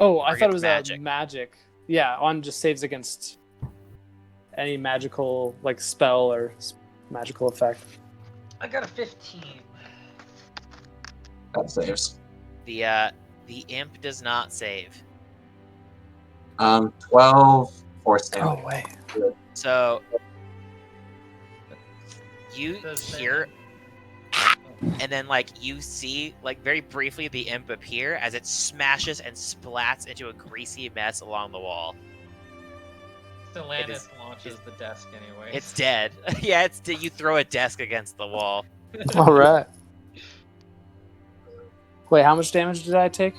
Oh, I Or thought it was against a magic. Yeah, on just saves against any magical like spell or magical effect. I got a 15. That saves. The imp does not save. 12 force damage. Oh wait. So you Does hear, and then like you see like very briefly the imp appear as it smashes and splats into a greasy mess along the wall. Stellantis launches the desk anyway. It's dead. Yeah, you throw a desk against the wall. All right. Wait, how much damage did I take?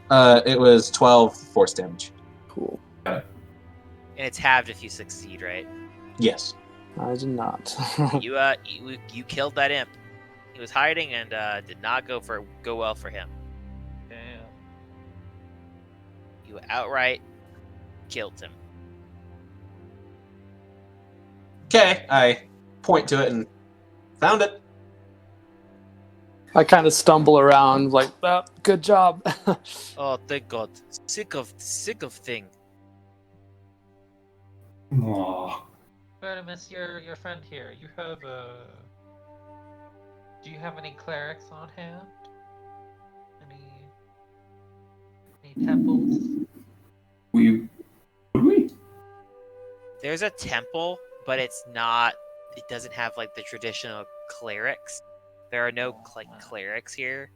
It was 12 force damage. Cool. And it's halved if you succeed, right? Yes. I did not. You killed that imp. He was hiding and did not go well for him. Damn. You outright killed him. Okay, I point to it and found it. I kind of stumble around, like, good job. Oh, thank God! Sick of thing. Aw. Artemis, your friend here. You have Do you have any clerics on hand? Any temples? Would we? There's a temple, but it's not. It doesn't have like the traditional clerics. There are no clerics here.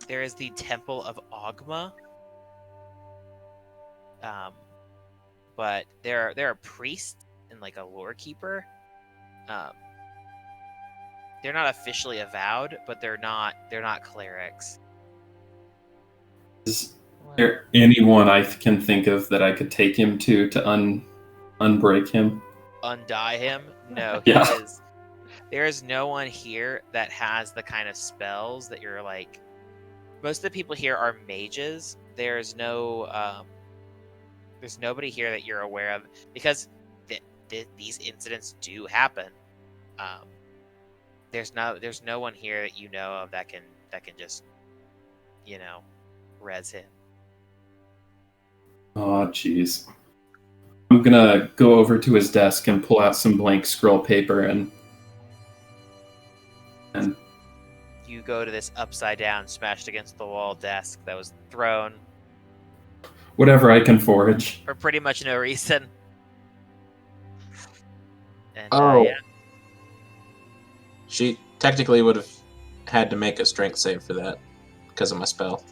There is the Temple of Ogma. But there are priests and like a lore keeper. They're not officially avowed, but they're not clerics. Is there anyone I can think of that I could take him to unbreak him? Undie him? No, Yeah. there is no one here that has the kind of spells that you're like. Most of the people here are mages. There's nobody here that you're aware of because these incidents do happen. There's no one here that you know of that can just, res him. Oh, jeez. I'm gonna go over to his desk and pull out some blank scroll paper and You go to this upside down, smashed against the wall desk that was thrown whatever I can forage. for pretty much no reason. And, Oh. She technically would have had to make a strength save for that because of my spell.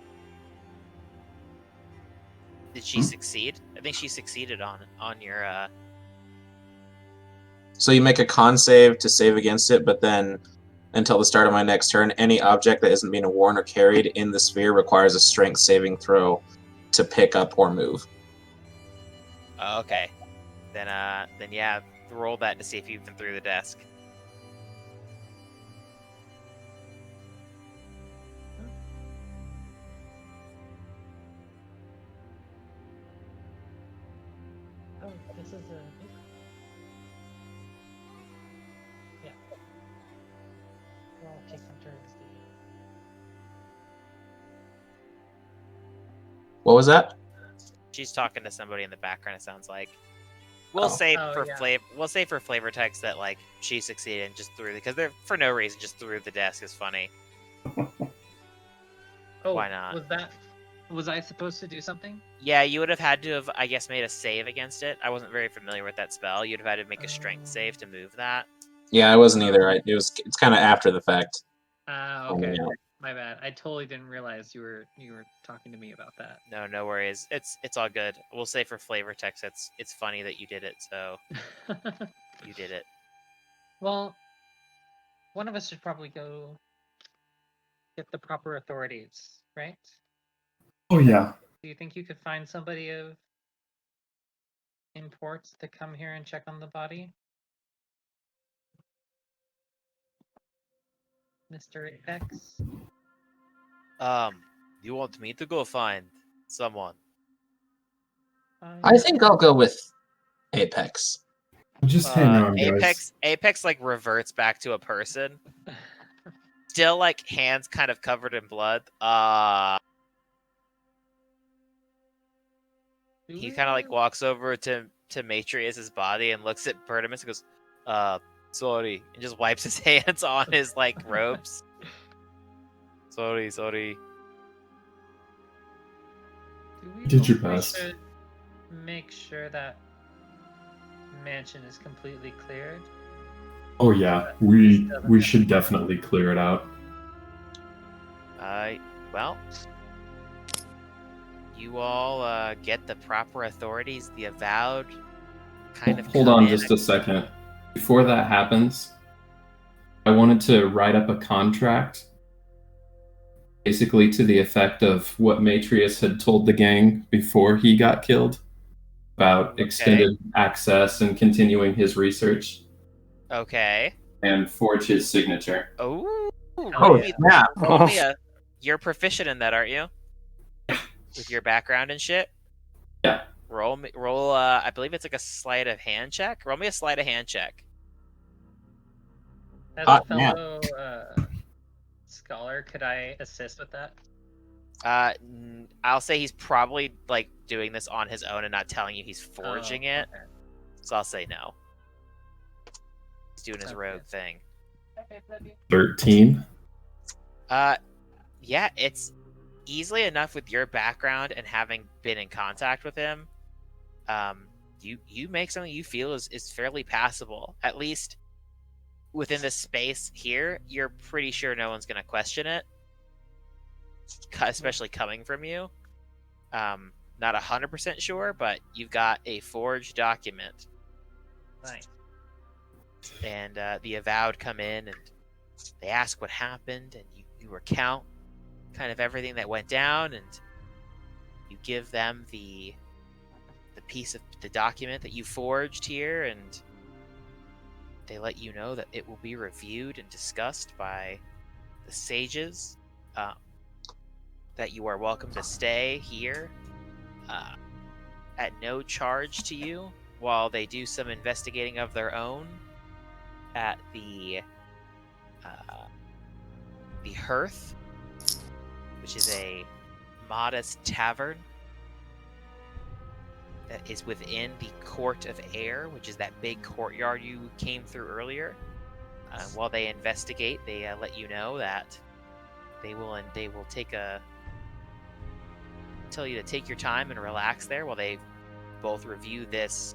Did she succeed? I think she succeeded on your. So you make a con save to save against it, but then until the start of my next turn, any object that isn't being worn or carried in the sphere requires a strength saving throw to pick up or move. Oh, okay. Then yeah, roll that to see if you've been through the desk. Oh, this is a. Yeah. Well, I'll take some turns. What was that? She's talking to somebody in the background. It sounds like. We'll Oh. say Oh, for yeah. flavor text that like she succeeded and just threw because they're for no reason just threw the desk is funny. Oh, Why not? Was I supposed to do something? Yeah, you would have had to have I guess made a save against it. I wasn't very familiar with that spell. You'd have had to make a strength save to move that. Yeah, I wasn't either. It's kind of after the fact. Okay. Yeah. My bad. I totally didn't realize you were talking to me about that. No worries. It's all good. We'll say for flavor text it's funny that you did it, so you did it. Well, one of us should probably go get the proper authorities, right? Oh yeah. Do you think you could find somebody of import to come here and check on the body? Mr. Apex? You want me to go find someone? I think I'll go with Apex. Just hang on, guys. Apex like reverts back to a person. Still like hands kind of covered in blood. He kind of like walks over to Matrius' body and looks at Bertimus and goes, sorry, and just wipes his hands on his like robes. Sorry. Did your We best. should make sure that mansion is completely cleared. Oh yeah, we should definitely clear it out. Well, you all get the proper authorities, the avowed kind of. Hold on just a second. Before that happens, I wanted to write up a contract basically to the effect of what Matrius had told the gang before he got killed about extended access and continuing his research, Okay. and forge his signature. Oh, Oh, yeah. roll me a. You're proficient in that, aren't you? With your background and shit. Yeah. Roll. I believe it's like a sleight of hand check. Roll me a sleight of hand check. As a yeah. fellow scholar, could I assist with that? I'll say he's probably like doing this on his own and not telling you he's forging it. Okay. So I'll say no. He's doing his Okay. rogue thing. 13. Yeah, it's easily enough with your background and having been in contact with him. You make something you feel is fairly passable. At least within this space here, you're pretty sure no one's gonna question it, especially coming from you. Not 100% sure, but you've got a forged document. Nice. And the avowed come in and they ask what happened, and you recount kind of everything that went down, and you give them the piece of the document that you forged here, and they let you know that it will be reviewed and discussed by the sages, that you are welcome to stay here at no charge to you while they do some investigating of their own at the Hearth, which is a modest tavern that is within the Court of Air, which is that big courtyard you came through earlier. While they investigate, they let you know that they will tell you to take your time and relax there while they both review this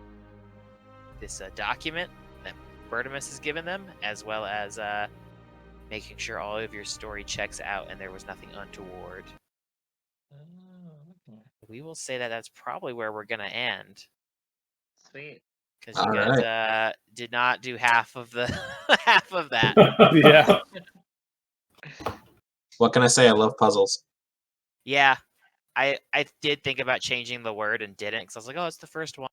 document that Bertimus has given them, as well as making sure all of your story checks out and there was nothing untoward. Oh, okay. We will say that that's probably where we're gonna end, Sweet. because you All guys did not do half of the half of that. Yeah. What can I say? I love puzzles. Yeah, I did think about changing the word and didn't, because I was like, oh, it's the first one.